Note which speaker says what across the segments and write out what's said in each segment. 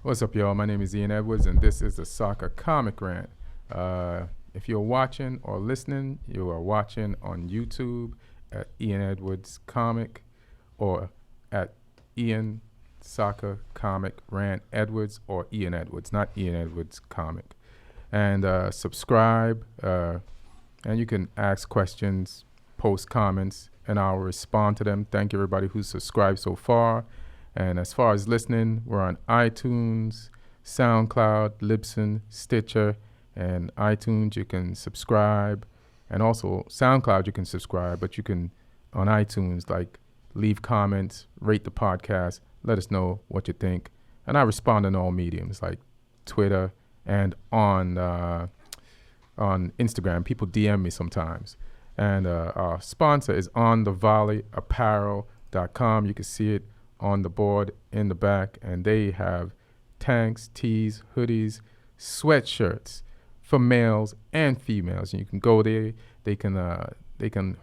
Speaker 1: What's up, y'all? My name is Ian Edwards, and this is the Soccer Comic Rant. If you're watching or listening, you are watching on YouTube at Ian Edwards Comic or at Ian Soccer Comic Rant Edwards or Ian Edwards, not Ian Edwards Comic. And subscribe, and you can ask questions, post comments, and I'll respond to them. Thank you, everybody who's subscribed so far. And as far as listening, we're on iTunes, SoundCloud, Libsyn, Stitcher, and iTunes you can subscribe. And also SoundCloud you can subscribe, but you can, on iTunes, like leave comments, rate the podcast, let us know what you think. And I respond on all mediums, like Twitter and on Instagram. People DM me sometimes. And our sponsor is onthevolleyapparel.com. You can see it on the board in the back, and they have tanks, tees, hoodies, sweatshirts for males and females. And you can go there. They can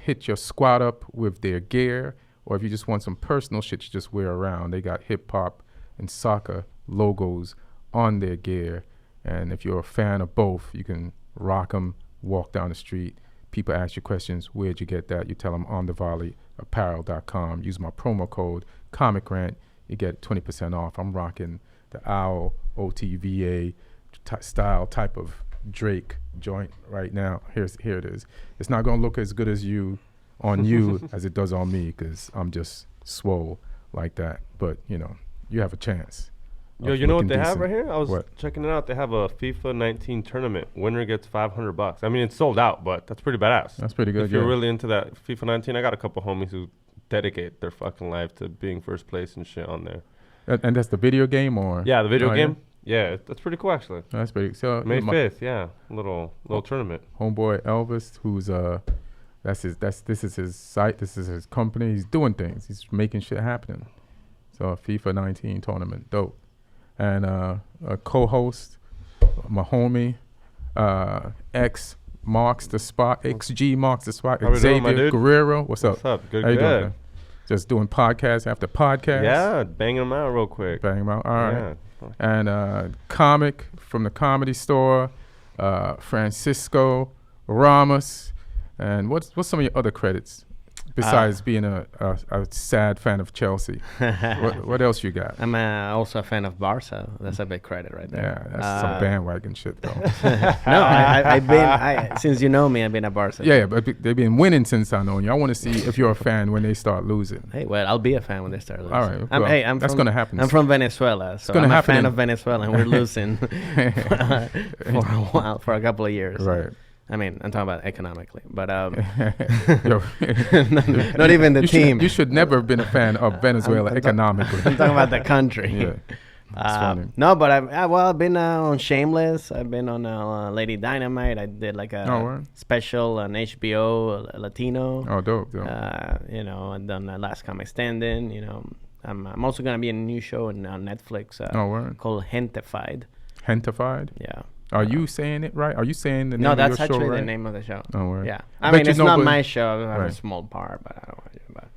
Speaker 1: hit your squad up with their gear, or if you just want some personal shit you just wear around, they got hip hop and soccer logos on their gear. And if you're a fan of both, you can rock them, walk down the street. People ask you questions, where'd you get that? You tell them onthevolleyapparel.com. Use my promo code ComicRant. You get 20% off. I'm rocking the OWL OTVA style type of Drake joint right now. Here it is. It's not going to look as good as you as it does on me, because I'm just swole like that. But, you have a chance.
Speaker 2: Yo, you know what they have right here? I was
Speaker 1: What?
Speaker 2: checking it out. They have a FIFA 19 tournament. Winner gets $500. I mean, it's sold out, but that's pretty badass.
Speaker 1: That's pretty good.
Speaker 2: If you're really into that FIFA 19, I got a couple homies who dedicate their fucking life to being first place and shit on there.
Speaker 1: And that's the video game, or?
Speaker 2: Yeah, the video
Speaker 1: Oh,
Speaker 2: game. Yeah, that's pretty cool actually.
Speaker 1: That's pretty. So
Speaker 2: May
Speaker 1: my
Speaker 2: 5th, yeah, little tournament.
Speaker 1: homeboy Elvis, who's this is his site, this is his company. He's doing things. He's making shit happening. So a FIFA 19 tournament, dope. And a co-host, my homie, X marks the spot, XG marks the spot,
Speaker 2: How we doing, my
Speaker 1: Xavier
Speaker 2: dude?
Speaker 1: Guerrero. What's up?
Speaker 2: What's up? Good,
Speaker 1: How you
Speaker 2: good.
Speaker 1: doing, man? Just doing podcast after podcast.
Speaker 2: Yeah, banging them out real quick.
Speaker 1: Bang them out. All right.
Speaker 2: Yeah.
Speaker 1: And comic from the Comedy Store, Francisco Ramos. And what's some of your other credits besides being a sad fan of Chelsea? what else you got?
Speaker 3: I'm also a fan of Barca. That's a big credit right there.
Speaker 1: Yeah, that's some bandwagon shit though.
Speaker 3: No, I've been since you know me, I've been a Barca.
Speaker 1: Yeah, but they've been winning since I know you. I want to see if you're a fan when they start losing.
Speaker 3: Hey, well, I'll be a fan when they start losing.
Speaker 1: All right,
Speaker 3: I'm
Speaker 1: well, that's gonna happen.
Speaker 3: I'm from Venezuela, so
Speaker 1: gonna
Speaker 3: I'm a
Speaker 1: happen
Speaker 3: fan
Speaker 1: in-
Speaker 3: of Venezuela, and we're losing for a while, for a couple of years.
Speaker 1: Right.
Speaker 3: I mean, I'm talking about economically, but
Speaker 1: Yo,
Speaker 3: not even the team.
Speaker 1: You should never have been a fan of Venezuela economically.
Speaker 3: I'm talking about the country.
Speaker 1: Yeah. That's funny.
Speaker 3: No, but I've been on Shameless. I've been on Lady Dynamite. I did like a special on HBO Latino.
Speaker 1: Oh, dope.
Speaker 3: I've done Last Comic Standing. I'm also gonna be in a new show on Netflix called Gentified.
Speaker 1: Gentified?
Speaker 3: Yeah.
Speaker 1: Are you saying it right? Are you saying the name
Speaker 3: No,
Speaker 1: of your
Speaker 3: that's
Speaker 1: show
Speaker 3: actually
Speaker 1: right?
Speaker 3: the name of the show.
Speaker 1: Oh, word.
Speaker 3: Yeah.
Speaker 1: I
Speaker 3: I
Speaker 1: bet
Speaker 3: mean,
Speaker 1: you
Speaker 3: it's not
Speaker 1: nobody-
Speaker 3: my show. I have
Speaker 1: Right.
Speaker 3: a small part, but I don't want to. But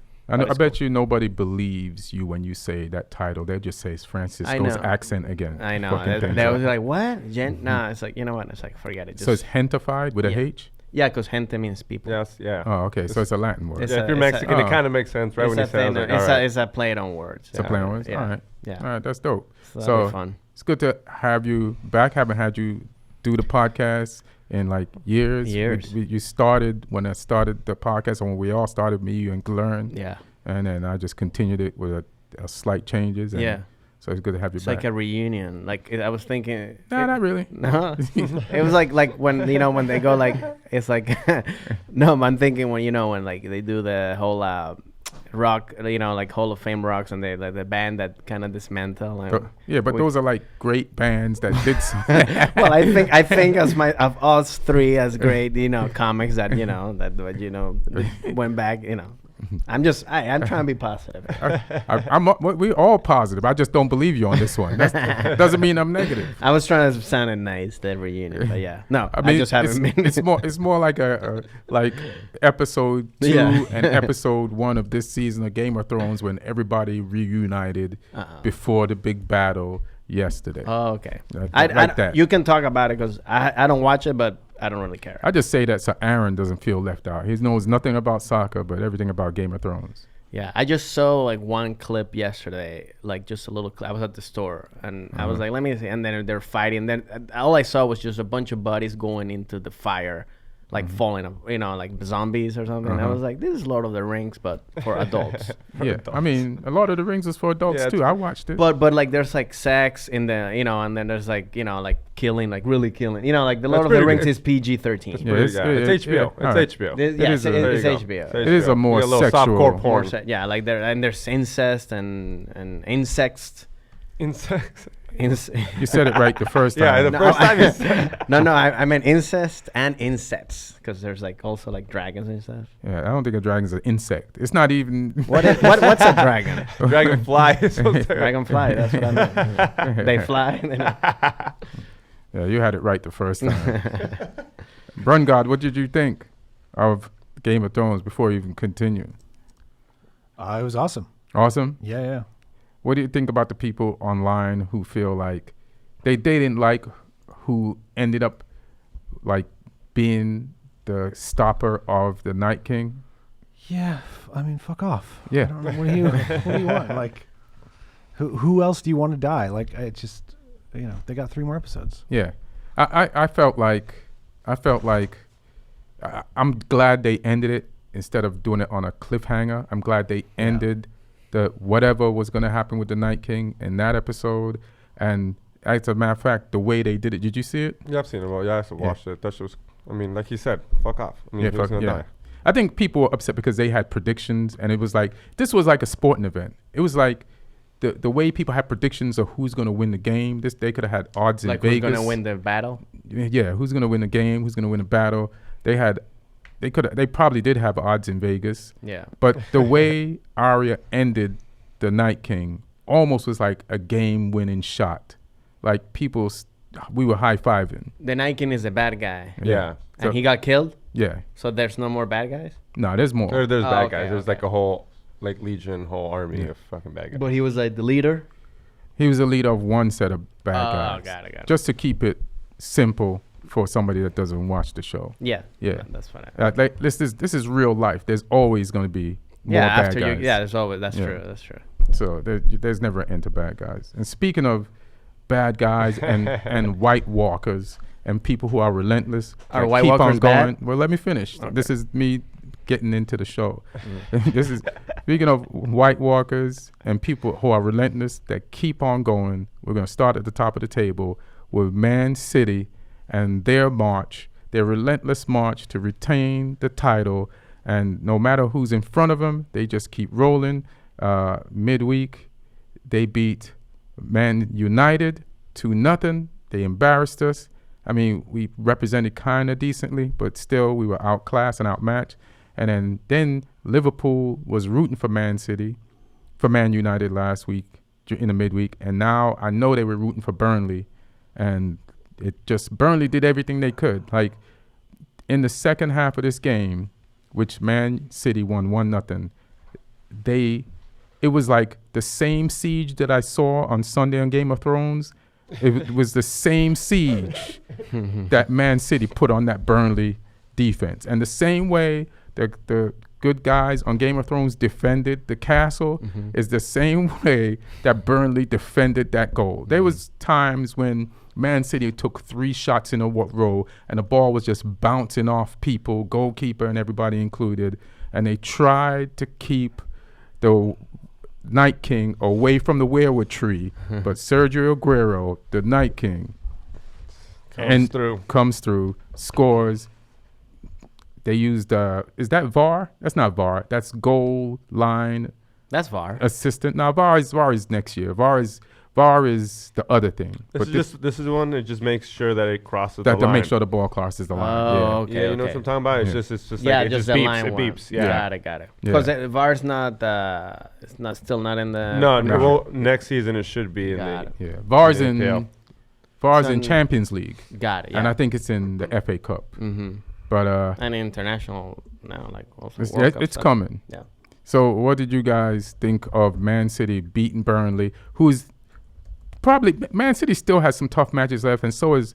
Speaker 1: I bet you nobody believes you when you say that title. They just say it's Francisco's accent again.
Speaker 3: I know.
Speaker 1: Fucking thing.
Speaker 3: They was like, what? Nah, it's like, you know what? It's like, forget it.
Speaker 1: So it's Gentified with a H?
Speaker 3: Yeah, because gente means people.
Speaker 2: Yes, yeah.
Speaker 1: Oh, okay. So it's a Latin word.
Speaker 3: It's
Speaker 2: Yeah, if you're Mexican, it kind of makes sense, right? When you say it.
Speaker 3: It's a play on words.
Speaker 1: It's a play on words?
Speaker 3: Yeah.
Speaker 1: All right.
Speaker 3: Yeah.
Speaker 1: All right, that's dope.
Speaker 3: So that'll be fun.
Speaker 1: It's good to have you back. Haven't had you do the podcast in like years. You started when I started the podcast, and when we all started, me, you, and Glenn.
Speaker 3: Yeah.
Speaker 1: And then I just continued it with a slight changes. And
Speaker 3: yeah.
Speaker 1: So it's good to have you
Speaker 3: it's
Speaker 1: back.
Speaker 3: It's like a reunion. Like I was thinking.
Speaker 1: No, not really.
Speaker 3: No. It was like when when they go like it's like no. I'm thinking when like they do the whole rock, like Hall of Fame rocks, and they like the band that kind of dismantle. And
Speaker 1: but those are like great bands that did.
Speaker 3: Well, I think of us three as great, comics that that went back, I'm trying to be positive.
Speaker 1: We're all positive. I just don't believe you on this one. That doesn't mean I'm negative.
Speaker 3: I was trying to sound nice to every unit, but yeah. No, I
Speaker 1: mean,
Speaker 3: just haven't been.
Speaker 1: It's more like a like episode 2 and episode 1 of this season of Game of Thrones when everybody reunited before the big battle yesterday.
Speaker 3: Oh, okay.
Speaker 1: Like that.
Speaker 3: You can talk about it because I don't watch it, but I don't really care.
Speaker 1: I just say that so Aaron doesn't feel left out. He knows nothing about soccer, but everything about Game of Thrones.
Speaker 3: Yeah, I just saw like one clip yesterday, like just a little clip. I was at the store and I was like, let me see. And then they're fighting. Then all I saw was just a bunch of bodies going into the fire, like falling, like zombies or something. I was like, this is Lord of the Rings, but for adults.
Speaker 1: Adults. I mean, a lot of the Rings was for adults too. I watched it.
Speaker 3: But like there's like sex in the, and then there's like, like killing, like really killing. Like the Lord of the Rings is PG-13.
Speaker 2: Yeah, it's HBO. It's HBO.
Speaker 3: It's HBO.
Speaker 1: It is a more sexual.
Speaker 2: Porn.
Speaker 3: Like there's incest and insects.
Speaker 2: Insects.
Speaker 1: You said it right the first time.
Speaker 2: Yeah, the first time you said it.
Speaker 3: No, I meant incest and insects because there's like also like dragons and stuff.
Speaker 1: Yeah, I don't think a dragon's an insect. It's not even.
Speaker 3: What's a dragon?
Speaker 2: Dragonfly.
Speaker 3: Dragonfly. That's what I meant. They fly.
Speaker 1: Yeah, you had it right the first time. Brungard, what did you think of Game of Thrones before you even continue?
Speaker 4: It was awesome.
Speaker 1: Awesome?
Speaker 4: Yeah.
Speaker 1: What do you think about the people online who feel like they didn't like who ended up like being the stopper of the Night King?
Speaker 4: Yeah, I mean, fuck off.
Speaker 1: Yeah.
Speaker 4: I don't know, what do you want? Like, who else do you want to die? Like, it's just, they got 3 more episodes.
Speaker 1: Yeah, I felt like I'm glad they ended it instead of doing it on a cliffhanger. I'm glad they ended the whatever was going to happen with the Night King in that episode. And as a matter of fact, the way they did it, did you see it?
Speaker 2: Yeah, I've seen it. Well, yeah, I watched it. That shit was, I mean, like you said, fuck off. I mean,
Speaker 1: Yeah,
Speaker 2: he was gonna die.
Speaker 1: I think people were upset because they had predictions, and it was like this was like a sporting event. It was like the way people had predictions of who's going to win the game. They could have had odds in
Speaker 3: like
Speaker 1: Vegas.
Speaker 3: Like who's going to win the battle?
Speaker 1: Yeah, who's going to win the game? Who's going to win the battle? They probably did have odds in Vegas.
Speaker 3: Yeah.
Speaker 1: But the way Arya ended the Night King almost was like a game-winning shot. Like we were high-fiving.
Speaker 3: The Night King is a bad guy.
Speaker 2: Yeah.
Speaker 3: And he got killed?
Speaker 1: Yeah.
Speaker 3: So there's no more bad guys?
Speaker 1: No, there's more.
Speaker 2: There's bad guys. There's like a whole whole army of fucking bad guys.
Speaker 3: But he was like the leader?
Speaker 1: He was the leader of one set of bad guys.
Speaker 3: Got it.
Speaker 1: Just to keep it simple for somebody that doesn't watch the show.
Speaker 3: Yeah.
Speaker 1: Yeah.
Speaker 3: That's fine.
Speaker 1: Like this is real life. There's always going to be more bad guys.
Speaker 3: There's always. That's true. That's true.
Speaker 1: So there's never an end to bad guys. And speaking of bad guys and White Walkers and people who are relentless,
Speaker 3: are White Walkers bad?
Speaker 1: Well, let me finish. Okay. This is me getting into the show. This is speaking of White Walkers and people who are relentless that keep on going. We're going to start at the top of the table with Man City and their relentless march to retain the title. And no matter who's in front of them, they just keep rolling. Midweek, they beat Man United 2-0. They embarrassed us. I mean, we represented kind of decently, but still we were outclassed and outmatched. And then Liverpool was rooting for Man United last week in the midweek. And now I know they were rooting for Burnley. And Burnley did everything they could. Like in the second half of this game, which Man City won 1-0, it was like the same siege that I saw on Sunday on Game of Thrones. It was the same siege that Man City put on that Burnley defense. And the same way the good guys on Game of Thrones defended the castle is the same way that Burnley defended that goal. There was times when Man City took 3 shots in a row and the ball was just bouncing off people, goalkeeper and everybody included. And they tried to keep the Night King away from the weirwood tree, but Sergio Aguero, the Night King, comes through, scores. They used is that VAR? That's not VAR. That's goal line.
Speaker 3: That's VAR.
Speaker 1: Assistant. Now VAR is next year. VAR VAR is the other thing.
Speaker 2: This is the one that just makes sure that it crosses
Speaker 1: that
Speaker 2: the
Speaker 1: to
Speaker 2: line.
Speaker 1: make sure the ball crosses the line.
Speaker 3: Oh,
Speaker 1: Yeah.
Speaker 3: okay.
Speaker 2: Yeah, you know what I'm talking about?
Speaker 1: Yeah.
Speaker 2: It's just
Speaker 3: Yeah,
Speaker 2: like it
Speaker 3: just
Speaker 2: just
Speaker 3: the
Speaker 2: beeps.
Speaker 3: line
Speaker 2: It
Speaker 3: one.
Speaker 2: beeps. Yeah.
Speaker 3: Got it.
Speaker 1: Yeah.
Speaker 3: Because VAR's not, it's not still not in the.
Speaker 2: No,
Speaker 1: No.
Speaker 2: well, next season it should be in
Speaker 3: Got
Speaker 2: the.
Speaker 3: it.
Speaker 1: Yeah. VAR's
Speaker 2: Yeah,
Speaker 1: in
Speaker 2: PL.
Speaker 1: VAR's in
Speaker 3: Some-
Speaker 1: Champions League.
Speaker 3: Got it. Yeah.
Speaker 1: And I think it's in the FA Cup.
Speaker 3: Mm-hmm.
Speaker 1: But
Speaker 3: And international now, like also
Speaker 1: it's,
Speaker 3: World Cup
Speaker 1: it's
Speaker 3: stuff.
Speaker 1: coming.
Speaker 3: Yeah.
Speaker 1: So what did you guys think of Man City beating Burnley? Who's probably Man City still has some tough matches left, and so is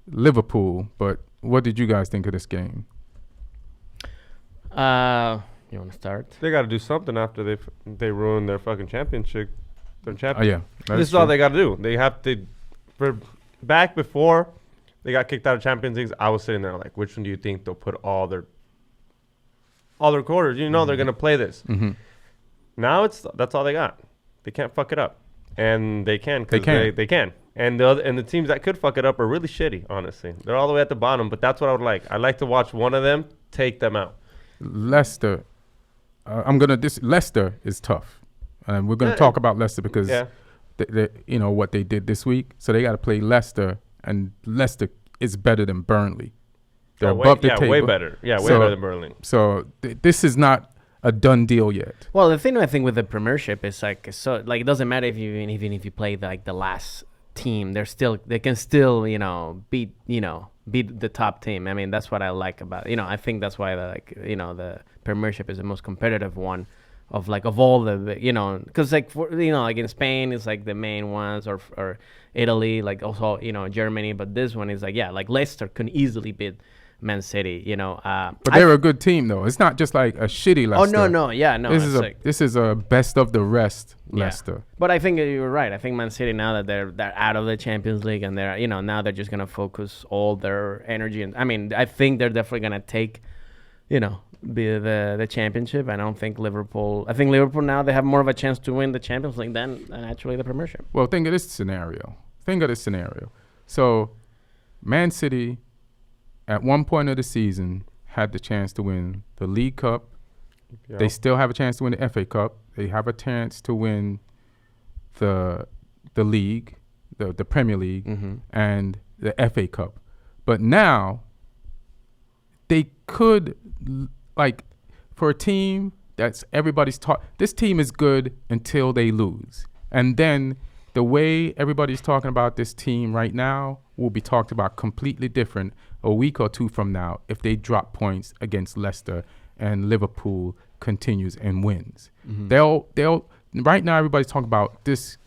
Speaker 1: Liverpool. But what did you guys think of this game?
Speaker 3: You want to start?
Speaker 2: They got to do something after they ruin their fucking championship. Their
Speaker 1: Oh
Speaker 2: champion.
Speaker 1: yeah,
Speaker 2: This is all they got to do. They have to. For back before they got kicked out of Champions Leagues, I was sitting there like, which one do you think they'll put all their quarters? You know they're gonna play this.
Speaker 1: Mm-hmm.
Speaker 2: Now that's all they got. They can't fuck it up, and they can.
Speaker 1: They can.
Speaker 2: They can. And the teams that could fuck it up are really shitty. Honestly, they're all the way at the bottom. But that's what I would like. I'd like to watch one of them take them out.
Speaker 1: Leicester. Leicester is tough, and we're gonna
Speaker 2: Yeah.
Speaker 1: talk about Leicester because
Speaker 2: Yeah.
Speaker 1: you know what they did this week. So they got to play Leicester, and Leicester is better than Burnley. They're above the table.
Speaker 2: way better. Yeah, way
Speaker 1: So-
Speaker 2: better than Burnley.
Speaker 1: So this is not a done deal yet.
Speaker 3: Well, the thing I think with the Premiership is like so like it doesn't matter if you even if you play the last team, they can still beat the top team. I mean that's what I like about I think that's why the Premiership is the most competitive one of all the because like in Spain it's like the main ones or Italy like also Germany, but this one is like Leicester can easily beat Man City,
Speaker 1: But they're a good team though. It's not just like a shitty Leicester.
Speaker 3: Oh no, yeah, no.
Speaker 1: This is a best of the rest
Speaker 3: Yeah.
Speaker 1: Leicester.
Speaker 3: But I think you're right. I think Man City now that they're out of the Champions League and they're now they're just gonna focus all their energy and I think they're definitely gonna take the championship. I don't think Liverpool. I think Liverpool now they have more of a chance to win the Champions League than actually the Premiership.
Speaker 1: Well, think of this scenario. So, Man City, at one point of the season, had the chance to win the League Cup.
Speaker 2: Yeah.
Speaker 1: They still have a chance to win the FA Cup. They have a chance to win the league, the Premier League,
Speaker 3: Mm-hmm.
Speaker 1: and the FA Cup. But now, they could, for a team that's everybody's taught, this team is good until they lose. And then the way everybody's talking about this team right now will be talked about completely different a week or two from now if they drop points against Leicester and Liverpool continues and wins.
Speaker 3: Mm-hmm.
Speaker 1: They'll right now everybody's talking about this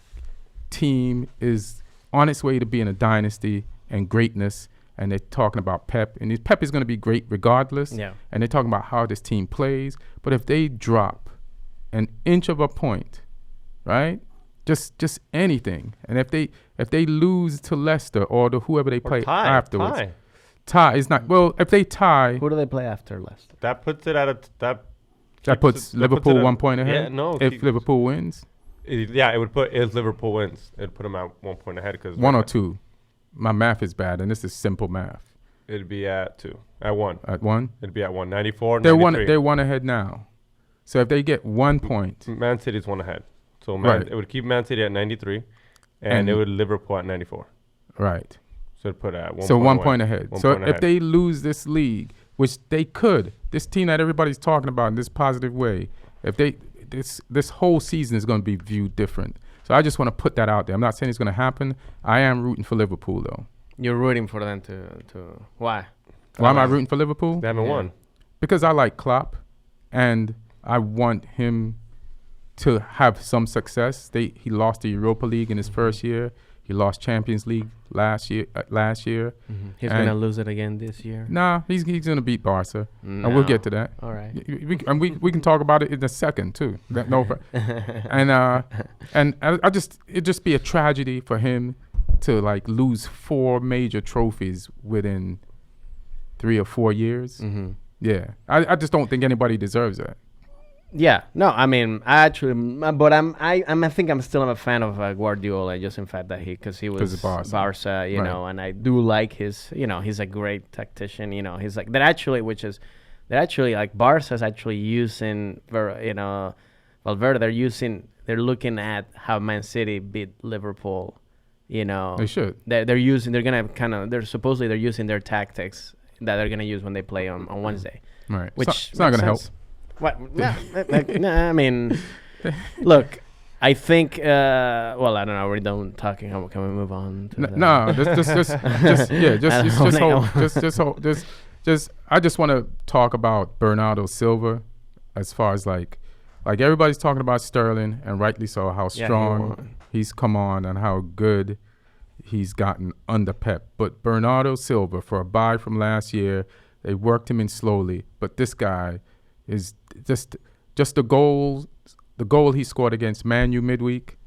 Speaker 1: team is on its way to being a dynasty and greatness, and they're talking about Pep, and Pep is going to be great regardless.
Speaker 3: Yeah.
Speaker 1: And they're talking about how this team plays, but if they drop an inch of a point, right? Just anything, and if they lose to Leicester or to whoever they play afterwards, tie is not well. If they tie,
Speaker 3: Who do they play after Leicester?
Speaker 2: That puts it at a
Speaker 1: that puts Liverpool 1 point ahead.
Speaker 2: Yeah, no.
Speaker 1: If Liverpool wins,
Speaker 2: it would put if Liverpool wins, it'd put them at 1 point ahead because
Speaker 1: 1 or 2. My math is bad, and this is simple math.
Speaker 2: It'd be at 2, at 1.
Speaker 1: At 1,
Speaker 2: It'd be at 1. 94,
Speaker 1: they're
Speaker 2: 93.
Speaker 1: They're 1 ahead now. So if they get 1 point,
Speaker 2: Man City's 1 ahead. So
Speaker 1: Right.
Speaker 2: it would keep Man City at 93, and it would Liverpool at 94.
Speaker 1: right?
Speaker 2: So it'd put at 1
Speaker 1: So 1
Speaker 2: away.
Speaker 1: point ahead.
Speaker 2: 1
Speaker 1: So
Speaker 2: point
Speaker 1: if
Speaker 2: ahead.
Speaker 1: they lose this league, which they could, this team that everybody's talking about in this positive way, if they this whole season is going to be viewed different. So I just want to put that out there. I'm not saying it's going to happen. I am rooting for Liverpool though.
Speaker 3: You're rooting for them to why?
Speaker 1: Why am I rooting for Liverpool?
Speaker 2: They haven't
Speaker 3: Yeah.
Speaker 2: won.
Speaker 1: Because I like Klopp, and I want him to have some success. He lost the Europa League in his first year. He lost Champions League last year.
Speaker 3: He's
Speaker 1: And-
Speaker 3: gonna lose it again this year.
Speaker 1: Nah, he's gonna beat Barca, and we'll get to that.
Speaker 3: All right.
Speaker 1: We can talk about it in a second too. And it'd just be a tragedy for him to lose 4 major trophies within 3 or 4 years.
Speaker 3: Mm-hmm.
Speaker 1: Yeah, I just don't think anybody deserves that.
Speaker 3: Yeah, no, I mean, I think I'm still a fan of Guardiola, just in fact that because he was
Speaker 1: of Barca.
Speaker 3: Barca,
Speaker 1: Right.
Speaker 3: and I do like his, he's a great tactician, he's like that actually, like Barca's actually using Valverde, they're looking at how Man City beat Liverpool. You know,
Speaker 1: They should.
Speaker 3: they're supposedly they're using their tactics that they're gonna use when they play on Wednesday.
Speaker 1: Right.
Speaker 3: Which
Speaker 1: it's not
Speaker 3: makes
Speaker 1: going to help.
Speaker 3: sense. What? Nah, I mean, look, I think. Well, I don't know. We're done talking. Can we move on?
Speaker 1: I just want to talk about Bernardo Silva, as far as like everybody's talking about Sterling, and rightly so, how strong he's come on and how good he's gotten under Pep. But Bernardo Silva, for a buy from last year, they worked him in slowly. But this guy is just the goal he scored against Man U midweek,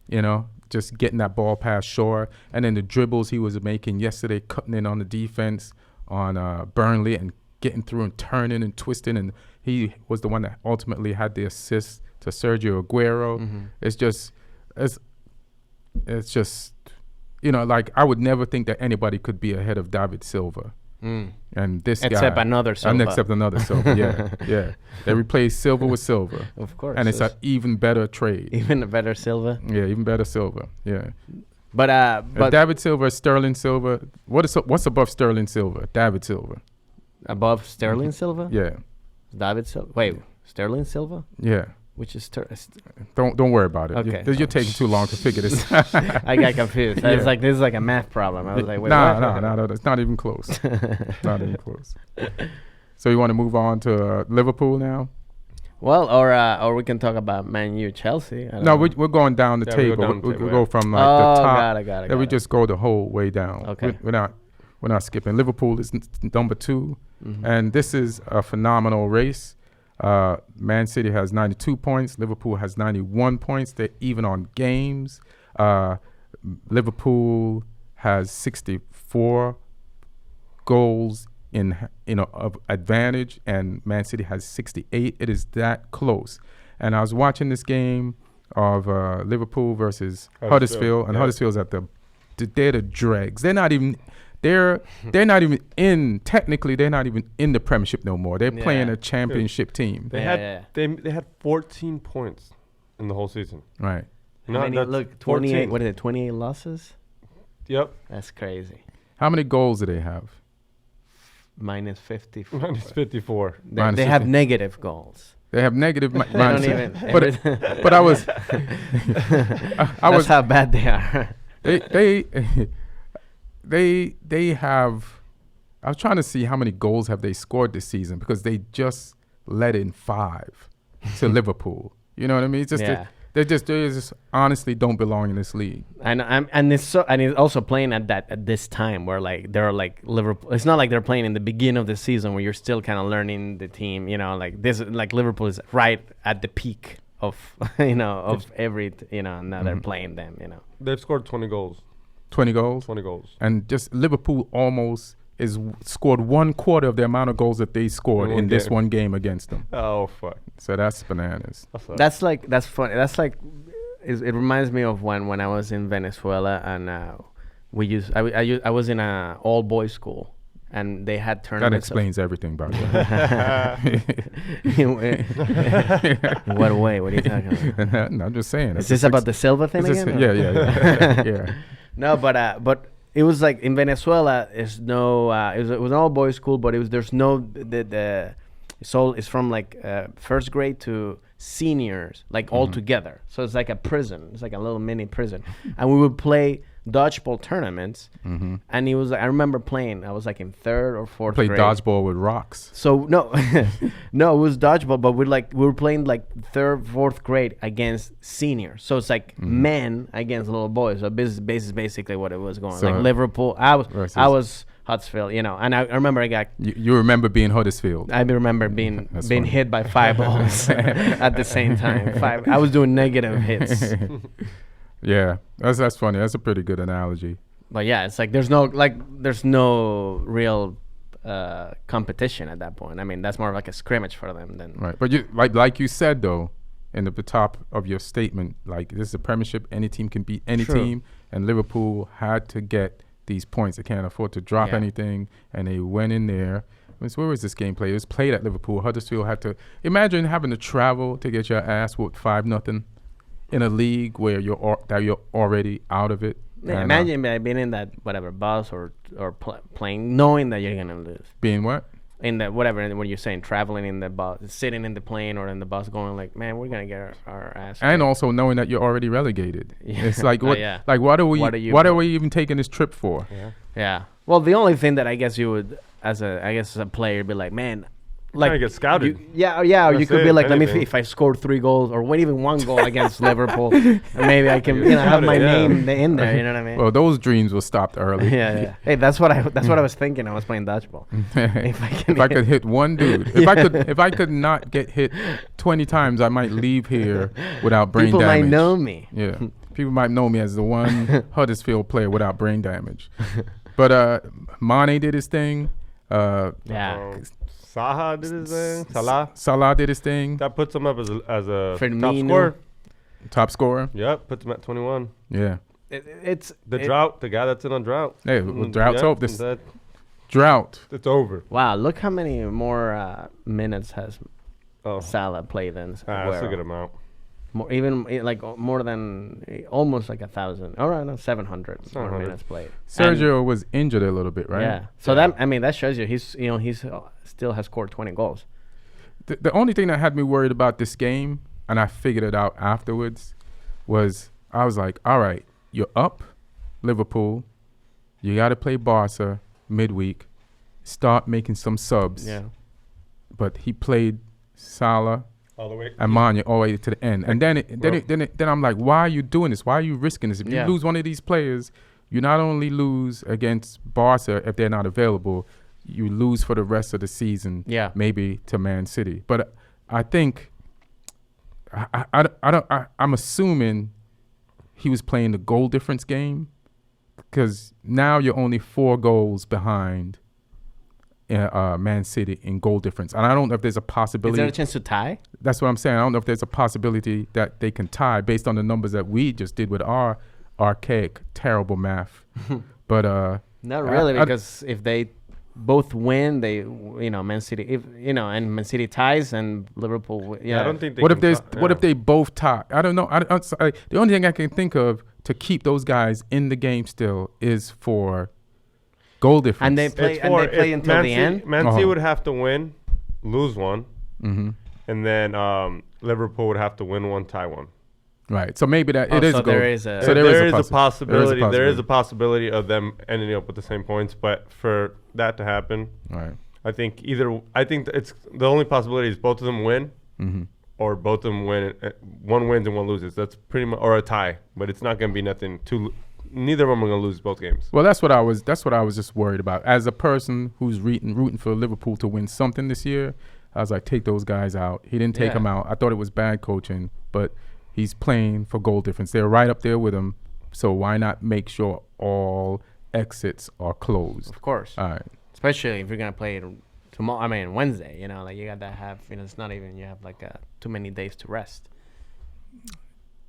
Speaker 1: you know, just getting that ball past Shaw, and then the dribbles he was making yesterday, cutting in on the defense on Burnley and getting through and turning and twisting, and he was the one that ultimately had the assist to Sergio Aguero.
Speaker 3: Mm-hmm.
Speaker 1: It's just, you know, like I would never think that anybody could be ahead of David Silva. And this
Speaker 3: except
Speaker 1: guy,
Speaker 3: another Silva.
Speaker 1: Except another Silva, yeah. They replaced Silva with Silva.
Speaker 3: Of course.
Speaker 1: And it's an even better trade.
Speaker 3: Even a better Silva.
Speaker 1: Yeah, even better Silva, yeah.
Speaker 3: But
Speaker 1: David Silva, Sterling Silva, what's above Sterling Silva? David Silva.
Speaker 3: Above Sterling Silva?
Speaker 1: Yeah.
Speaker 3: David Silva? Wait, Sterling Silva?
Speaker 1: Yeah.
Speaker 3: Which is...
Speaker 1: Don't worry about it.
Speaker 3: Okay.
Speaker 1: You're taking too long to figure this.
Speaker 3: I got confused. I was like, this is like a math problem. I was like, wait,
Speaker 1: no, it's not even close. Not even close. So you want to move on to Liverpool now?
Speaker 3: Well, or we can talk about Man U, Chelsea.
Speaker 1: No, we're going down the table. We go from like the top.
Speaker 3: Got it.
Speaker 1: Then we just go the whole way down.
Speaker 3: Okay.
Speaker 1: We're not skipping. Liverpool is number 2, and this is a phenomenal race. Man City has 92 points. Liverpool has 91 points. They're even on games. Liverpool has 64 goals of advantage, and Man City has 68. It is that close. And I was watching this game of Liverpool versus Huddersfield, and Huddersfield's they're the dregs. They're not even technically they're not even in the Premiership no more. They're playing a championship team.
Speaker 2: They had 14 points in the whole season.
Speaker 1: Right.
Speaker 3: Look, 28. What is it? 28 losses.
Speaker 2: Yep.
Speaker 3: That's crazy.
Speaker 1: How many goals do they have?
Speaker 3: Minus 54.
Speaker 2: Minus 54.
Speaker 3: They have negative goals.
Speaker 1: They have negative.
Speaker 3: They don't even.
Speaker 1: But I was.
Speaker 3: That's how bad they are.
Speaker 1: They have. I was trying to see how many goals have they scored this season, because they just let in 5 to Liverpool. You know what I mean? It's just they just honestly don't belong in this league.
Speaker 3: And it's also playing at this time where like they're like Liverpool. It's not like they're playing in the beginning of the season where you're still kind of learning the team. You know, like this, like Liverpool is right at the peak of of every and now they're playing them. You know,
Speaker 2: they've scored 20 goals.
Speaker 1: 20 goals?
Speaker 2: 20 goals.
Speaker 1: And just Liverpool almost scored 1/4 of the amount of goals that they scored in this one game against them.
Speaker 2: Oh, fuck.
Speaker 1: So that's bananas.
Speaker 3: That's funny. That's like, it reminds me of when I was in Venezuela and I was in a all boys school and they had tournaments.
Speaker 1: That explains everything, by the
Speaker 3: way. What way? What are you talking about?
Speaker 1: No, I'm just saying.
Speaker 3: Is this about the Silva thing again?
Speaker 1: Yeah.
Speaker 3: No, but it was like in Venezuela. It was an all boys school, but it's from like first grade to seniors, like all together. So it's like a prison. It's like a little mini prison, and we would play dodgeball tournaments. And it was I remember playing. I was like in 3rd or 4th grade.
Speaker 1: Played dodgeball with rocks.
Speaker 3: So no, it was dodgeball, but we were playing like 3rd, 4th grade against seniors. So it's like men against little boys. So this is basically what it was going. So like Liverpool. I was Huddersfield, and I remember I got.
Speaker 1: You remember being Huddersfield?
Speaker 3: I remember being hit by 5 balls at the same time. 5. I was doing negative hits.
Speaker 1: Yeah, that's funny. That's a pretty good analogy.
Speaker 3: But yeah, it's like there's no real competition at that point. I mean, that's more like a scrimmage for them than
Speaker 1: right. But you like you said though, in the top of your statement, like this is a Premiership. Any team can beat any team, and Liverpool had to get these points. They can't afford to drop anything, and they went in there Where was this game played? It was played at Liverpool. Huddersfield had to imagine having to travel to get your ass whooped 5-0 in a league where you're already out of it.
Speaker 3: Yeah,
Speaker 1: And,
Speaker 3: imagine being in that whatever bus or plane, knowing that you're gonna lose.
Speaker 1: being what?
Speaker 3: In the whatever, and when you're saying traveling in the bus, sitting in the plane or in the bus, going like, man, we're gonna get our ass.
Speaker 1: And
Speaker 3: kicked."
Speaker 1: also knowing that you're already relegated.
Speaker 3: Yeah.
Speaker 1: It's like what?
Speaker 3: Yeah.
Speaker 1: Like what are we?
Speaker 3: What are you-
Speaker 1: What are we even taking this trip for?
Speaker 2: Yeah.
Speaker 3: Yeah. Well, the only thing that I guess you would, as a player, be like, man, like
Speaker 2: Trying to get scouted.
Speaker 3: yeah. Or you
Speaker 2: That's
Speaker 3: could
Speaker 2: it,
Speaker 3: be like,
Speaker 2: if
Speaker 3: let me
Speaker 2: anything.
Speaker 3: if I scored 3 goals or even 1 goal against Liverpool, maybe I can have my
Speaker 2: Yeah.
Speaker 3: name in there. You know what I mean?
Speaker 1: Well, those dreams were stopped early.
Speaker 3: yeah. Hey, that's what I was thinking. I was playing dodgeball.
Speaker 1: If I could hit one dude, if I could not get hit 20 times, I might leave here without brain
Speaker 3: People
Speaker 1: damage.
Speaker 3: might know me.
Speaker 1: Yeah, people might know me as the one Huddersfield player without brain damage. But Mane did his thing.
Speaker 3: Yeah.
Speaker 2: Saha did his thing.
Speaker 1: Salah did his thing.
Speaker 2: That puts him up as a top
Speaker 3: Firmino.
Speaker 2: scorer.
Speaker 1: Top scorer.
Speaker 2: Yep, puts him at 21.
Speaker 1: Yeah.
Speaker 3: It's
Speaker 2: Drought, the guy that's in on drought.
Speaker 1: Hey, drought's over. This
Speaker 2: That,
Speaker 1: drought.
Speaker 2: it's over.
Speaker 3: wow. Look how many more minutes has
Speaker 2: Oh,
Speaker 3: Salah played than
Speaker 2: that's a good
Speaker 3: Aguero.
Speaker 2: amount.
Speaker 3: More, even like more than almost like 1,000. All right, no, 700 more
Speaker 2: 700.
Speaker 3: minutes played.
Speaker 1: Sergio was injured a little bit, right?
Speaker 3: Yeah. So
Speaker 2: Yeah.
Speaker 3: that shows you he's still has scored 20 goals.
Speaker 1: The only thing that had me worried about this game, and I figured it out afterwards, was I was like, all right, you're up, Liverpool. You got to play Barca midweek. Start making some subs.
Speaker 3: Yeah.
Speaker 1: But he played Salah
Speaker 2: All the way.
Speaker 1: and Mane all the way to the end. And then I'm like, why are you doing this? Why are you risking this? If
Speaker 3: Yeah.
Speaker 1: you lose one of these players, you not only lose against Barca if they're not available, you lose for the rest of the season.
Speaker 3: Yeah.
Speaker 1: Maybe to Man City. But I think I'm assuming he was playing the goal difference game, because now you're only 4 goals behind Man City in goal difference. And I don't know if there's a
Speaker 3: Is
Speaker 1: possibility.
Speaker 3: there a chance to tie?
Speaker 1: That's what I'm saying. I don't know if there's a possibility that they can tie based on the numbers that we just did with our archaic, terrible math. But
Speaker 3: Not really,
Speaker 1: I-
Speaker 3: because if they both win, Man City, and Man City ties and Liverpool,
Speaker 2: I don't think they
Speaker 1: what
Speaker 2: can
Speaker 1: if there's
Speaker 2: fi-
Speaker 1: what
Speaker 2: yeah.
Speaker 1: if they both tie? I don't know. The only thing I can think of to keep those guys in the game still is for goal difference.
Speaker 3: And they play
Speaker 2: if
Speaker 3: until
Speaker 2: Man
Speaker 3: the
Speaker 2: City-
Speaker 3: end.
Speaker 2: Man City
Speaker 1: Uh-huh.
Speaker 2: would have to win, lose one,
Speaker 1: Mm-hmm.
Speaker 2: and then Liverpool would have to win one, tie one.
Speaker 1: Right. So maybe that it
Speaker 3: Oh,
Speaker 1: is
Speaker 3: so
Speaker 1: goal.
Speaker 3: there is a-
Speaker 1: so
Speaker 2: There is a
Speaker 1: possi-
Speaker 2: possibility. There is
Speaker 1: possibility.
Speaker 2: a possibility of them ending up with the same points, but for that to happen,
Speaker 1: Right.
Speaker 2: I think it's the only possibility is both of them win,
Speaker 1: Mm-hmm.
Speaker 2: or both of them win. One wins and one loses. That's pretty much, or a tie. But it's not going to be nothing. Neither of them are going to lose both games.
Speaker 1: Well, that's what I was just worried about. As a person who's rooting for Liverpool to win something this year, I was like, take those guys out. He didn't take
Speaker 3: Yeah.
Speaker 1: them out. I thought it was bad coaching, but he's playing for goal difference. They're right up there with him, so why not make sure all exits are closed?
Speaker 3: Of course.
Speaker 1: All right.
Speaker 3: Especially if you're going to play it tomorrow, Wednesday, you got to have, it's not even, you have too many days to rest.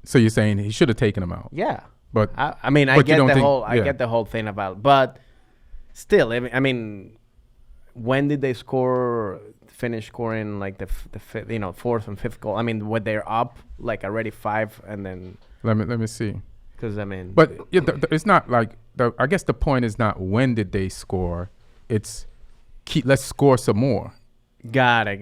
Speaker 1: So you're saying he should have taken them out,
Speaker 3: Yeah.
Speaker 1: but
Speaker 3: I
Speaker 1: But you
Speaker 3: get
Speaker 1: don't
Speaker 3: the
Speaker 1: think-
Speaker 3: whole, I
Speaker 1: yeah.
Speaker 3: get the whole thing about, but still, when did they finish scoring the fourth and fifth goal? When they're up already 5 and then,
Speaker 1: let me see.
Speaker 3: because
Speaker 1: But it's not like I guess the point is not when did they score. It's let's score some more.
Speaker 3: got it.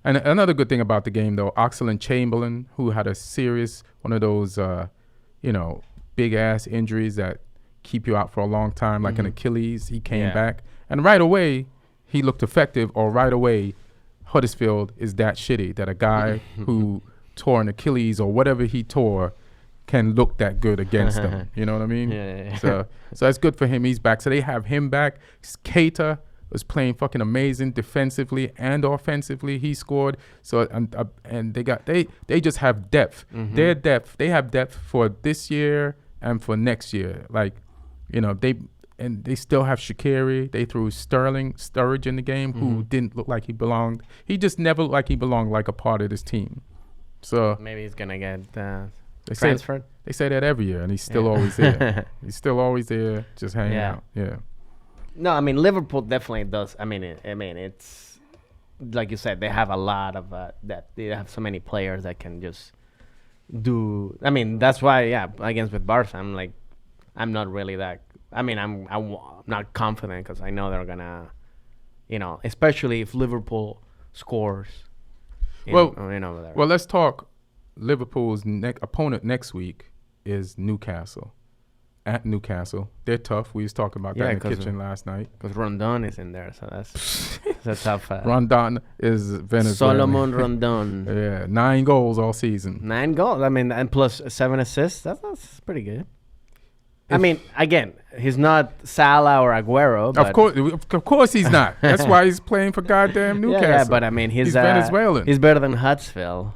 Speaker 1: And another good thing about the game, though, Oxlade-Chamberlain, who had a serious one of those, big ass injuries that keep you out for a long time, like an Achilles, he came
Speaker 3: Yeah.
Speaker 1: back, and right away he looked effective. Or right away, Huddersfield is that shitty that a guy who tore an Achilles or whatever he tore can look that good against them. You know what I mean?
Speaker 3: Yeah.
Speaker 1: So that's good for him. He's back. So they have him back. Keita was playing fucking amazing defensively and offensively. He scored. So and they just have depth. Their depth. They have depth for this year and for next year. They still have Shaqiri. They threw Sturridge in the game, who didn't look like he belonged. He just never looked like he belonged like a part of this team. So
Speaker 3: Maybe he's gonna get
Speaker 1: they
Speaker 3: transferred.
Speaker 1: They say that every year, and he's still
Speaker 3: Yeah.
Speaker 1: always there. He's still always there, just hanging
Speaker 3: Yeah.
Speaker 1: out. Yeah.
Speaker 3: No, I mean Liverpool definitely does. I mean, it's like you said, they have a lot of that. They have so many players that can just do. I mean, that's why, against with Barca, I'm not really that. I mean, I'm not confident because I know they're gonna, especially if Liverpool scores.
Speaker 1: Well,
Speaker 3: there.
Speaker 1: Well, let's talk. Liverpool's opponent next week is Newcastle. At Newcastle, they're tough. We was talking about that in the kitchen last night.
Speaker 3: Because Rondon is in there, so that's a tough.
Speaker 1: Rondon is Venezuelan.
Speaker 3: Solomon Rondon.
Speaker 1: Yeah, 9 goals all season.
Speaker 3: 9 goals. I mean, and plus 7 assists. That's pretty good. I mean, again, he's not Salah or Aguero. But
Speaker 1: Of course he's not. That's why he's playing for goddamn Newcastle.
Speaker 3: Yeah, but I mean, he's
Speaker 1: Venezuelan.
Speaker 3: He's better than Hutsville.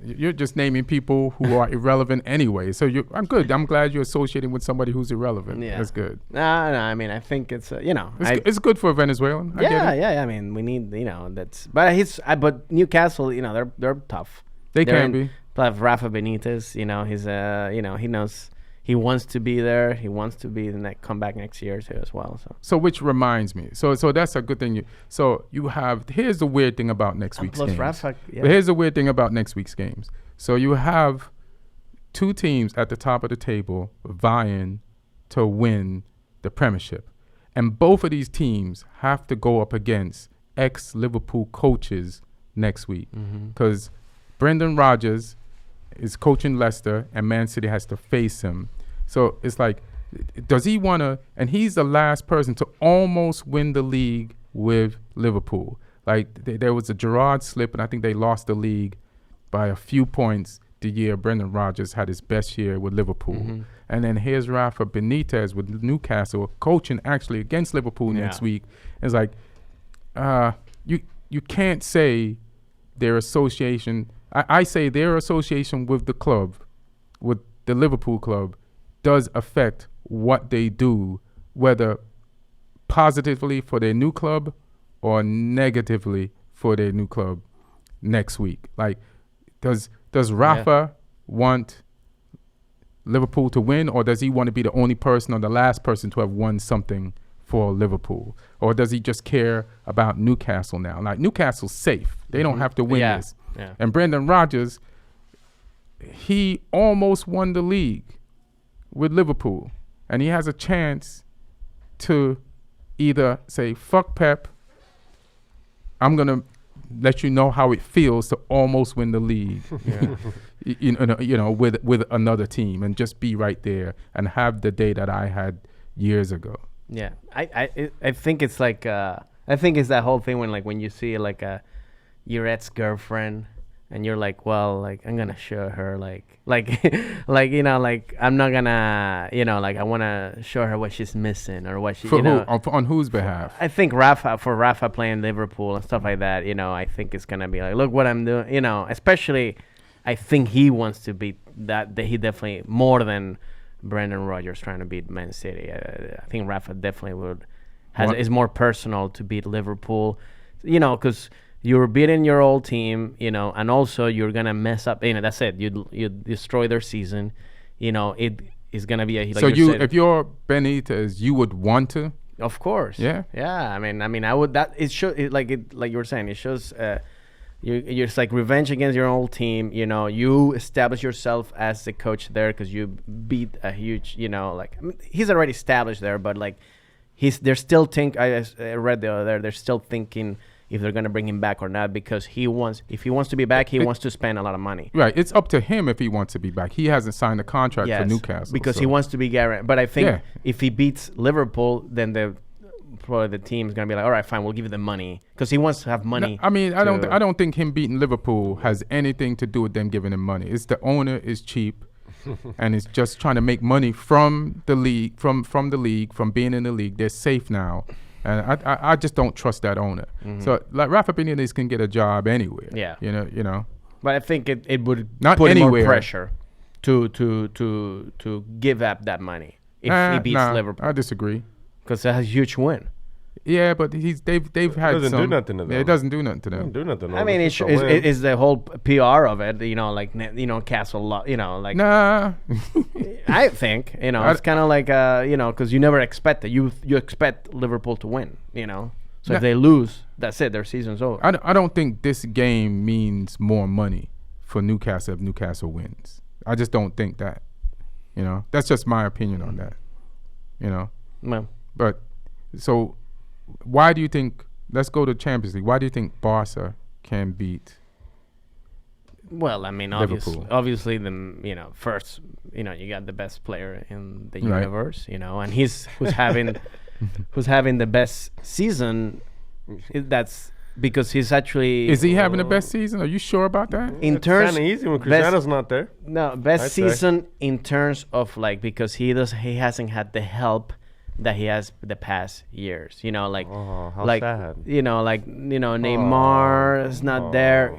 Speaker 1: You're just naming people who are irrelevant anyway. So I'm good. I'm glad you're associating with somebody who's irrelevant.
Speaker 3: Yeah.
Speaker 1: That's good.
Speaker 3: No. I mean, I think it's
Speaker 1: it's good for a Venezuelan. I get it.
Speaker 3: I mean, we need that's. But Newcastle, they're tough.
Speaker 1: They can be.
Speaker 3: Plus Rafa Benitez, he knows. He wants to be there. He wants to be come back next year too as well. So
Speaker 1: which reminds me. So that's a good thing. Here's the weird thing about next week's games.
Speaker 3: Rafa,
Speaker 1: But here's the weird thing about next week's games. So you have 2 teams at the top of the table vying to win the Premiership, and both of these teams have to go up against ex-Liverpool coaches next week because Brendan Rodgers is coaching Leicester, and Man City has to face him. So it's like, does he want to? And he's the last person to almost win the league with Liverpool. Like there was a Gerrard slip, and I think they lost the league by a few points the year Brendan Rodgers had his best year with Liverpool. And then here's Rafa Benitez with Newcastle coaching actually against Liverpool next week. It's like, you can't say their association. I say their association with the club, with the Liverpool club, does affect what they do, whether positively for their new club or negatively for their new club next week. Like, does Rafa want Liverpool to win, or does he want to be the only person or the last person to have won something for Liverpool? Or does he just care about Newcastle now? Like, Newcastle's safe. They don't have to win this.
Speaker 3: Yeah.
Speaker 1: And Brendan Rodgers, he almost won the league with Liverpool, and he has a chance to either say, fuck Pep, I'm going to let you know how it feels to almost win the league with another team, and just be right there and have the day that I had years ago.
Speaker 3: Yeah, I think it's like I think it's that whole thing when you see like your ex-girlfriend and you're like, well, like I'm gonna show her like I'm not gonna I want to show her what she's missing or what she
Speaker 1: on whose behalf.
Speaker 3: I think Rafa playing Liverpool and stuff like that, I think it's gonna be like, look what I'm doing, especially I think he wants to beat that he definitely more than Brendan Rodgers trying to beat Man City. I think Rafa definitely is more personal to beat Liverpool, because you're beating your old team, and also you're gonna mess up. That's it. You destroy their season. It is gonna be a. Like
Speaker 1: if you're Benitez, you would want to.
Speaker 3: Of course.
Speaker 1: Yeah.
Speaker 3: Yeah. I mean, I would. That it shows. Like you were saying, it shows. You're just like revenge against your old team. You establish yourself as the coach there because you beat a huge. He's already established there, but like they're still I read the other. They're still thinking if they're going to bring him back or not, because if he wants to be back, he wants to spend a lot of money.
Speaker 1: Right. It's up to him if he wants to be back. He hasn't signed a contract for Newcastle.
Speaker 3: Because he wants to be guaranteed. But I think if he beats Liverpool, then probably the team is going to be like, all right, fine, we'll give you the money. Because he wants to have money.
Speaker 1: No, I mean, I don't think him beating Liverpool has anything to do with them giving him money. It's the owner is cheap. And it's just trying to make money from the league, from the league, from being in the league. They're safe now. And I just don't trust that owner. So like Rafa Benitez can get a job anywhere.
Speaker 3: Yeah.
Speaker 1: You know.
Speaker 3: But I think it would
Speaker 1: not
Speaker 3: put
Speaker 1: anywhere.
Speaker 3: More pressure to give up that money if he beats Liverpool.
Speaker 1: I disagree.
Speaker 3: Because that's a huge win.
Speaker 1: Yeah, but they've had
Speaker 2: doesn't
Speaker 1: some.
Speaker 2: do nothing to them.
Speaker 1: Yeah, it doesn't do nothing to
Speaker 2: Doesn't
Speaker 1: them.
Speaker 2: do nothing.
Speaker 3: I mean, it's the whole PR of it, like Castle, like
Speaker 1: Nah.
Speaker 3: I think it's kind of like because you never expect it. You expect Liverpool to win, So if they lose, that's it. Their season's over.
Speaker 1: I don't think this game means more money for Newcastle if Newcastle wins. I just don't think that. That's just my opinion on that.
Speaker 3: Well,
Speaker 1: But so why do you think? Let's go to Champions League. Why do you think Barca can beat?
Speaker 3: Well, I mean,
Speaker 1: Liverpool.
Speaker 3: obviously, first, you got the best player in the
Speaker 1: Right.
Speaker 3: universe, and who's having the best season. That's because he's actually.
Speaker 1: Is he having the best season? Are you sure about that?
Speaker 3: in
Speaker 2: It's
Speaker 3: terms?
Speaker 2: kind of easy when Cristiano's not there.
Speaker 3: No, best
Speaker 2: I'd say.
Speaker 3: season in terms of because he hasn't had the help that he has the past years.
Speaker 2: Oh, how
Speaker 3: like
Speaker 2: sad.
Speaker 3: Neymar is not there.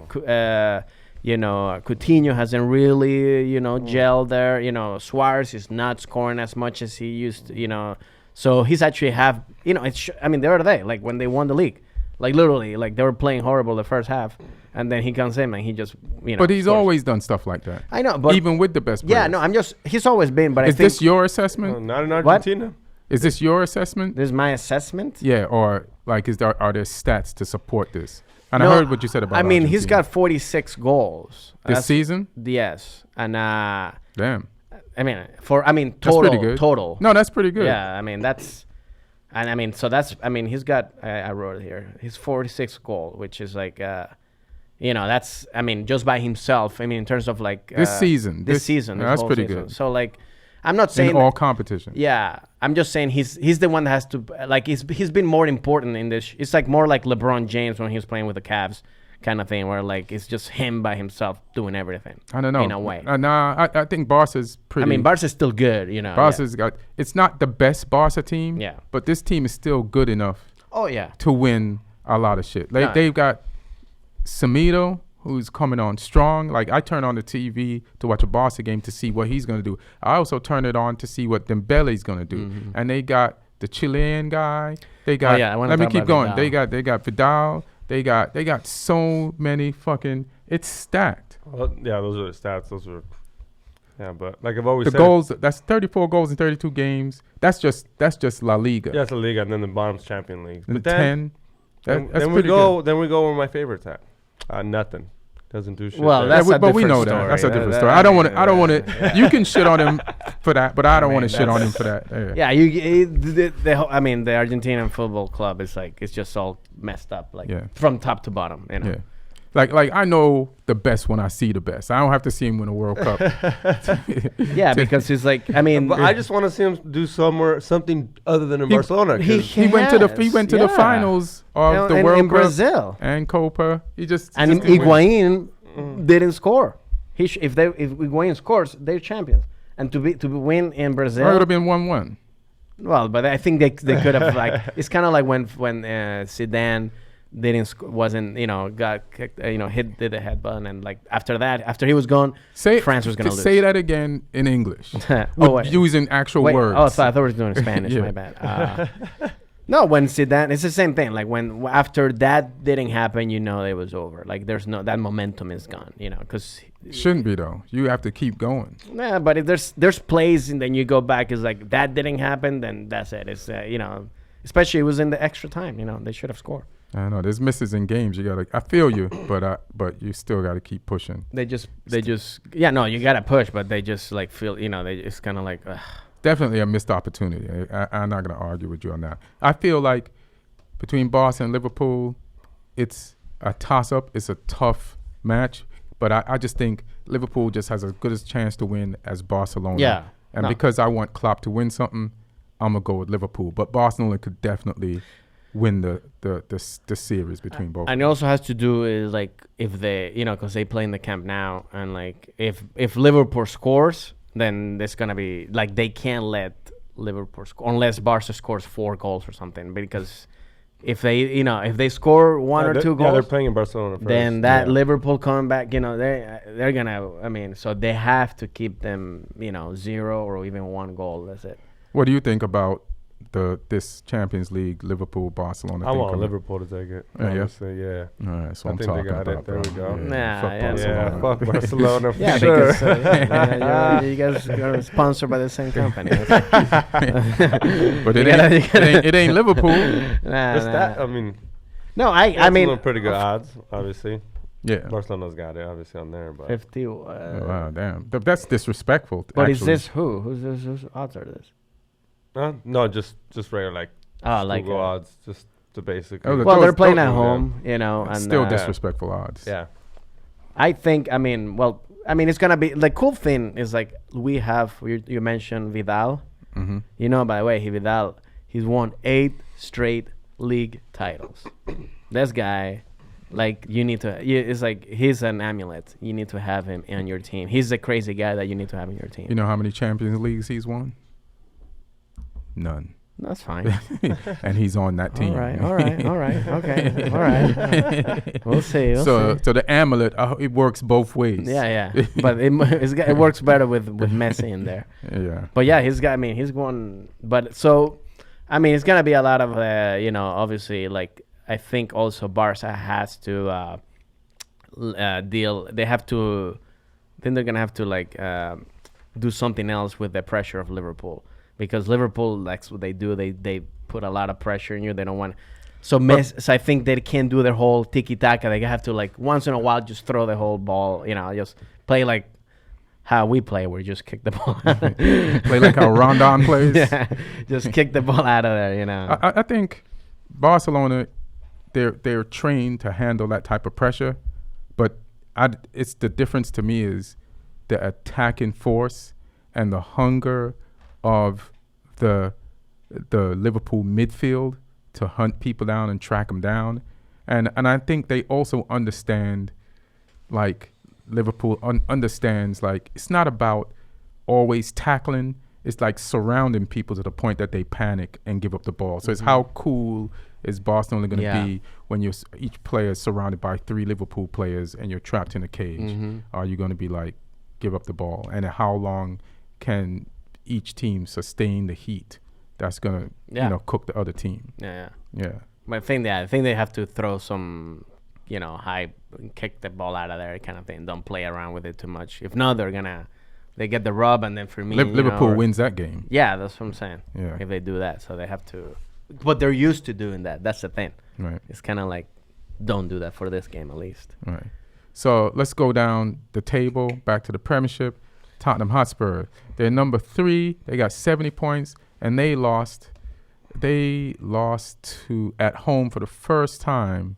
Speaker 3: Coutinho hasn't really gelled there. Suarez is not scoring as much as he used to. So he's actually they were there like when they won the league, like literally like they were playing horrible the first half, and then he comes in and he just
Speaker 1: But he's
Speaker 3: scores.
Speaker 1: always done stuff like that.
Speaker 3: I know, but
Speaker 1: Even with the best players.
Speaker 3: yeah, no, he's always been. But I
Speaker 1: Is
Speaker 3: think
Speaker 1: this your assessment?
Speaker 2: Not in
Speaker 3: What?
Speaker 2: Argentina.
Speaker 1: Is this your assessment?
Speaker 3: this is my assessment.
Speaker 1: Yeah, or like are there stats to support this? And
Speaker 3: No,
Speaker 1: I heard what you said about.
Speaker 3: I mean, he's
Speaker 1: Argentina.
Speaker 3: got 46 goals
Speaker 1: this
Speaker 3: That's-
Speaker 1: season.
Speaker 3: Yes, and
Speaker 1: Damn,
Speaker 3: total.
Speaker 1: That's pretty good.
Speaker 3: Total.
Speaker 1: No, that's pretty good.
Speaker 3: Yeah, I mean that's, and I mean so that's he's got I wrote it here. His 46 goal, which is like that's just by himself. In terms of like
Speaker 1: This season.
Speaker 3: This season,
Speaker 1: yeah,
Speaker 3: this
Speaker 1: that's
Speaker 3: whole
Speaker 1: pretty
Speaker 3: season.
Speaker 1: good.
Speaker 3: So like, I'm not saying
Speaker 1: In all competition.
Speaker 3: yeah, I'm just saying he's the one that has to like he's been more important in this. It's like more like LeBron James when he was playing with the Cavs kind of thing, where like it's just him by himself doing everything.
Speaker 1: I don't know.
Speaker 3: In a way.
Speaker 1: Nah, I think Barca's pretty.
Speaker 3: Barca's still good,
Speaker 1: Barca's got. It's not the best Barca team.
Speaker 3: Yeah.
Speaker 1: But this team is still good enough
Speaker 3: Oh yeah.
Speaker 1: to win a lot of shit. Like
Speaker 3: Nah.
Speaker 1: they've got Semedo, who's coming on strong. Like I turn on the TV to watch a Barca game to see what he's gonna do. I also turn it on to see what Dembele's gonna do.
Speaker 3: Mm-hmm.
Speaker 1: And they got the Chilean guy. They got.
Speaker 3: yeah, I wanna
Speaker 1: let me
Speaker 3: talk
Speaker 1: keep
Speaker 3: about
Speaker 1: going.
Speaker 3: Vidal.
Speaker 1: They got Vidal. They got so many fucking. It's stacked.
Speaker 2: Well, yeah, those are the stats. Those are. Yeah, but like I've always
Speaker 1: The
Speaker 2: said.
Speaker 1: goals. That's 34 goals in 32 games. That's just La Liga.
Speaker 2: Yeah, it's the Liga, and then the bottom's Champions League.
Speaker 1: And
Speaker 2: But then,
Speaker 1: 10. That's
Speaker 2: then we
Speaker 1: pretty
Speaker 2: go.
Speaker 1: good.
Speaker 2: Then we go where my favorites at. Nothing. Doesn't do shit.
Speaker 3: Well,
Speaker 2: there.
Speaker 3: that's
Speaker 1: Yeah,
Speaker 3: a
Speaker 1: but we
Speaker 3: different
Speaker 1: know that.
Speaker 3: story.
Speaker 1: That's a different
Speaker 3: That-
Speaker 1: story.
Speaker 3: that-
Speaker 1: I don't want to. I don't want to.
Speaker 3: yeah.
Speaker 1: You can shit on him for that, but I don't want to shit on him
Speaker 3: that's-
Speaker 1: for that. Yeah.
Speaker 3: Yeah, the Argentinian football club is like it's just all messed up, like
Speaker 1: Yeah.
Speaker 3: from top to bottom.
Speaker 1: Yeah. Like I know the best when I see the best. I don't have to see him win a World Cup.
Speaker 3: Yeah, because it's like
Speaker 2: But I just want to see him do something other than in
Speaker 1: He-
Speaker 2: Barcelona. 'cause
Speaker 1: he went to the
Speaker 3: Yeah.
Speaker 1: finals of the
Speaker 3: in
Speaker 1: World Cup
Speaker 3: Brazil,
Speaker 1: and Copa. He just
Speaker 3: and
Speaker 1: just didn't win.
Speaker 3: Higuain didn't score. If Higuain scores, they're champions. And to win in
Speaker 1: Or it would
Speaker 3: Brazil,
Speaker 1: have been 1-1.
Speaker 3: well, but I think they could have like it's kind of like when Zidane wasn't got kicked, did the headbutt, and like after he was gone, France was gonna lose.
Speaker 1: Say that again in English.
Speaker 3: Oh,
Speaker 1: with
Speaker 3: wait.
Speaker 1: using actual
Speaker 3: Wait,
Speaker 1: words.
Speaker 3: oh, so I thought we were doing Spanish.
Speaker 1: Yeah.
Speaker 3: My bad. No, when Zidane, it's the same thing. Like when after that didn't happen, it was over. Like there's no that momentum is gone. Because
Speaker 1: Shouldn't be though. You have to keep going.
Speaker 3: yeah, but if there's plays and then you go back, it's like that didn't happen, then that's it. It's especially it was in the extra time. They should have scored.
Speaker 1: I know there's misses in games. You gotta. I feel you, but you still gotta keep pushing.
Speaker 3: They just yeah, no, you gotta push, but they just like feel they it's kind of like. Ugh.
Speaker 1: Definitely a missed opportunity. I'm not gonna argue with you on that. I feel like between Barca and Liverpool, it's a toss-up. It's a tough match, but I just think Liverpool just has as good a chance to win as Barcelona.
Speaker 3: Yeah.
Speaker 1: And
Speaker 3: No.
Speaker 1: because I want Klopp to win something, I'm gonna go with Liverpool. But Barcelona could definitely win the series between both.
Speaker 3: And it also has to do is like if they because they play in the Camp Nou, and like if Liverpool scores, then there's gonna be like they can't let Liverpool score unless Barca scores 4 goals or something, because if they score one or two
Speaker 2: Yeah, they're
Speaker 3: goals,
Speaker 2: playing in Barcelona first.
Speaker 3: then that
Speaker 2: Yeah.
Speaker 3: Liverpool coming back, they're gonna so they have to keep them 0 or even 1 goal. That's it.
Speaker 1: What do you think about this Champions League, Liverpool, Barcelona.
Speaker 2: I
Speaker 1: thing
Speaker 2: want
Speaker 1: coming.
Speaker 2: Liverpool to take it.
Speaker 1: Yeah, yeah?
Speaker 2: Honestly, yeah.
Speaker 1: All right, so
Speaker 2: I
Speaker 1: I'm
Speaker 2: think they
Speaker 1: talking
Speaker 2: got it.
Speaker 1: about.
Speaker 2: There we
Speaker 1: bro.
Speaker 2: go.
Speaker 3: Nah,
Speaker 1: fuck
Speaker 3: yeah,
Speaker 1: Barcelona.
Speaker 2: Yeah, fuck Barcelona for
Speaker 3: Yeah,
Speaker 2: sure.
Speaker 3: because you guys are sponsored by the same company.
Speaker 1: But it ain't Liverpool.
Speaker 2: What's that? I mean,
Speaker 3: No,
Speaker 2: it's
Speaker 3: I mean,
Speaker 2: a little pretty good odds, obviously.
Speaker 1: Yeah.
Speaker 2: Barcelona's got it, obviously, on there. But
Speaker 3: 50.
Speaker 1: Wow, damn. That's disrespectful.
Speaker 3: But is
Speaker 1: actually.
Speaker 3: this who? Whose odds are this?
Speaker 2: no, just regular like
Speaker 3: Oh, like
Speaker 2: Google odds, just the basic.
Speaker 1: Oh,
Speaker 3: well,
Speaker 1: those-
Speaker 3: they're playing
Speaker 1: those-
Speaker 3: at home, you know, and
Speaker 1: still
Speaker 2: Yeah.
Speaker 1: disrespectful odds.
Speaker 2: Yeah.
Speaker 3: I think. I mean, it's gonna be the cool thing is like we have. You mentioned Vidal.
Speaker 1: Mm-hmm.
Speaker 3: You know, by the way, he's won 8 straight league titles. This guy, like, it's like he's an amulet. You need to have him on your team. He's the crazy guy that you need to have in your team.
Speaker 1: You know how many Champions Leagues he's won? None.
Speaker 3: That's fine.
Speaker 1: And he's on that team.
Speaker 3: All right. Okay. All right. We'll see.
Speaker 1: So the amulet, it works both ways.
Speaker 3: Yeah. But it works better with Messi in there.
Speaker 1: Yeah.
Speaker 3: But yeah, he's going. But so, I mean, it's gonna be a lot of obviously, like, I think also Barca has to deal. They have to. Then they're gonna have to like do something else with the pressure of Liverpool, because Liverpool, that's what they do. They put a lot of pressure in you. They don't want. So I think they can't do their whole tiki taka. They have to, like, once in a while just throw the whole ball. Just play like how we play, where you just kick the ball.
Speaker 1: Play like how Rondon plays.
Speaker 3: Yeah, just kick the ball out of there.
Speaker 1: I think Barcelona, they're trained to handle that type of pressure, but it's the difference to me is the attacking force and the hunger of the Liverpool midfield to hunt people down and track them down, and I think they also understand, like Liverpool understands, like it's not about always tackling. It's like surrounding people to the point that they panic and give up the ball. So it's how cool is Barcelona going to be when each player is surrounded by 3 Liverpool players and you're trapped in a cage? Are you going to be like, give up the ball? And how long can each team sustain the heat that's going to cook the other team?
Speaker 3: Yeah.
Speaker 1: Yeah.
Speaker 3: But I think they have to throw some, high, kick the ball out of there kind of thing. Don't play around with it too much. If not, they get the rub, and then for me,
Speaker 1: Liverpool wins that game.
Speaker 3: Yeah, that's what I'm saying.
Speaker 1: Yeah.
Speaker 3: If they do that, so they have to. But they're used to doing that. That's the thing.
Speaker 1: Right.
Speaker 3: It's kind of like, don't do that for this game at least.
Speaker 1: Right. So let's go down the table, back to the Premiership. Tottenham Hotspur, they're number 3. They got 70 points, and they lost. They lost to at home for the first time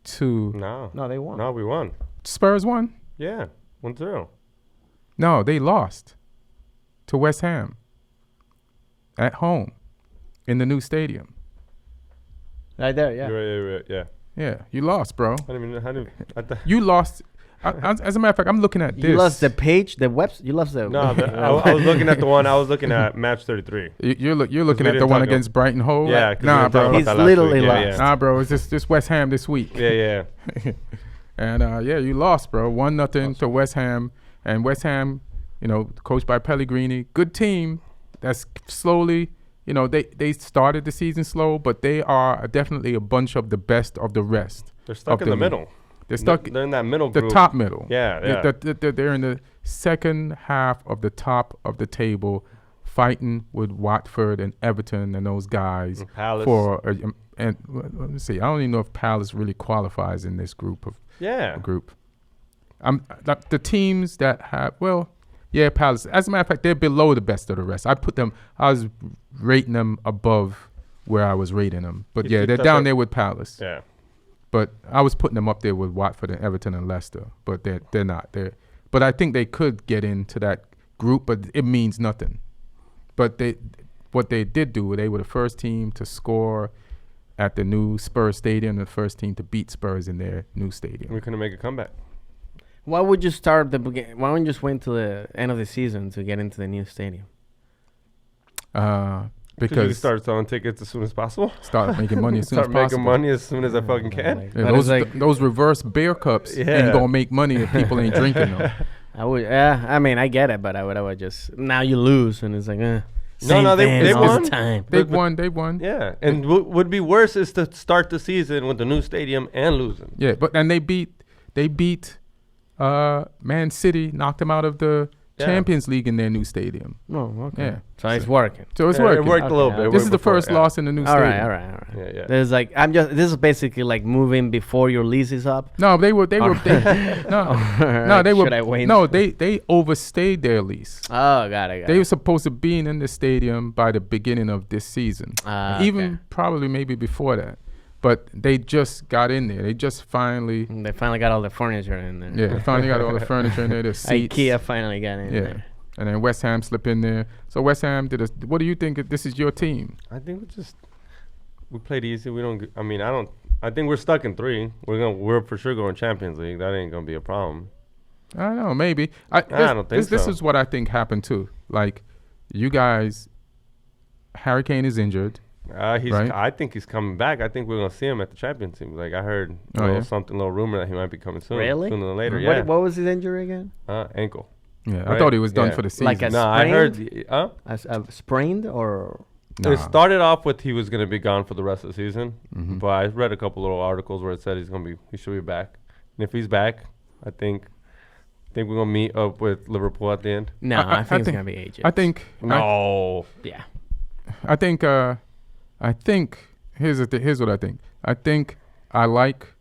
Speaker 1: to
Speaker 3: No, they won.
Speaker 2: No, we won.
Speaker 1: Spurs. Won?
Speaker 2: Yeah, 1-0.
Speaker 1: No, they lost to West Ham at home in the new stadium.
Speaker 3: Right there, yeah.
Speaker 2: You're right, yeah.
Speaker 1: Yeah, you lost, bro.
Speaker 2: You
Speaker 1: You lost. As a matter of fact, I'm looking at this.
Speaker 3: You lost the page, the website. You lost the.
Speaker 2: No, I was looking at the one. I was looking at match 33.
Speaker 1: You're looking
Speaker 2: we
Speaker 1: at the
Speaker 2: didn't
Speaker 1: one
Speaker 2: talk
Speaker 1: against Brighton Hove.
Speaker 2: Yeah, 'cause we
Speaker 1: nah,
Speaker 2: didn't talk
Speaker 1: bro.
Speaker 2: about
Speaker 3: He's
Speaker 2: that last
Speaker 3: literally
Speaker 2: week.
Speaker 3: lost.
Speaker 1: Nah, bro. It's just West Ham this week.
Speaker 2: Yeah.
Speaker 1: And you lost, bro. 1-0 to West Ham, and West Ham, coached by Pellegrini, good team. That's slowly, they started the season slow, but they are definitely a bunch of the best of the rest.
Speaker 2: They're stuck in the middle.
Speaker 1: They're stuck.
Speaker 2: They're in that middle
Speaker 1: The
Speaker 2: group.
Speaker 1: top middle.
Speaker 2: Yeah.
Speaker 1: They're in the second half of the top of the table, fighting with Watford and Everton and those guys
Speaker 2: Palace.
Speaker 1: and let me see. I don't even know if Palace really qualifies in this group. The teams that have Palace. As a matter of fact, they're below the best of the rest. I was rating them above where I was rating them. But they're down there with Palace.
Speaker 2: Yeah.
Speaker 1: But I was putting them up there with Watford and Everton and Leicester. But they're not. But I think they could get into that group, but it means nothing. But what they did do, they were the first team to score at the new Spurs stadium, the first team to beat Spurs in their new stadium.
Speaker 2: We couldn't make a comeback.
Speaker 3: Why would you start the beginning? Why wouldn't you just wait till the end of the season to get into the new stadium?
Speaker 2: Because you start selling tickets as soon as possible.
Speaker 1: Start making money as soon as possible.
Speaker 2: Start making money as soon as I fucking can.
Speaker 1: Those reverse beer cups ain't gonna make money if people ain't drinking them.
Speaker 3: I would. I mean, I get it, but I would just. Now you lose, and it's like,
Speaker 2: No, they
Speaker 3: all
Speaker 2: won.
Speaker 3: the time.
Speaker 1: They won.
Speaker 2: Yeah, and what would be worse is to start the season with the new stadium and losing.
Speaker 1: Yeah, but and they beat Man City, knocked them out of the Champions League in their new stadium.
Speaker 3: Oh, okay.
Speaker 1: Yeah.
Speaker 3: So it's working.
Speaker 1: So it's
Speaker 2: Yeah,
Speaker 1: working.
Speaker 2: It worked a little
Speaker 3: Okay.
Speaker 2: bit.
Speaker 1: This is the first loss in the new
Speaker 3: All
Speaker 1: stadium.
Speaker 3: right.
Speaker 2: Yeah.
Speaker 3: There's like this is basically like moving before your lease is up.
Speaker 1: No, they were
Speaker 3: Should I wait?
Speaker 1: No, they overstayed their lease.
Speaker 3: Oh, got it.
Speaker 1: They were supposed to be in the stadium by the beginning of this season. Even probably maybe before that. But they just got in there. They just finally
Speaker 3: got all the furniture in there.
Speaker 1: they finally got all the furniture in there, the seats.
Speaker 3: IKEA finally got in there.
Speaker 1: And then West Ham slipped in there. So West Ham what do you think this is your team?
Speaker 2: I think we played easy. We don't. I think we're stuck in 3. We're for sure going Champions League. That ain't gonna be a problem.
Speaker 1: I don't know, maybe.
Speaker 2: I don't think
Speaker 1: This
Speaker 2: so.
Speaker 1: is what I think happened too. Like, you guys, Harry Kane is injured. Right?
Speaker 2: I think he's coming back. I think we're gonna see him at the Champions League. Like I heard little rumor that he might be coming soon.
Speaker 3: Really?
Speaker 2: Sooner than later.
Speaker 1: Mhm.
Speaker 2: Yeah.
Speaker 3: What was his injury again?
Speaker 2: Ankle.
Speaker 1: Yeah, I
Speaker 2: Right?
Speaker 1: thought he was done
Speaker 2: Yeah.
Speaker 1: for the season.
Speaker 3: Like a
Speaker 2: No, I heard.
Speaker 3: A sprained or?
Speaker 1: Nah.
Speaker 2: It started off with he was gonna be gone for the rest of the season,
Speaker 1: Mhm.
Speaker 2: but I read a couple little articles where it said he should be back. And if he's back, I think we're gonna meet up with Liverpool at the end.
Speaker 3: No, I think it's gonna be Ajax.
Speaker 1: I think
Speaker 2: No.
Speaker 3: Yeah.
Speaker 1: I think here's what I think. I think I like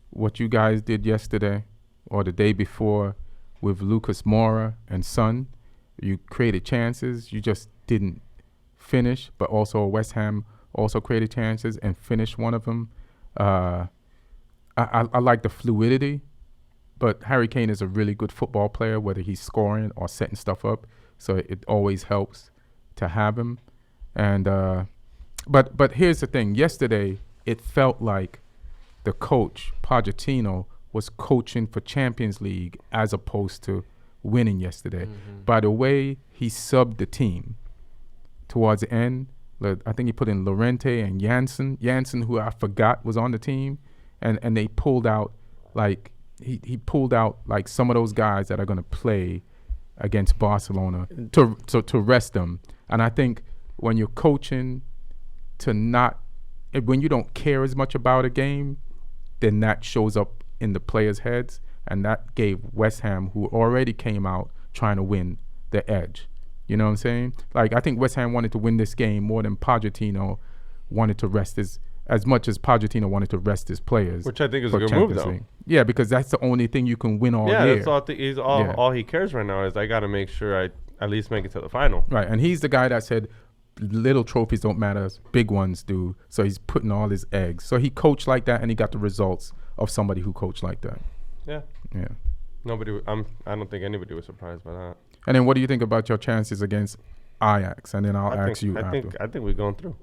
Speaker 1: what you guys did yesterday or the day before with Lucas Moura and Son. You created chances. You just didn't finish, but also West Ham also created chances and finished one of them. I like the fluidity, but Harry Kane is a really good football player, whether he's scoring or setting stuff up. So it always helps to have him. And but here's the thing. Yesterday, it felt like the coach, Pochettino, was coaching for Champions League as opposed to winning yesterday.
Speaker 3: Mm-hmm.
Speaker 1: By the way, he subbed the team towards the end. I think he put in Llorente and Janssen, who I forgot was on the team. And they pulled out, like, he pulled out, like, some of those guys that are going to play against Barcelona to rest them. And I think when you're coaching when you don't care as much about a game, then that shows up in the players' heads. And that gave West Ham, who already came out trying to win, the edge. You know what I'm saying? Like, I think West Ham wanted to win this game more than Pochettino wanted to rest as much as Pochettino waned to rest his players.
Speaker 2: Which I think is a
Speaker 1: for
Speaker 2: good
Speaker 1: Champions
Speaker 2: move, though.
Speaker 1: League. Yeah, because that's the only thing you can win all
Speaker 2: Yeah,
Speaker 1: year.
Speaker 2: that's all. All he cares right now is I got to make sure I at least make it to the final.
Speaker 1: Right, and he's the guy that said little trophies don't matter, big ones do. So he's putting all his eggs. So he coached like that, and he got the results of somebody who coached like that.
Speaker 2: Yeah.
Speaker 1: Yeah.
Speaker 2: I don't think anybody was surprised by that.
Speaker 1: And then what do you think about your chances against Ajax? And then I'll ask you after.
Speaker 2: I think we're going through.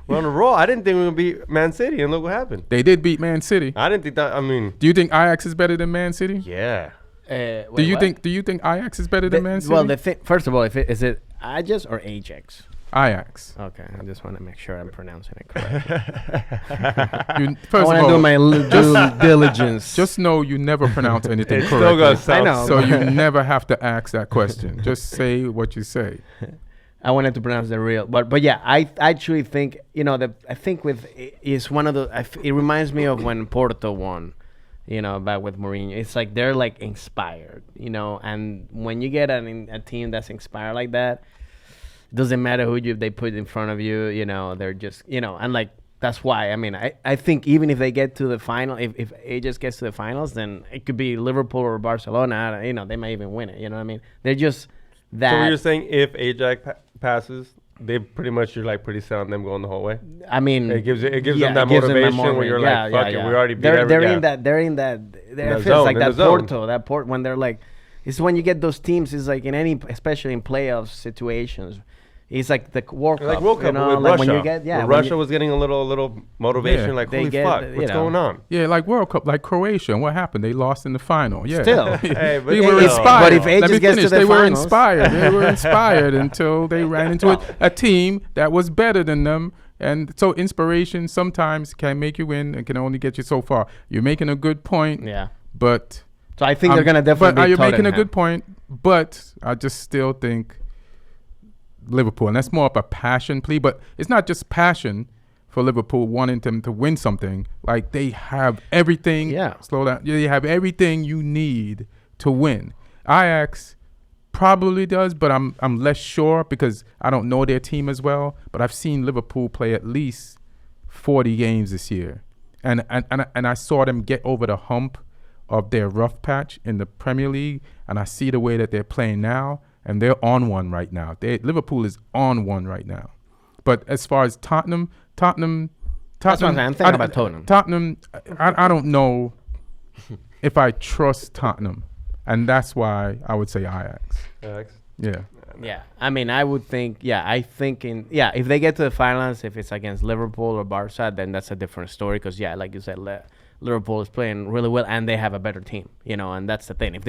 Speaker 2: We're on a roll. I didn't think we were going to beat Man City, and look what happened.
Speaker 1: They did beat Man City.
Speaker 2: I didn't think that. I mean,
Speaker 1: Do you think Ajax is better than Man City?
Speaker 2: yeah.
Speaker 1: Do you think Ajax is better than Man City?
Speaker 3: Well, first of all, is it Ajax or Ajax?
Speaker 1: Ajax.
Speaker 3: Okay, I just want to make sure I'm pronouncing it correctly. I
Speaker 1: First
Speaker 3: want
Speaker 1: of
Speaker 3: to do
Speaker 1: all,
Speaker 3: my due diligence.
Speaker 1: just know you never pronounce anything
Speaker 2: It's still going
Speaker 1: correctly.
Speaker 2: to
Speaker 3: I know.
Speaker 1: So you never have to ask that question. Just say what you say.
Speaker 3: I wanted to pronounce the real, but yeah, I actually think I think it's one of the. It reminds me of when Porto won, back with Mourinho. It's like they're like inspired, and when you get a team that's inspired like that, it doesn't matter who they put in front of you. They're just and like that's why. I mean, I think even if they get to the final, if Ajax gets to the finals, then it could be Liverpool or Barcelona. They might even win it. You know what I mean? They're just that.
Speaker 2: So you're saying if Ajax passes, they pretty much you're like pretty set on them going the whole way.
Speaker 3: I mean,
Speaker 2: It gives them that motivation where you're like, fuck it, we already beat
Speaker 3: They're in
Speaker 2: every.
Speaker 3: they're in that. It
Speaker 2: that
Speaker 3: feels
Speaker 2: zone,
Speaker 3: like
Speaker 2: in
Speaker 3: that
Speaker 2: the zone.
Speaker 3: Porto, when they're like, it's when you get those teams. It's like in especially in playoff situations. It's like the World Cup.
Speaker 2: Like World Cup with
Speaker 3: like
Speaker 2: Russia.
Speaker 3: when you get
Speaker 2: Where Russia was getting a little motivation,
Speaker 1: Yeah.
Speaker 2: like
Speaker 3: They
Speaker 2: holy
Speaker 3: get,
Speaker 2: fuck,
Speaker 3: you
Speaker 2: what's
Speaker 3: know.
Speaker 2: going on?
Speaker 1: Yeah, like World Cup, like Croatia. What happened? They lost in the final. Yeah.
Speaker 3: Still.
Speaker 2: Hey, but
Speaker 1: They were
Speaker 2: still.
Speaker 1: inspired.
Speaker 3: But if
Speaker 1: Let
Speaker 3: Ajax
Speaker 1: me
Speaker 3: gets to
Speaker 1: finish.
Speaker 3: the
Speaker 1: They were
Speaker 3: finals-
Speaker 1: inspired. They were inspired until they ran into a team that was better than them. And so inspiration sometimes can make you win and can only get you so far. You're making a good point,
Speaker 3: Yeah.
Speaker 1: but
Speaker 3: So I think they're gonna definitely.
Speaker 1: But
Speaker 3: beat
Speaker 1: you're making a
Speaker 3: Tottenham.
Speaker 1: good point, but I just still think Liverpool, and that's more of a passion plea. But it's not just passion for Liverpool wanting them to win something. Like, they have everything.
Speaker 3: Yeah.
Speaker 1: Slow down. They have everything you need to win. Ajax probably does, but I'm less sure because I don't know their team as well. But I've seen Liverpool play at least 40 games this year, and I saw them get over the hump of their rough patch in the Premier League, and I see the way that they're playing now, and they're on one right now. Liverpool is on one right now. But as far as Tottenham,
Speaker 3: That's what I'm thinking about Tottenham.
Speaker 1: Tottenham, I don't know if I trust Tottenham, and that's why I would say Ajax. Yeah.
Speaker 3: Yeah, I mean, I would think, if they get to the finals, if it's against Liverpool or Barca, then that's a different story. Because, like you said, Liverpool is playing really well, and they have a better team, and that's the thing. If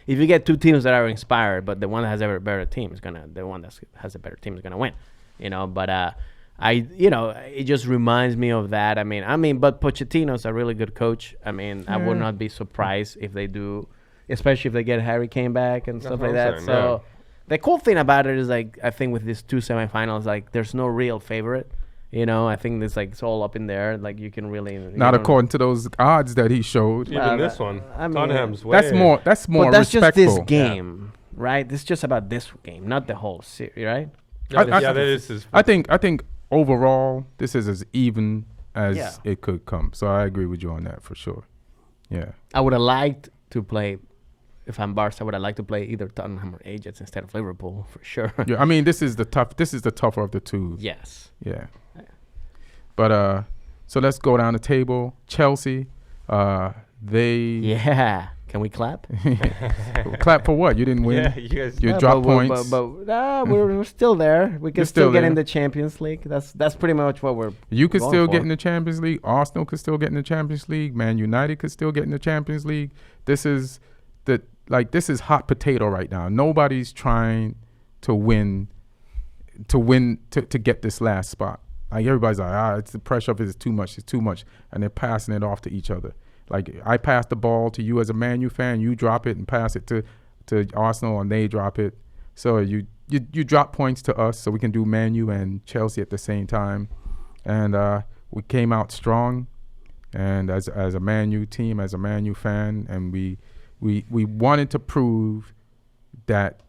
Speaker 3: you get two teams that are inspired, but the one that has a better team is the one that has a better team is gonna win, But it just reminds me of that. I mean, but Pochettino's a really good coach. I mean, I would not be surprised if they do, especially if they get Harry Kane back and stuff like that. So. Yeah. The cool thing about it is, like, I think with these two semifinals, like, there's no real favorite. I think it's all up in there. Like, you can really
Speaker 1: not according to those odds that he showed.
Speaker 2: Even this one, Tottenham's way.
Speaker 1: That's more. That's more.
Speaker 3: But that's
Speaker 1: respectful.
Speaker 3: Just this game, right? This is just about this game, not the whole series, right?
Speaker 2: That is.
Speaker 1: I think overall, this is as even as it could come. So I agree with you on that for sure. Yeah.
Speaker 3: I would have liked to play. If I'm Barca, would I like to play either Tottenham or Ajax instead of Liverpool for sure?
Speaker 1: Yeah, I mean, this is the tougher of the two.
Speaker 3: Yes.
Speaker 1: Yeah. But so let's go down the table. Chelsea, they.
Speaker 3: Yeah. Can we clap?
Speaker 1: Clap for what? You didn't win.
Speaker 2: Yeah, you guys.
Speaker 1: You dropped points.
Speaker 3: But we're still there. We can still get in the Champions League. That's pretty much what we're.
Speaker 1: You could still get in
Speaker 3: the
Speaker 1: the Champions League. Arsenal could still get in the Champions League. Man United could still get in the Champions League. This is hot potato right now. Nobody's trying to win to get this last spot. Like, everybody's like, it's the pressure of it is too much, and they're passing it off to each other. Like, I pass the ball to you as a Man U fan, you drop it and pass it to Arsenal, and they drop it. So you drop points to us, so we can do Man U and Chelsea at the same time. And we came out strong, and as a Man U team, as a Man U fan, and we wanted to prove that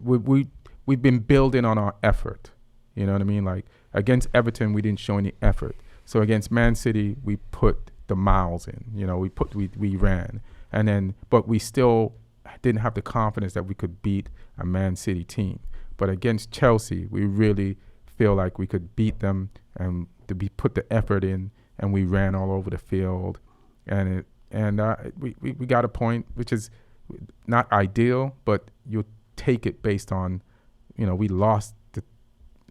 Speaker 1: we've been building on our effort. You know what I mean? Like, against Everton, we didn't show any effort. So against Man City, we put the miles in. We ran, but we still didn't have the confidence that we could beat a Man City team. But against Chelsea, we really feel like we could beat them, and we put the effort in, and we ran all over the field, and we got a point, which is not ideal, but you'll take it based on, we lost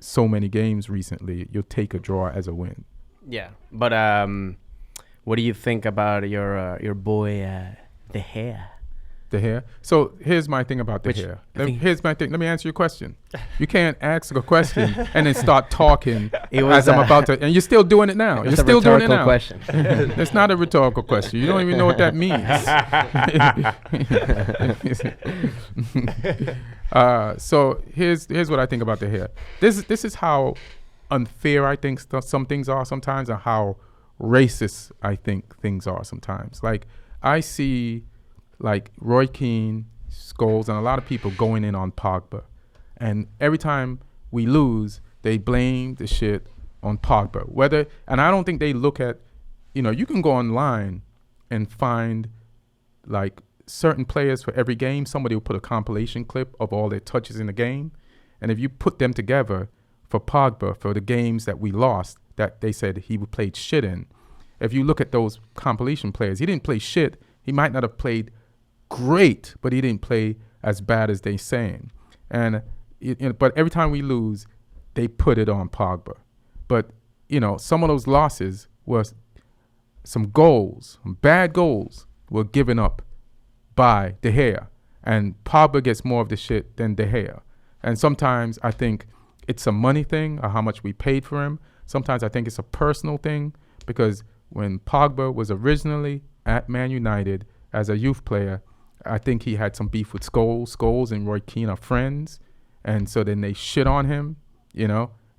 Speaker 1: so many games recently. You'll take a draw as a win.
Speaker 3: Yeah, but what do you think about your boy De Gea?
Speaker 1: De Gea. So here's my thing about De Gea. Here's my thing. Let me answer your question. You can't ask a question and then start talking as I'm about to. And you're still doing it now. You're still doing it now.
Speaker 3: Question.
Speaker 1: It's not a rhetorical question. You don't even know what that means. So here's what I think about De Gea. This is how unfair I think some things are sometimes, and how racist I think things are sometimes. Like, I see, like, Roy Keane, Scholes, and a lot of people going in on Pogba. And every time we lose, they blame the shit on Pogba. And I don't think they look at, you can go online and find, like, certain players for every game. Somebody will put a compilation clip of all their touches in the game. And if you put them together for Pogba, for the games that we lost, that they said he played shit in, if you look at those compilation players, he didn't play shit. He might not have played great, but he didn't play as bad as they saying. And but every time we lose, they put it on Pogba. But some of those losses were some bad goals were given up by De Gea, and Pogba gets more of the shit than De Gea. And sometimes I think it's a money thing, or how much we paid for him. Sometimes I think it's a personal thing, because when Pogba was originally at Man United as a youth player, I think he had some beef with Scholes. Scholes and Roy Keane are friends, and so then they shit on him,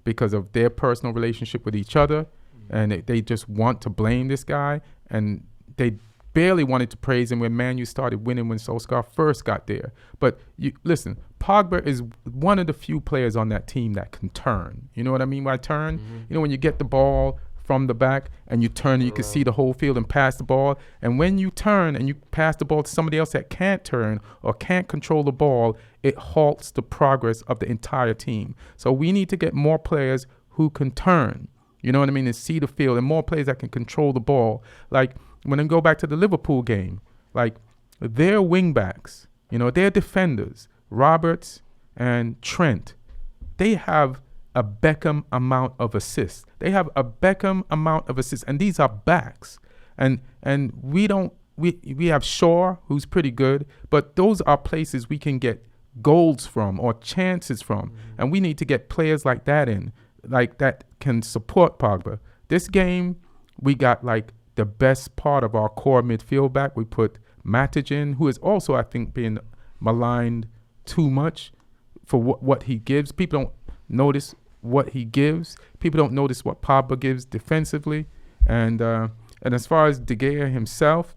Speaker 1: because of their personal relationship with each other, and they just want to blame this guy, and they barely wanted to praise him when Man U started winning when Solskjaer first got there. But listen, Pogba is one of the few players on that team that can turn. You know what I mean by turn? When you get the ball from the back and you turn and you can see the whole field and pass the ball. And when you turn and you pass the ball to somebody else that can't turn or can't control the ball, it halts the progress of the entire team. So we need to get more players who can turn, you know what I mean, and see the field, and more players that can control the ball. Like, when I go back to the Liverpool game, like, their wingbacks, their defenders, Roberts and Trent, they have a Beckham amount of assists. They have a Beckham amount of assists, and these are backs. And we have Shaw, who's pretty good, but those are places we can get goals from or chances from. And we need to get players like that in, like that can support Pogba. This game, we got like the best part of our core midfield back. We put Matic in, who is also, I think, being maligned too much for what he gives. People don't notice what he gives. People don't notice what Pogba gives defensively. And as far as De Gea himself,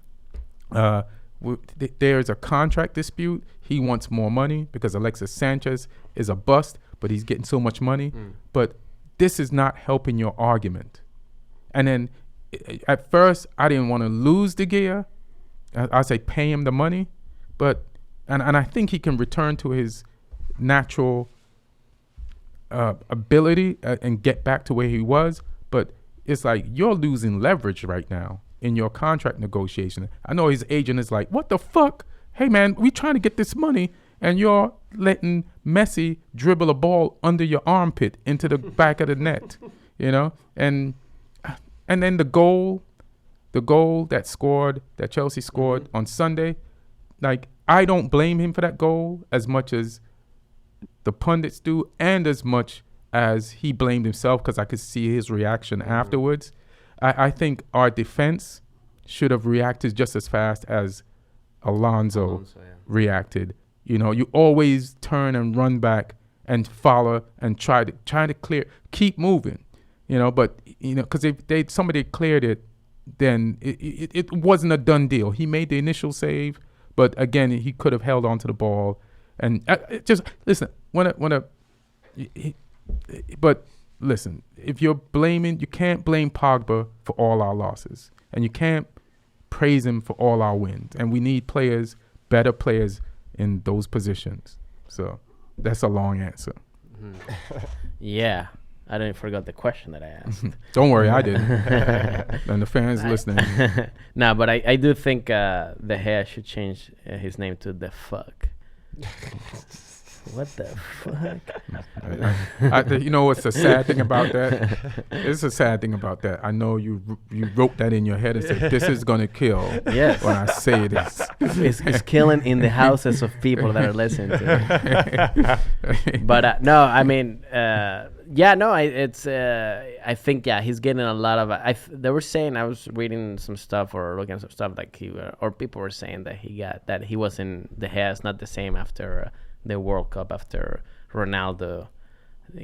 Speaker 1: there's a contract dispute. He wants more money because Alexis Sanchez is a bust, but he's getting so much money. But this is not helping your argument. And then at first, I didn't want to lose De Gea. I say pay him the money, but and I think he can return to his natural ability and get back to where he was. But it's like you're losing leverage right now in your contract negotiation. I know his agent is like, what the fuck? Hey, man, we trying to get this money, and you're letting Messi dribble a ball under your armpit into the back of the net, And then the goal that Chelsea scored on Sunday, like, I don't blame him for that goal as much as the pundits do, and as much as he blamed himself, because I could see his reaction afterwards. I think our defense should have reacted just as fast as Alonso reacted. You always turn and run back and follow and try to clear, keep moving. But because if somebody cleared it, then it wasn't a done deal. He made the initial save, but again, he could have held on to the ball. And just listen, but listen, if you're blaming, you can't blame Pogba for all our losses, and you can't praise him for all our wins. And we need players, better players in those positions. So that's a long answer.
Speaker 3: Yeah. I didn't forget the question that I asked.
Speaker 1: Don't worry, I didn't. And the fans listening.
Speaker 3: No, but I do think De Gea should change his name to The Fuck. What the fuck?
Speaker 1: You know what's the sad thing about that? It's a sad thing about that. I know you wrote that in your head and said, this is going to kill when I say this.
Speaker 3: It's killing in the houses of people that are listening to it. But no, I mean, I think he's getting a lot of. They were saying, I was reading some stuff or looking at some stuff like or people were saying that he wasn't, the hair's not the same after the World Cup, after Ronaldo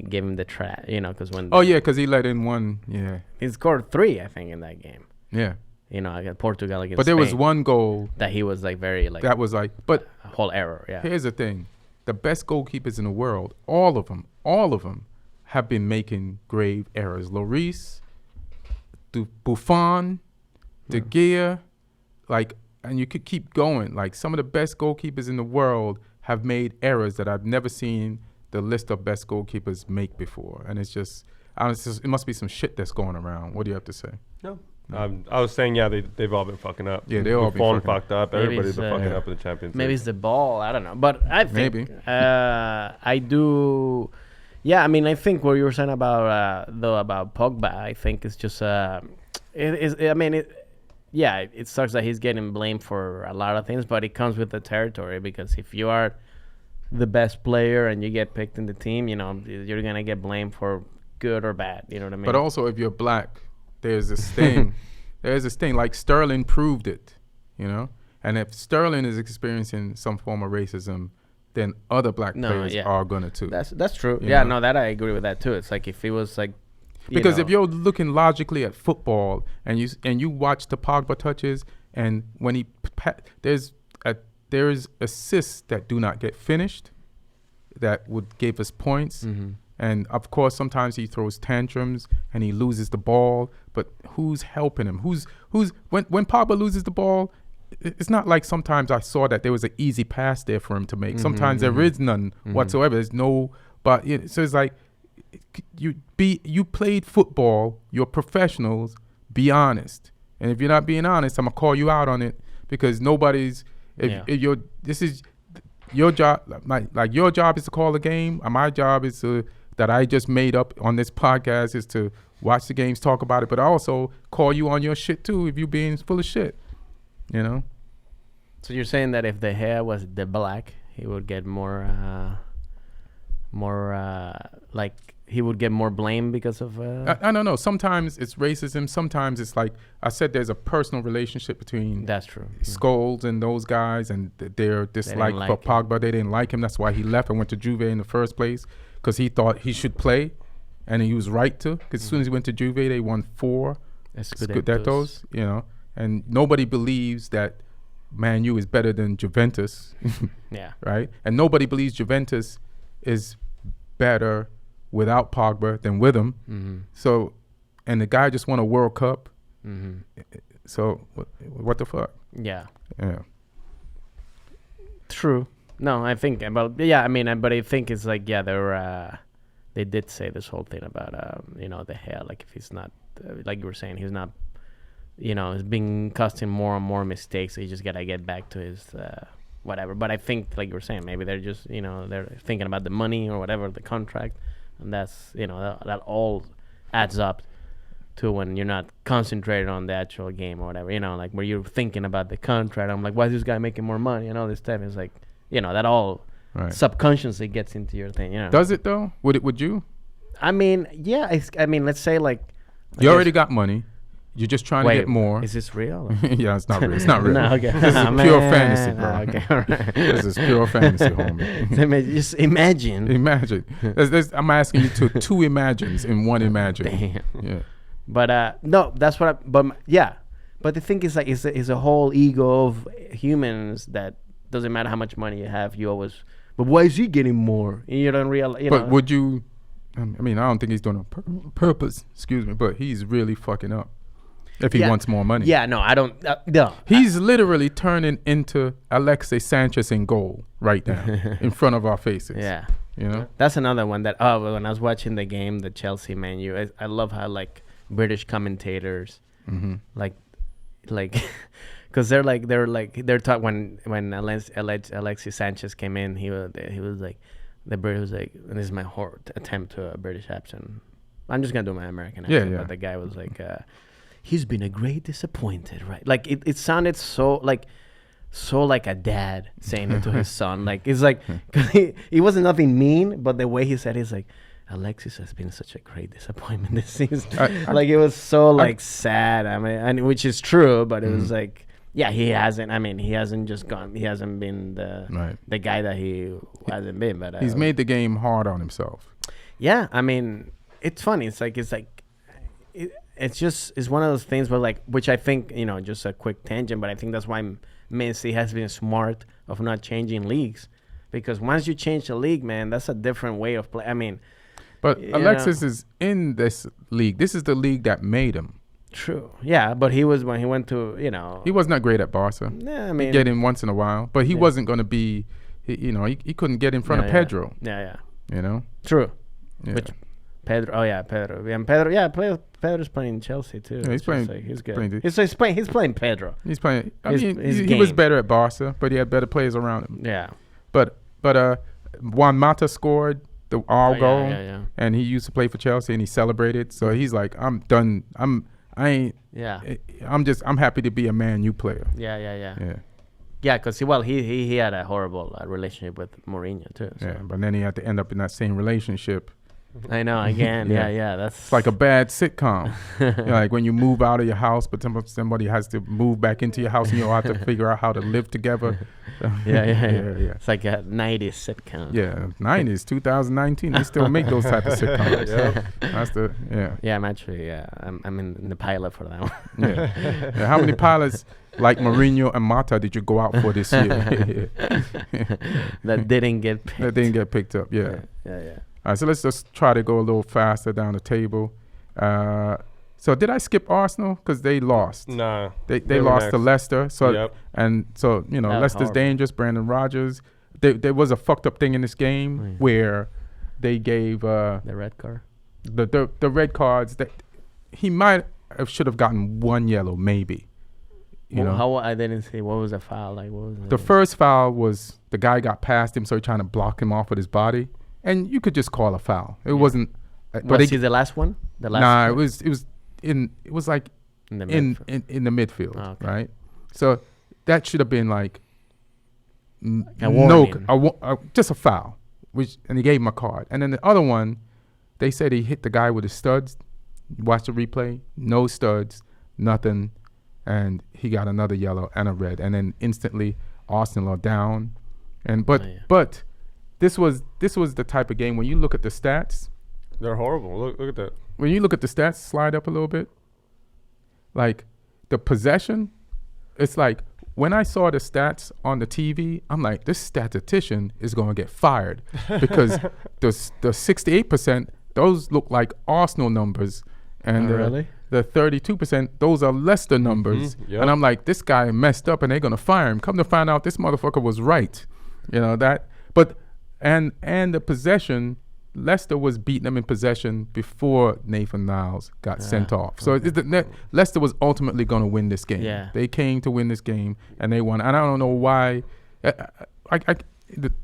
Speaker 3: gave him the trash, because when. Oh yeah,
Speaker 1: because he let in one. Yeah,
Speaker 3: he scored 3, I think, in that game.
Speaker 1: Yeah.
Speaker 3: Against Portugal against.
Speaker 1: But there
Speaker 3: Spain,
Speaker 1: was one goal
Speaker 3: that he was like very like.
Speaker 1: That was like, but
Speaker 3: a whole error. Yeah.
Speaker 1: Here's the thing: the best goalkeepers in the world, all of them, have been making grave errors. Lloris, Buffon, De Gea, and you could keep going. Like, some of the best goalkeepers in the world have made errors that I've never seen the list of best goalkeepers make before. And it must be some shit that's going around. What do you have to say?
Speaker 2: No. I was saying, they've all been fucking up.
Speaker 1: Yeah, they've all been
Speaker 2: fucked up. Everybody's been fucking up in the Champions League.
Speaker 3: Maybe it's the ball. I don't know. But I think I do. Yeah, I mean, I think what you were saying about Pogba, I think it's just it sucks that he's getting blamed for a lot of things, but it comes with the territory, because if you are the best player and you get picked in the team, you're gonna get blamed for good or bad. You know what I mean?
Speaker 1: But also, if you're black, there's this thing. Like Sterling proved it. And if Sterling is experiencing some form of racism, then other black
Speaker 3: No,
Speaker 1: players
Speaker 3: yeah.
Speaker 1: are gonna too.
Speaker 3: That's true.
Speaker 1: You
Speaker 3: Yeah,
Speaker 1: know?
Speaker 3: no, that I agree with that too. It's like if he was like,
Speaker 1: Because if you're looking logically at football and you watch the Pogba touches, and when he there's assists that do not get finished that would give us points. And of course sometimes he throws tantrums and he loses the ball, but who's helping him? Who's when Pogba loses the ball, it's not like sometimes I saw that there was an easy pass there for him to make. Sometimes there is none whatsoever. There's no, but so it's like you played football, you're professionals, be honest. And if you're not being honest, I'm gonna call you out on it, because nobody's if this is your job, like your job is to call the game, and my job is that I just made up on this podcast is to watch the games, talk about it, but I also call you on your shit too if you being full of shit, you know.
Speaker 3: So you're saying that if the hair was the black, he would get more like he would get more blame because of
Speaker 1: I don't know. Sometimes it's racism. Sometimes it's like I said, there's a personal relationship between
Speaker 3: that's true.
Speaker 1: Scholes and those guys, and their dislike for Pogba. They didn't like him. That's why he left and went to Juve in the first place, because he thought he should play, and he was right to. Because as soon as he went to Juve, they won 4 Scudettos, you know, and nobody believes that Man U is better than Juventus.
Speaker 3: Yeah.
Speaker 1: Right? And nobody believes Juventus is better without Pogba than with him. So, and the guy just won a World Cup. So, what the fuck?
Speaker 3: Yeah.
Speaker 1: Yeah.
Speaker 3: True. No, I think about but I think it's like they did say this whole thing about the hair, like if he's not like you were saying, he's not he's been costing more and more mistakes, so you just gotta get back to his whatever. But I think like you were saying, maybe they're just they're thinking about the money or whatever, the contract, and that's that all adds up to when you're not concentrated on the actual game or whatever, like where you're thinking about the contract. I'm like, why is this guy making more money and all this stuff? It's like that all subconsciously gets into your thing.
Speaker 1: Does it though? Would you?
Speaker 3: I mean, yeah. Let's say like
Speaker 1: you already got money. You're just trying to get more.
Speaker 3: Is this real?
Speaker 1: Yeah, it's not real. It's not real.
Speaker 3: No, okay.
Speaker 1: This is pure fantasy, bro.
Speaker 3: Okay, all right.
Speaker 1: This is pure fantasy, homie.
Speaker 3: Just imagine.
Speaker 1: Imagine. I'm asking you to 2 imagines in 1 imagine.
Speaker 3: Damn.
Speaker 1: Yeah.
Speaker 3: But no, that's what. But the thing is, like, it's a whole ego of humans that doesn't matter how much money you have. You always. But why is he getting more? You don't realize.
Speaker 1: But would you? I mean, I don't think he's doing it on purpose. Excuse me, but he's really fucking up. If he wants more money.
Speaker 3: Yeah, no, I don't. No.
Speaker 1: He's literally turning into Alexis Sanchez in goal right now in front of our faces.
Speaker 3: Yeah.
Speaker 1: That's
Speaker 3: another one that, when I was watching the game, the Chelsea Man U, I love how, like, British commentators, like, because they're talking when Alexis Sanchez came in, he was like, the British was like, and this is my attempt to a British accent. I'm just going to do my American accent.
Speaker 1: Yeah.
Speaker 3: But the guy was like, he's been a great disappointed, right? Like it sounded so like a dad saying it to his son. Like it's like he wasn't nothing mean, but the way he said it's like, Alexis has been such a great disappointment this season. Like it was so sad. I mean, and which is true, but it was like, yeah, he hasn't. I mean, he hasn't just gone. He hasn't been the guy that he hasn't been. But
Speaker 1: he's made the game hard on himself.
Speaker 3: Yeah, I mean, it's funny. It's one of those things, but like, which I think, just a quick tangent, but I think that's why Messi has been smart of not changing leagues, because once you change the league, man, that's a different way of play. I mean,
Speaker 1: but Alexis is in this league. This is the league that made him.
Speaker 3: True. Yeah, but he was when he went to,
Speaker 1: he was not great at Barca.
Speaker 3: Yeah, I mean,
Speaker 1: he'd get in once in a while, but he wasn't going to be, he couldn't get in front of Pedro.
Speaker 3: Yeah.
Speaker 1: Yeah.
Speaker 3: True. Which Pedro. Oh yeah, Pedro. And Pedro. Yeah, Pedro's playing Chelsea too.
Speaker 1: Yeah, he's playing.
Speaker 3: Like, he's good. He's playing Pedro.
Speaker 1: He's playing. He was better at Barca, but he had better players around him.
Speaker 3: Yeah.
Speaker 1: But Juan Mata scored the goal, and he used to play for Chelsea, and he celebrated. So he's like, I'm done. I'm happy to be a Man U player.
Speaker 3: Yeah. Yeah, because he had a horrible relationship with Mourinho too. So.
Speaker 1: Yeah, but then he had to end up in that same relationship
Speaker 3: I know again.
Speaker 1: Yeah.
Speaker 3: Yeah. That's
Speaker 1: It's like a bad sitcom. Like when you move out of your house, but somebody has to move back into your house, and you all have to figure out how to live together.
Speaker 3: yeah.
Speaker 1: Yeah.
Speaker 3: It's like a 90s sitcom.
Speaker 1: Yeah, 90s, 2019, they still make those type of sitcoms.
Speaker 2: Yep.
Speaker 1: That's the
Speaker 3: Yeah, I'm actually. Yeah, I'm in the pilot for that one.
Speaker 1: yeah. How many pilots like Mourinho and Mata did you go out for this year?
Speaker 3: That didn't get picked.
Speaker 1: That didn't get picked up. Yeah.
Speaker 3: Yeah.
Speaker 1: All right, so let's just try to go a little faster down the table. So did I skip Arsenal? Because they lost.
Speaker 2: Nah.
Speaker 1: They
Speaker 2: were
Speaker 1: lost to
Speaker 2: next.
Speaker 1: Leicester. So
Speaker 2: Yep.
Speaker 1: and so you know
Speaker 3: That was
Speaker 1: Leicester's
Speaker 3: horrible.
Speaker 1: dangerous. Brandon Rodgers. There was a fucked up thing in this game
Speaker 3: Oh, yeah.
Speaker 1: where they gave
Speaker 3: The red card.
Speaker 1: the red cards that he might have should have gotten one yellow maybe. You know,
Speaker 3: How I didn't see what was the foul like. What was
Speaker 1: the first foul was the guy got past him, so he trying to block him off with his body, and you could just call a foul. It wasn't. But
Speaker 3: Was he the last one? The last.
Speaker 1: nah,
Speaker 3: one?
Speaker 1: it was like
Speaker 3: in the
Speaker 1: in
Speaker 3: midfield.
Speaker 1: the midfield,
Speaker 3: Oh, okay.
Speaker 1: right? So that should have been like
Speaker 3: A warning.
Speaker 1: just a foul, and he gave him a card. And then the other one, they said he hit the guy with his studs. Watch the replay, no studs, nothing, and he got another yellow and a red. And then instantly Arsenal are down. And but
Speaker 3: Oh, yeah.
Speaker 1: but this was the type of game when you look at the stats.
Speaker 2: They're horrible. Look at that.
Speaker 1: When you look at the stats, slide up a little bit. Like the possession, it's like when I saw the stats on the TV, I'm like, this statistician is going to get fired because the 68%, those look like Arsenal numbers, and
Speaker 3: Really?
Speaker 1: the 32%, those are Leicester numbers.
Speaker 2: Yep.
Speaker 1: And I'm like, this guy messed up, and they're going to fire him. Come to find out, this motherfucker was right. You know that, but and the possession. Leicester was beating them in possession before Nathan Niles got sent off. So Leicester was ultimately going to win this game.
Speaker 3: Yeah.
Speaker 1: They came to win this game, and they won. And I don't know why.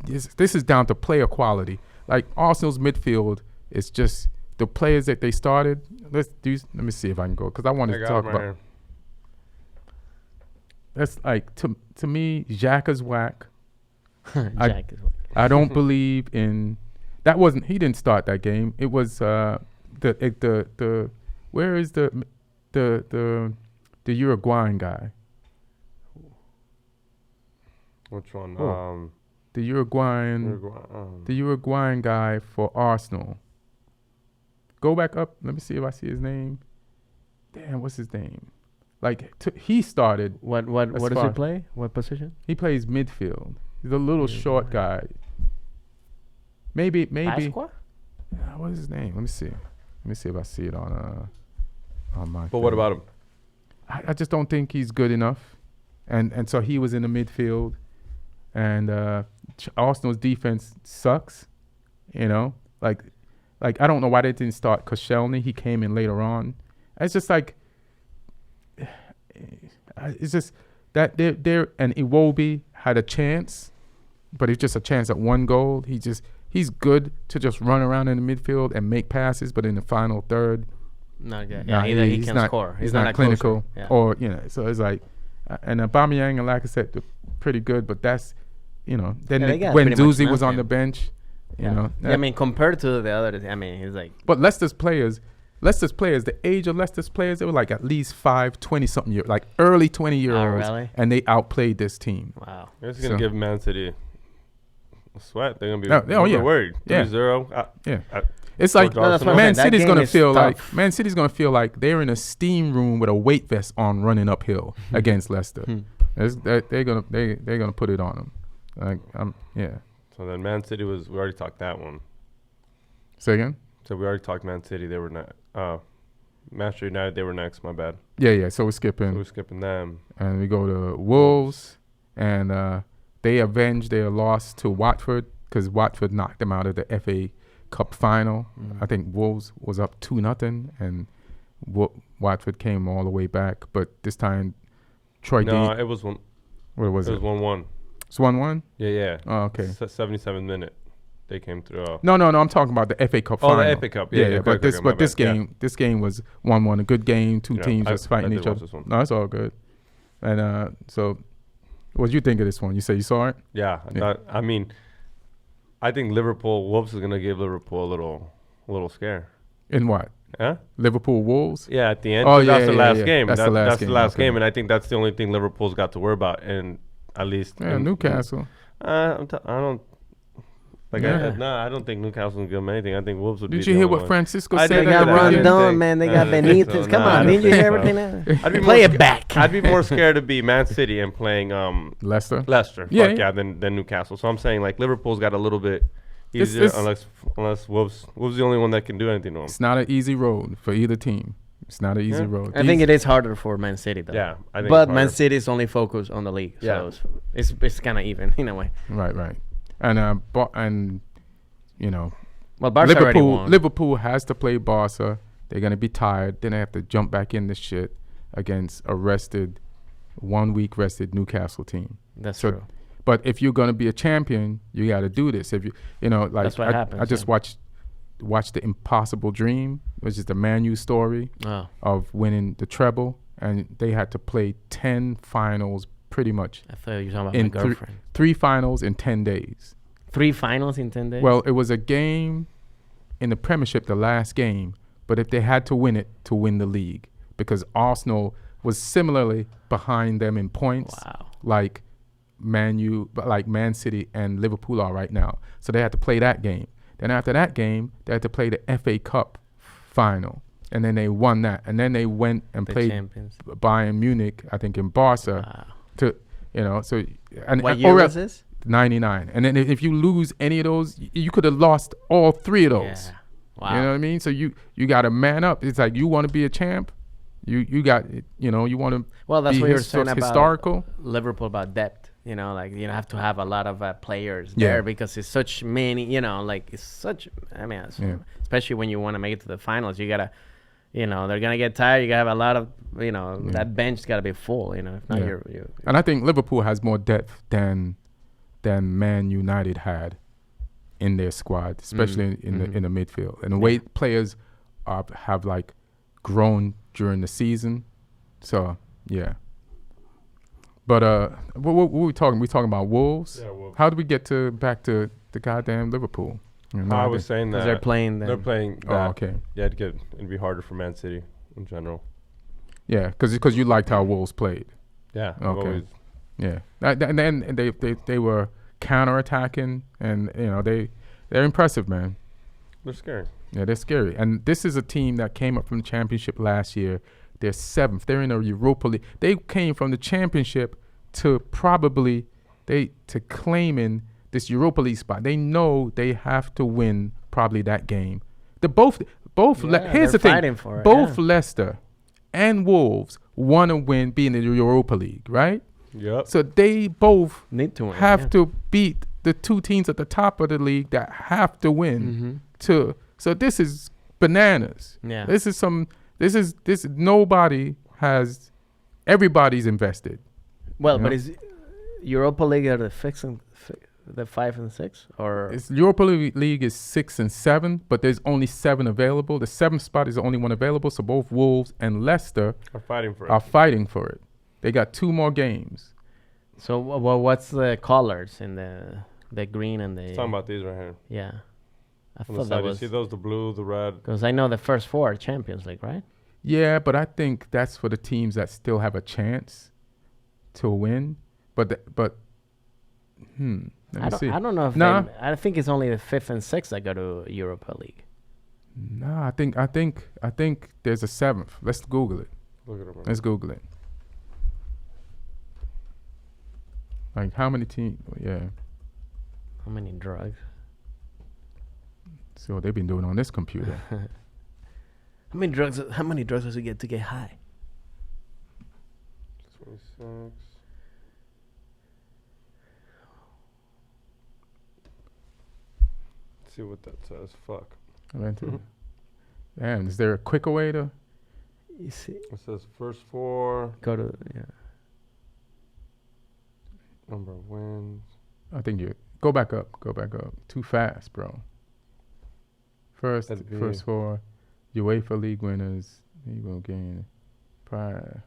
Speaker 1: This is down to player quality. Like Arsenal's midfield is just the players that they started. Let me see if I can go because I wanted to talk about. That's like to me, Xhaka's whack.
Speaker 3: Jack is.
Speaker 1: I don't believe in. That wasn't. He didn't start that game. It was the where is the Uruguayan guy?
Speaker 2: Which one?
Speaker 1: Oh. The Uruguayan guy for Arsenal. Go back up. Let me see if I see his name. Damn, what's his name? Like he started.
Speaker 3: What does he play? What position?
Speaker 1: He plays midfield. He's a little short guy. Maybe.
Speaker 3: Pasqua?
Speaker 1: What is his name? Let me see if I see it on my.
Speaker 2: But what about him?
Speaker 1: I just don't think he's good enough, and so he was in the midfield, and Arsenal's defense sucks. You know, like I don't know why they didn't start Koscielny. He came in later on. It's just like it's just that they're and Iwobi had a chance, but it's just a chance at one goal. He's good to just run around in the midfield and make passes, but in the final third,
Speaker 3: Not good.
Speaker 1: nah,
Speaker 3: Yeah, he
Speaker 1: he's
Speaker 3: can
Speaker 1: not,
Speaker 3: score.
Speaker 1: He's not clinical,
Speaker 3: Yeah.
Speaker 1: or so it's like, and Aubameyang and Lacazette are pretty good, but that's then
Speaker 3: they got
Speaker 1: when
Speaker 3: pretty much
Speaker 1: Doozy was on
Speaker 3: nothing.
Speaker 1: the bench, you know.
Speaker 3: I mean, compared to the others, I mean, he's like.
Speaker 1: But Leicester's players, the age of Leicester's players, they were like at least 20-something years, like early 20-year-olds,
Speaker 3: really?
Speaker 1: and they outplayed this team.
Speaker 3: Wow.
Speaker 2: They're just gonna
Speaker 1: So-
Speaker 2: give Man City a sweat. They're gonna be
Speaker 1: yeah.
Speaker 2: worried.
Speaker 1: Yeah.
Speaker 2: 3-0.
Speaker 1: Yeah. It's like
Speaker 2: No, that's what I'm
Speaker 1: Man
Speaker 3: saying. That
Speaker 1: City's
Speaker 3: game
Speaker 1: gonna
Speaker 3: is
Speaker 1: feel
Speaker 3: tough.
Speaker 1: like they're in a steam room with a weight vest on, running uphill against Leicester. They're gonna put it on them. Yeah.
Speaker 2: So then Man City we already talked that one.
Speaker 1: Say again.
Speaker 2: So we already talked Man City. They were not. Manchester United. They were next. My bad.
Speaker 1: Yeah. So we're
Speaker 2: So
Speaker 1: skipping,
Speaker 2: we're skipping them.
Speaker 1: and we go to Wolves, and they avenged their loss to Watford because Watford knocked them out of the FA Cup final. I think Wolves was up 2-0, and Watford came all the way back. But this time, Troy
Speaker 2: No,
Speaker 1: D.
Speaker 2: it was one.
Speaker 1: What was
Speaker 2: It
Speaker 1: it?
Speaker 2: was 1-1.
Speaker 1: It's 1-1.
Speaker 2: Yeah.
Speaker 1: Oh, okay.
Speaker 2: 77th minute. They came through.
Speaker 1: No. I'm talking about the FA Cup
Speaker 2: Oh,
Speaker 1: final.
Speaker 2: the FA Cup.
Speaker 1: Yeah.
Speaker 2: Yeah.
Speaker 1: But
Speaker 2: okay, my
Speaker 1: this
Speaker 2: bad.
Speaker 1: game, this game was 1-1. A good game. Two
Speaker 2: Yeah,
Speaker 1: teams
Speaker 2: I-
Speaker 1: just fighting
Speaker 2: I did
Speaker 1: each
Speaker 2: watch
Speaker 1: other.
Speaker 2: this one.
Speaker 1: No, it's all good. And so, what did you think of this one? You say you saw it?
Speaker 2: Yeah.
Speaker 1: Yeah.
Speaker 2: I think Wolves is gonna give Liverpool a a little scare.
Speaker 1: In what?
Speaker 2: Huh?
Speaker 1: Liverpool Wolves?
Speaker 2: Yeah, at the end.
Speaker 1: Oh,
Speaker 2: 'cause
Speaker 1: yeah,
Speaker 2: that's the
Speaker 1: yeah,
Speaker 2: last
Speaker 1: yeah.
Speaker 2: game.
Speaker 1: That's the last
Speaker 2: That's
Speaker 1: game,
Speaker 2: the last
Speaker 1: okay.
Speaker 2: game, and I think that's the only thing Liverpool's got to worry about, and at least.
Speaker 1: Yeah, Newcastle.
Speaker 2: I don't. Like,
Speaker 1: Yeah.
Speaker 2: I don't think Newcastle's going to give them anything. I think Wolves would be
Speaker 1: Did
Speaker 2: the
Speaker 1: you hear
Speaker 2: only
Speaker 1: what
Speaker 2: one.
Speaker 1: Francisco
Speaker 2: I
Speaker 1: said?
Speaker 2: did
Speaker 3: They
Speaker 2: hear
Speaker 1: at
Speaker 3: got
Speaker 1: the
Speaker 2: that.
Speaker 1: beginning?
Speaker 3: Rondon, man. They got
Speaker 2: I didn't think
Speaker 3: Benitez.
Speaker 2: so.
Speaker 3: Come
Speaker 2: No, I
Speaker 3: on,
Speaker 2: don't
Speaker 3: didn't you
Speaker 2: think
Speaker 3: hear
Speaker 2: so.
Speaker 3: everything?
Speaker 2: I'd be
Speaker 3: Play
Speaker 2: more
Speaker 3: it back.
Speaker 2: I'd be more scared to be Man City and playing
Speaker 1: Leicester?
Speaker 2: Leicester.
Speaker 1: Yeah,
Speaker 2: Fuck
Speaker 1: yeah.
Speaker 2: yeah, than Newcastle. So I'm saying like Liverpool's got a little bit
Speaker 1: It's-
Speaker 2: easier
Speaker 1: it's-
Speaker 2: unless Wolves the only one that can do anything to them.
Speaker 1: It's not an easy road for either team. It's not an easy
Speaker 2: Yeah.
Speaker 1: road.
Speaker 3: I think it is harder for Man City, though.
Speaker 2: Yeah, I think
Speaker 3: But
Speaker 2: it's
Speaker 3: Man
Speaker 2: harder.
Speaker 3: City is only focused on the league.
Speaker 2: Yeah.
Speaker 3: So it's kind of even in a way.
Speaker 1: Right. And you know,
Speaker 3: Well, Barca already won.
Speaker 1: Liverpool has to play Barca. They're gonna be tired. Then they have to jump back in the shit against a 1 week rested Newcastle team.
Speaker 3: That's
Speaker 1: So,
Speaker 3: true.
Speaker 1: But if you're gonna be a champion, you got to do this. If you know, like
Speaker 3: That's what happens,
Speaker 1: I just
Speaker 3: yeah.
Speaker 1: watched the Impossible Dream, which is the ManU story
Speaker 3: Oh,
Speaker 1: of winning the treble, and they had to play 10 finals pretty much.
Speaker 3: I thought you were talking about
Speaker 1: In
Speaker 3: my girlfriend.
Speaker 1: 3 finals in 10 days.
Speaker 3: 3 finals in 10 days?
Speaker 1: Well, it was a game in the Premiership, the last game, but if they had to win it to win the league, because Arsenal was similarly behind them in points,
Speaker 3: Wow.
Speaker 1: like Man City and Liverpool are right now. So they had to play that game. Then after that game, they had to play the FA Cup final, and then they won that. And then they went and
Speaker 3: The
Speaker 1: played
Speaker 3: champions.
Speaker 1: Bayern Munich, I think, in Barca.
Speaker 3: Wow.
Speaker 1: To so and
Speaker 3: What
Speaker 1: and-
Speaker 3: year
Speaker 1: or
Speaker 3: was
Speaker 1: else-
Speaker 3: this?
Speaker 1: 99. And then if you lose any of those, you could have lost all 3 of those.
Speaker 3: Yeah. Wow.
Speaker 1: You know what I mean? So you got to man up. It's like you want to be a champ. You got, you want to
Speaker 3: Well, that's
Speaker 1: be
Speaker 3: what you were saying about
Speaker 1: historical.
Speaker 3: Liverpool, about depth. Like you have to have a lot of players
Speaker 1: Yeah.
Speaker 3: there because it's such many. Like it's such. I mean,
Speaker 1: Yeah.
Speaker 3: especially when you want to make it to the finals, you gotta. They're gonna get tired. You gotta have a lot of. That bench gotta be full. If not,
Speaker 1: Yeah.
Speaker 3: you're
Speaker 1: And I think Liverpool has more depth than Man United had in their squad, especially in the midfield. And the way players have like grown during the season. So yeah. But what we talking? We talking about Wolves?
Speaker 2: Yeah, Wolves.
Speaker 1: How did we get back to the goddamn Liverpool?
Speaker 2: I was saying that
Speaker 3: because they're playing.
Speaker 2: they're playing that.
Speaker 1: Oh, okay.
Speaker 2: Yeah, it'd be harder for Man City in general.
Speaker 1: Yeah, because you liked how Wolves played.
Speaker 2: Yeah. I've
Speaker 1: Okay.
Speaker 2: always-
Speaker 1: Yeah, and then they were counterattacking, and they're impressive, man.
Speaker 2: They're scary.
Speaker 1: Yeah, they're scary. And this is a team that came up from the championship last year. They're 7th. They're in a Europa League. They came from the championship to claiming this Europa League spot. They know they have to win probably that game. Here's the thing.
Speaker 3: fighting for it,
Speaker 1: Both
Speaker 3: yeah.
Speaker 1: Leicester and Wolves want to win, be in the Europa League, right?
Speaker 2: Yep.
Speaker 1: So they both
Speaker 3: Need to win.
Speaker 1: have
Speaker 3: yeah.
Speaker 1: to beat the 2 teams at the top of the league that have to win so this is bananas.
Speaker 3: Yeah.
Speaker 1: Everybody's invested.
Speaker 3: Well,
Speaker 1: Yeah.
Speaker 3: but is Europa League are the 5 and 6 or
Speaker 1: It's Europa League is 6 and 7, but there's only 7 available. The 7th spot is the only one available, so both Wolves and Leicester
Speaker 2: Are fighting for it.
Speaker 1: are fighting for it. They got 2 more games.
Speaker 3: so? What's the colors in the green and the?
Speaker 2: Talking about these right here.
Speaker 3: Yeah, I
Speaker 2: On the
Speaker 3: thought
Speaker 2: side,
Speaker 3: that
Speaker 2: you
Speaker 3: was
Speaker 2: see those? The blue, the red.
Speaker 3: because I know the first 4 are Champions League, right?
Speaker 1: Yeah, but I think that's for the teams that still have a chance to win. But let me see.
Speaker 3: I don't know if
Speaker 1: Nah.
Speaker 3: I think it's only the 5th and 6th that go to Europa League.
Speaker 1: No, I think there's a 7th. Let's Google it.
Speaker 2: Look at them.
Speaker 1: Let's Google it. Like how many teams? Yeah.
Speaker 3: How many drugs?
Speaker 1: See what they've been doing on this computer.
Speaker 3: How many drugs does it get to get high?
Speaker 2: 26. Let's see what that says. Fuck.
Speaker 1: Damn, is there a quicker way to?
Speaker 3: You see,
Speaker 2: It says first 4,
Speaker 3: go to
Speaker 2: number of wins.
Speaker 1: I think you go back up. Too fast, bro. First
Speaker 2: That'd be-
Speaker 1: 4 UEFA League winners. You gonna gain prior.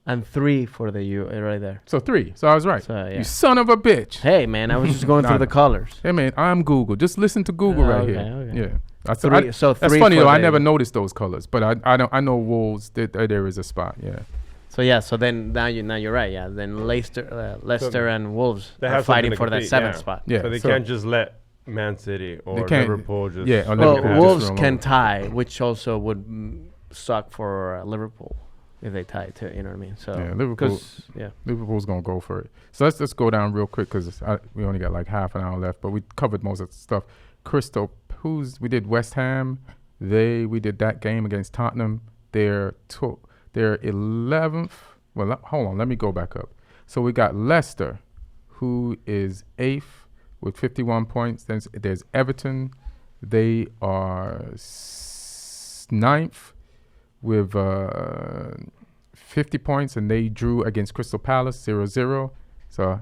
Speaker 3: And 3 for the U right there.
Speaker 1: So 3. So I was right.
Speaker 3: So, yeah.
Speaker 1: You son of a bitch.
Speaker 3: Hey, man, I was just going through the colors.
Speaker 1: Hey, man, I'm Google. Just listen to Google right here.
Speaker 3: Okay.
Speaker 1: Yeah. That's,
Speaker 3: Three,
Speaker 1: that's
Speaker 3: three
Speaker 1: funny,
Speaker 3: for
Speaker 1: though. I
Speaker 3: the-
Speaker 1: never noticed those colors. But I know Wolves, there is a spot. Yeah.
Speaker 3: So yeah, so then now you're right. Yeah, then Leicester and Wolves
Speaker 2: They
Speaker 3: are
Speaker 2: have something
Speaker 3: fighting
Speaker 2: to
Speaker 3: for that
Speaker 2: compete,
Speaker 3: 7th
Speaker 2: yeah.
Speaker 3: spot.
Speaker 1: Yeah.
Speaker 2: So they can't just let Man City or
Speaker 1: can't-
Speaker 2: Liverpool just.
Speaker 1: yeah, or
Speaker 3: Well,
Speaker 1: Liverpool just
Speaker 3: Wolves
Speaker 1: roll
Speaker 3: can
Speaker 1: over.
Speaker 3: tie, which also would suck for Liverpool if they tie too. You know what I mean? So
Speaker 1: Yeah, Liverpool.
Speaker 3: 'cause, yeah.
Speaker 1: Liverpool's gonna go for it. So let's just go down real quick because we only got like half an hour left, but we covered most of the stuff. We did West Ham. We did that game against Tottenham. They're 11th. Well, hold on. Let me go back up. So we got Leicester, who is 8th with 51 points. Then there's Everton. They are 9th with 50 points, and they drew against Crystal Palace 0-0. So,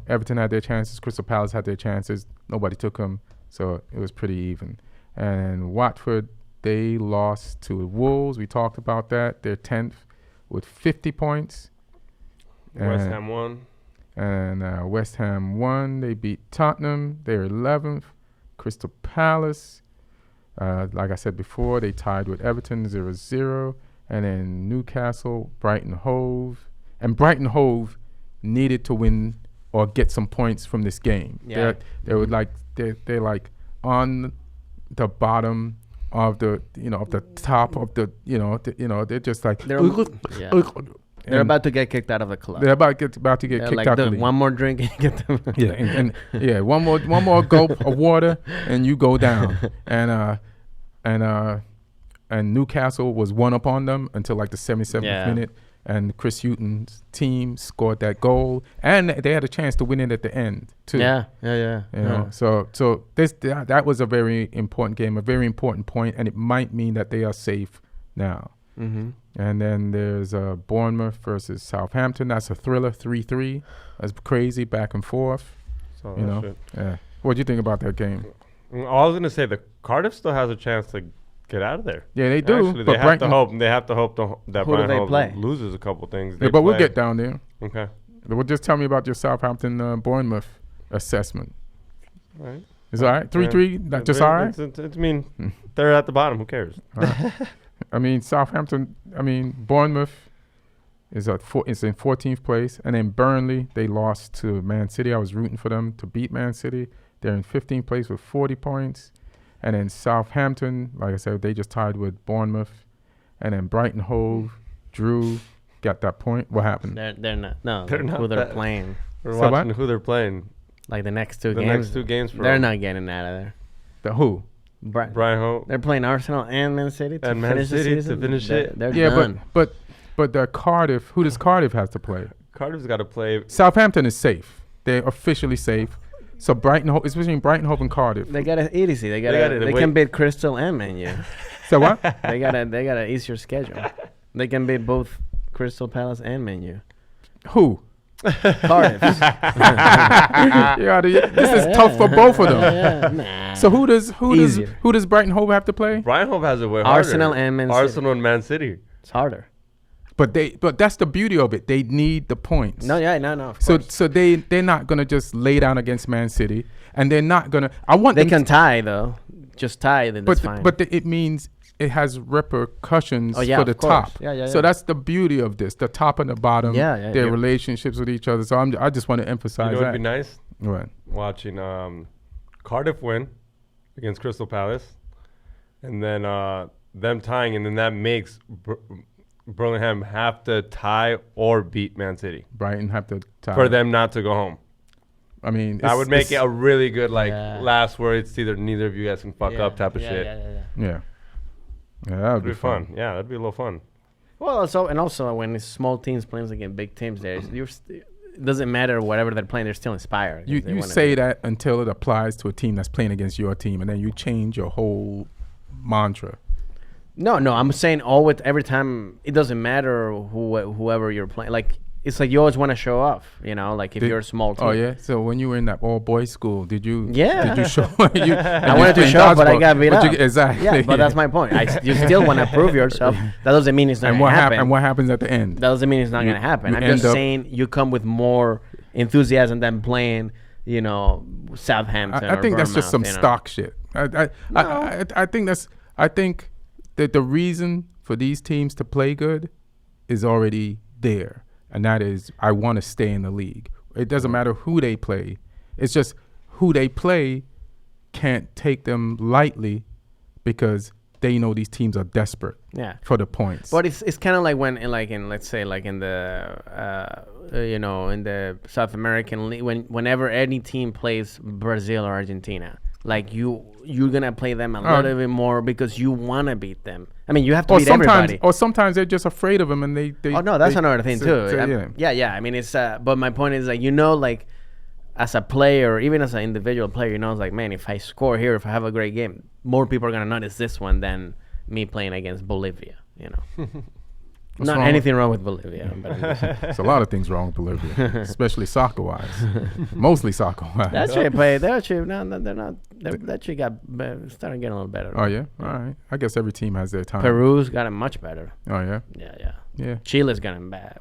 Speaker 1: Everton had their chances. Crystal Palace had their chances. Nobody took them, so it was pretty even. And Watford, they lost to Wolves. We talked about that. They're 10th with 50 points.
Speaker 2: West Ham won.
Speaker 1: And West Ham won. They beat Tottenham. They're 11th. Crystal Palace, like I said before, they tied with Everton 0-0. And then Newcastle, Brighton Hove. And Brighton Hove needed to win or get some points from this game.
Speaker 3: Yeah.
Speaker 1: They're like on the bottom of the top of they're just like
Speaker 3: They're about to get kicked out of the club.
Speaker 1: They're about to get
Speaker 3: They're
Speaker 1: kicked
Speaker 3: like,
Speaker 1: out.
Speaker 3: dude, one more drink and get them.
Speaker 1: Yeah, and one more gulp of water and you go down. And Newcastle was one up on them until like the 77th minute, and Chris Hughton's team scored that goal, and they had a chance to win it at the end too.
Speaker 3: Yeah.
Speaker 1: You know, so that was a very important game, a very important point, and it might mean that they are safe now.
Speaker 3: Mm-hmm.
Speaker 1: And then there's Bournemouth versus Southampton. That's a thriller, 3-3. That's crazy, back and forth.
Speaker 2: So
Speaker 1: You know, yeah. What do you think about that game?
Speaker 2: I was gonna say the Cardiff still has a chance to get out of there.
Speaker 1: Yeah, they do.
Speaker 2: Actually,
Speaker 1: but
Speaker 2: they have to hope. They have to hope that
Speaker 3: Who do
Speaker 2: Brian
Speaker 3: they
Speaker 2: Hove
Speaker 3: play?
Speaker 2: loses a couple things.
Speaker 1: Yeah, but we'll get down there.
Speaker 2: Okay.
Speaker 1: Well, just tell me about your Southampton Bournemouth assessment.
Speaker 2: All right.
Speaker 1: Is it all right? 3-3? Not just all right?
Speaker 2: It's they're at the bottom. Who cares?
Speaker 1: All right. Bournemouth is in 14th place. And then Burnley, they lost to Man City. I was rooting for them to beat Man City. They're in 15th place with 40 points. And then Southampton, like I said, they just tied with Bournemouth. And then Brighton Hove drew, got that point. What happened?
Speaker 3: They're not. No,
Speaker 2: They're
Speaker 3: who
Speaker 2: not
Speaker 3: they're
Speaker 2: that-
Speaker 3: playing.
Speaker 2: We're
Speaker 1: So
Speaker 2: watching
Speaker 1: what?
Speaker 2: who they're playing.
Speaker 3: Like the next two
Speaker 2: The
Speaker 3: games.
Speaker 2: next two games for
Speaker 3: They're
Speaker 2: them.
Speaker 3: not getting out of there.
Speaker 1: The who?
Speaker 2: Brian Hove.
Speaker 3: They're playing Arsenal and Man City to
Speaker 2: And Man
Speaker 3: finish the
Speaker 2: City to
Speaker 3: season.
Speaker 2: finish it.
Speaker 3: They're
Speaker 1: Yeah,
Speaker 3: done.
Speaker 1: but Cardiff, who does Cardiff have to play?
Speaker 2: Cardiff's got to play.
Speaker 1: Southampton is safe. They're officially safe. So it's between Brighton Hove and Cardiff.
Speaker 3: They got it easy. They
Speaker 2: wait.
Speaker 3: can beat Crystal and Man U.
Speaker 1: So what?
Speaker 3: they got an easier schedule. They can beat both Crystal Palace and Man U.
Speaker 1: Who?
Speaker 3: Cardiff.
Speaker 1: This is tough for both of them.
Speaker 3: Nah.
Speaker 1: So who does
Speaker 3: Easier.
Speaker 1: Brighton Hove have to play?
Speaker 2: Brian Hove has it way harder.
Speaker 3: Arsenal and Man City.
Speaker 2: Arsenal and Man City.
Speaker 3: It's harder.
Speaker 1: But that's the beauty of it. They need the points.
Speaker 3: No. Of
Speaker 1: So
Speaker 3: course.
Speaker 1: they're not gonna just lay down against Man City, and they're not gonna.
Speaker 3: They can tie though. Just tie, then that's fine.
Speaker 1: It means it has repercussions
Speaker 3: Oh, yeah,
Speaker 1: for the
Speaker 3: of course.
Speaker 1: top.
Speaker 3: Yeah.
Speaker 1: So that's the beauty of this. The top and the bottom.
Speaker 3: Yeah.
Speaker 1: Their relationships with each other. So I just want to emphasize
Speaker 2: You know
Speaker 1: that.
Speaker 2: what'd be nice?
Speaker 1: What?
Speaker 2: Watching Cardiff win against Crystal Palace, and then them tying, and then that makes Burlingham have to tie or beat Man City
Speaker 1: Brighton have to tie.
Speaker 2: for them not to go home.
Speaker 1: I mean,
Speaker 2: That would make it a really good last where it's either neither of you guys can fuck up type of shit.
Speaker 1: Yeah. Yeah, that would
Speaker 2: That'd be fun. Yeah, that'd be a little fun.
Speaker 3: Well, also when it's small teams playing against big teams, it doesn't matter whatever they're playing. They're still inspired.
Speaker 1: You say that until it applies to a team that's playing against your team, and then you change your whole mantra.
Speaker 3: No. I'm saying every time it doesn't matter whoever you're playing. Like it's like you always want to show off, you know, like if you're a small team.
Speaker 1: Oh yeah. So when you were in that all boys school, did you?
Speaker 3: Yeah.
Speaker 1: Did you show?
Speaker 3: I wanted to show off, but I got beat up.
Speaker 1: Exactly.
Speaker 3: Yeah, but that's my point. You still want to prove yourself. That doesn't mean it's not going to happen.
Speaker 1: And what happens at the end?
Speaker 3: That doesn't mean it's not going to happen. I'm just saying you come with more enthusiasm than playing, you know, Southampton.
Speaker 1: I think that's just some
Speaker 3: Bournemouth,
Speaker 1: stock shit. I think that the reason for these teams to play good is already there, and that is I want to stay in the league. It doesn't matter who they play. It's just who they play can't take them lightly because they know these teams are desperate for the points.
Speaker 3: But it's kind of like when in let's say like in the you know, in the South American league, whenever any team plays Brazil or Argentina, like you're gonna play them a little bit more because you want to beat them. I mean, you have to beat everybody.
Speaker 1: Or sometimes they're just afraid of them and they
Speaker 3: oh no, that's another thing too.
Speaker 1: Yeah.
Speaker 3: I mean, it's but my point is like, you know, like as a player, even as an individual player, you know, it's like, man, if I score here, if I have a great game, more people are gonna notice this one than me playing against Bolivia. You know. Not anything wrong with Bolivia. But
Speaker 1: there's a lot of things wrong with Bolivia, especially soccer-wise. Mostly soccer-wise.
Speaker 3: That's right. They're actually they're not. They actually starting getting a little better.
Speaker 1: Oh yeah, all right. I guess every team has their time.
Speaker 3: Peru's gotten much better.
Speaker 1: Oh yeah.
Speaker 3: Yeah. Chile's gotten bad.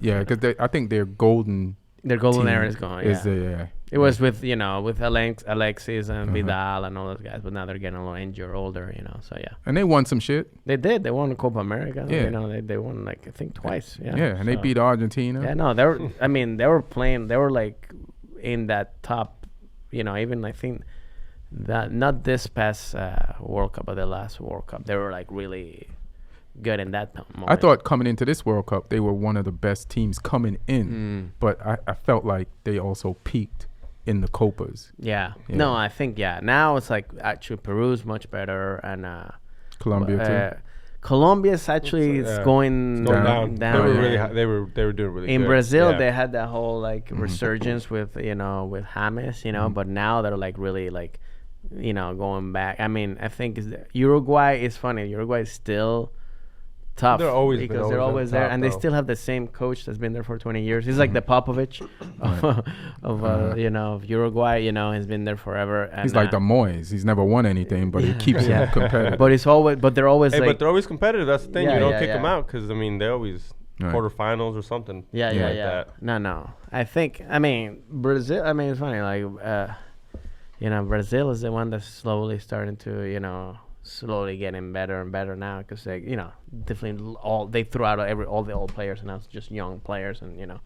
Speaker 1: Yeah, because I think their golden.
Speaker 3: Their golden era is gone.
Speaker 1: Yeah.
Speaker 3: It was with Alexis and Vidal and all those guys, but now they're getting a little injured, older, you know. So yeah.
Speaker 1: And they won some shit.
Speaker 3: They did. They won the Copa America.
Speaker 1: Yeah.
Speaker 3: You know, they won like I think twice. Yeah.
Speaker 1: Yeah, and they beat Argentina.
Speaker 3: Yeah, no, they were. I mean, they were playing. They were like in that top. You know, even I think that not this past World Cup, but the last World Cup, they were like really good in that moment.
Speaker 1: I thought coming into this World Cup, they were one of the best teams coming in, but I felt like they also peaked in the Copas.
Speaker 3: Yeah. No, I think now it's like actually Peru's much better and
Speaker 1: Colombia too.
Speaker 3: Colombia's actually going down.
Speaker 2: They were doing really good.
Speaker 3: In Brazil, they had that whole like resurgence with with James, but now they're like really like going back. I mean, I think Uruguay is funny. Uruguay is still tough
Speaker 2: they're always
Speaker 3: there,
Speaker 2: top,
Speaker 3: and they still have the same coach that's been there for 20 years. He's like the Popovich of Uruguay. He's been there forever. And,
Speaker 1: he's like the Moyes. He's never won anything, but he keeps them competitive.
Speaker 3: But they're always
Speaker 2: but they're always competitive. That's the thing. You don't kick them out because I mean they always quarterfinals or something.
Speaker 3: That. No. I mean Brazil. I mean it's funny. Like Brazil is the one that's slowly starting to slowly getting better and better now because they definitely they threw out all the old players and now it's just young players and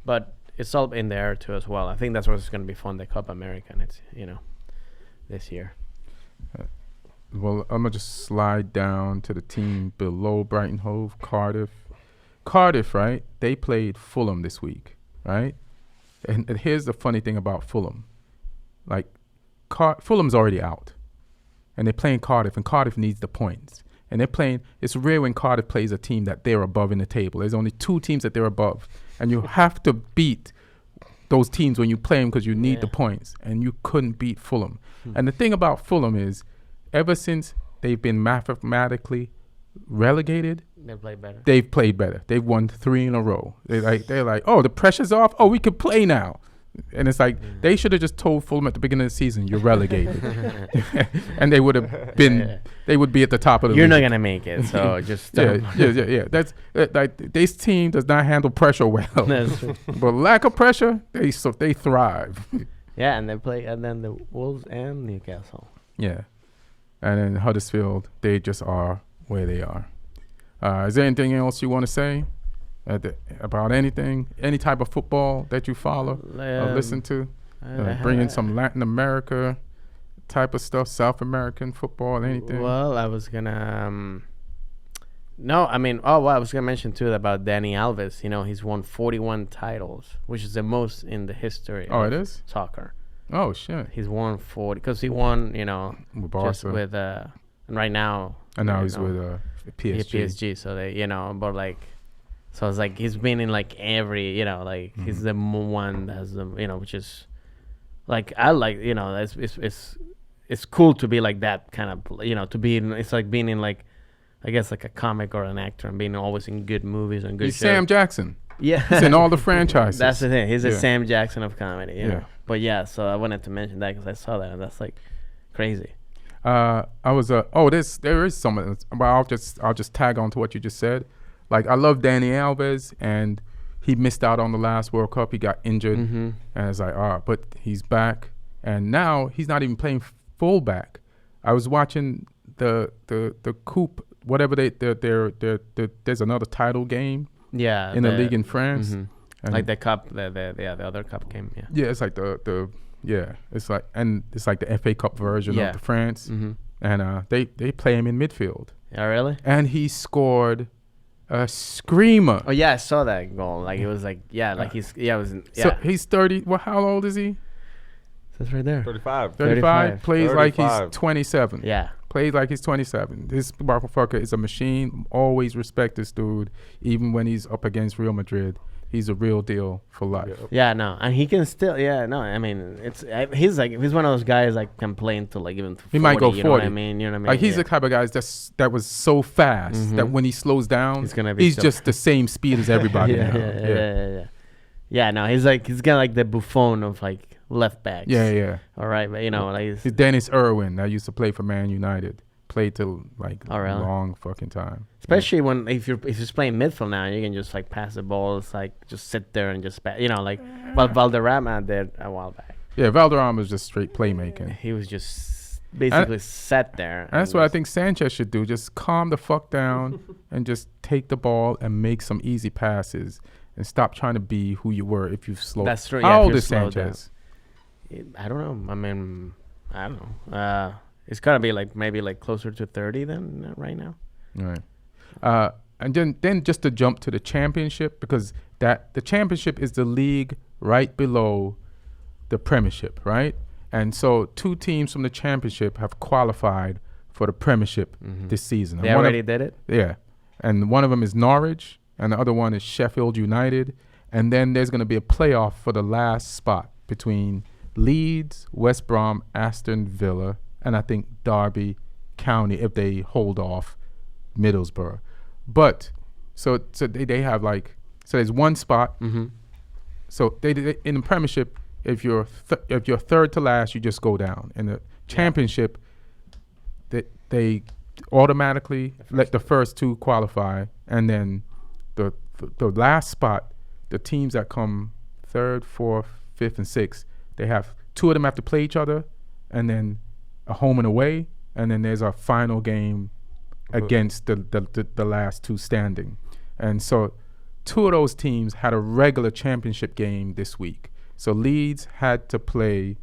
Speaker 3: but it's all in there too as well. I think that's what's going to be fun, the Copa America, and it's this year.
Speaker 1: Well, I'm gonna just slide down to the team below Brighton Hove, Cardiff, right? They played Fulham this week, right? And here's the funny thing about Fulham, like Fulham's already out. And they're playing Cardiff, and Cardiff needs the points. And they're playing, it's rare when Cardiff plays a team that they're above in the table. There's only 2 teams that they're above. And you have to beat those teams when you play them because you need the points. And you couldn't beat Fulham. And the thing about Fulham is, ever since they've been mathematically relegated, they've played better. They've won 3 in a row. They're like, oh, the pressure's off. Oh, we can play now. And it's like they should have just told Fulham at the beginning of the season, you're relegated. And they would have been, they would be at the top of the league.
Speaker 3: You're not going to make it, so just...
Speaker 1: Yeah. That's like this team does not handle pressure well. But lack of pressure, they thrive.
Speaker 3: Yeah, and they play, and then the Wolves and Newcastle.
Speaker 1: Yeah. And then Huddersfield, they just are where they are. Is there anything else you want to say? About anything, any type of football that you follow or listen to, bring in some Latin America type of stuff, South American football, anything.
Speaker 3: Well, I was gonna I was gonna mention too about Dani Alves. He's won 41 titles, which is the most in the history of soccer.
Speaker 1: Oh shit!
Speaker 3: He's won 40 because he won,
Speaker 1: with Barca,
Speaker 3: with and right now.
Speaker 1: And now he's with PSG.
Speaker 3: So they, but like. So it's like he's been in like every, he's the one that has the, which is like I like, it's cool to be like that kind of, to be in. It's like being in like I guess like a comic or an actor and being always in good movies and good
Speaker 1: He's
Speaker 3: shows.
Speaker 1: Sam Jackson.
Speaker 3: Yeah.
Speaker 1: He's in all the franchises.
Speaker 3: That's the thing. He's a
Speaker 1: Yeah.
Speaker 3: Sam Jackson of comedy. You
Speaker 1: Yeah.
Speaker 3: know? But yeah, so I wanted to mention that because I saw that and that's like crazy.
Speaker 1: I was there is some, but I'll just tag on to what you just said. Like I love Danny Alves, and he missed out on the last World Cup. He got injured,
Speaker 3: Mm-hmm.
Speaker 1: and it's like, but he's back, and now he's not even playing fullback. I was watching the coupe, whatever there's another title game
Speaker 3: Yeah.
Speaker 1: in the league in France.
Speaker 3: Mhm.
Speaker 1: And
Speaker 3: Like the cup, the other cup game. Yeah.
Speaker 1: yeah, it's like it's like the FA Cup version
Speaker 3: Yeah.
Speaker 1: of the France,
Speaker 3: Mm-hmm.
Speaker 1: and they play him in midfield,
Speaker 3: Oh, really?
Speaker 1: and he scored a screamer.
Speaker 3: Oh, yeah, I saw that goal. Like, it was like, it was,
Speaker 1: So he's 30. Well, how old is he?
Speaker 3: That's right there.
Speaker 2: 35.
Speaker 1: 35. Plays like he's
Speaker 2: 35.
Speaker 1: 27.
Speaker 3: Yeah.
Speaker 1: Plays like he's 27. This motherfucker is a machine. Always respect this dude, even when he's up against Real Madrid. He's a real deal for life.
Speaker 3: Yeah, no, and he can still. Yeah, no, I mean, he's one of those guys like can play into like even. 40,
Speaker 1: He might go 40.
Speaker 3: You know what I mean? You know what I mean?
Speaker 1: Like he's the type of guy that was so fast that
Speaker 3: Mhm.
Speaker 1: when he slows down,
Speaker 3: He's gonna be
Speaker 1: he's
Speaker 3: so-
Speaker 1: just the same speed as everybody
Speaker 3: yeah,
Speaker 1: now.
Speaker 3: yeah. Yeah, no, he's kind of like the Buffon of like left backs.
Speaker 1: Yeah.
Speaker 3: All right, but you know, like
Speaker 1: He's Dennis Irwin that used to play for Man United. Played till like
Speaker 3: Oh, really?
Speaker 1: long fucking time.
Speaker 3: especially when if you're playing midfield now, you can just like pass the ball. It's like just sit there and just like what Valderrama did a while back.
Speaker 1: Yeah, Valderrama is just straight playmaking.
Speaker 3: He was just basically sat there.
Speaker 1: And that's what I think Sanchez should do. Just calm the fuck down and just take the ball and make some easy passes and stop trying to be who you were if you've slowed.
Speaker 3: That's true.
Speaker 1: How
Speaker 3: Yeah, if
Speaker 1: old
Speaker 3: you're
Speaker 1: is
Speaker 3: slowed
Speaker 1: Sanchez?
Speaker 3: I don't know. I mean, I don't know. It's gotta be like maybe like closer to 30 than right now.
Speaker 1: Right. And then just to jump to the championship, because the championship is the league right below the Premiership, right? And so 2 teams from the championship have qualified for the Premiership this season.
Speaker 3: They
Speaker 1: And one
Speaker 3: already did it.
Speaker 1: Yeah. And one of them is Norwich, and the other one is Sheffield United. And then there's going to be a playoff for the last spot between Leeds, West Brom, Aston Villa, and I think Derby County if they hold off Middlesbrough. But so they have so there's one spot.
Speaker 3: Mm-hmm.
Speaker 1: So they in the Premiership, if you're third to last, you just go down. In the Championship, they automatically let the first 2 qualify, and then the last spot, the teams that come 3rd, 4th, 5th, and 6th, they have 2 of them have to play each other, and then a home and away, and then there's a final game against the last 2 standing. And so 2 of those teams had a regular championship game this week. So Leeds had to play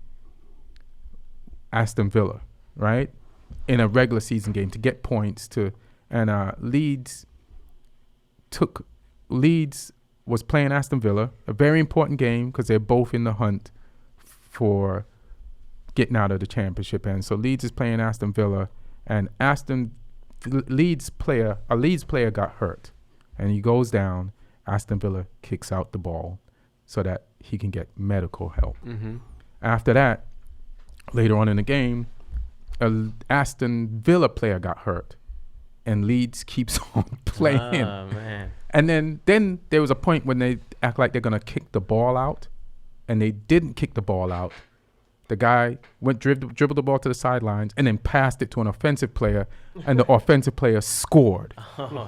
Speaker 1: Aston Villa, right, in a regular season game to get points and Leeds was playing Aston Villa, a very important game because they're both in the hunt for getting out of the championship. And so Leeds is playing Aston Villa, and a Leeds player got hurt, and he goes down. Aston Villa kicks out the ball so that he can get medical help.
Speaker 3: Mm-hmm.
Speaker 1: After that, later on in the game, a Aston Villa player got hurt, and Leeds keeps on playing.
Speaker 3: Oh, man.
Speaker 1: And then there was a point when they act like they're gonna kick the ball out, and they didn't kick the ball out. The guy dribbled the ball to the sidelines and then passed it to an offensive player, and the offensive player scored.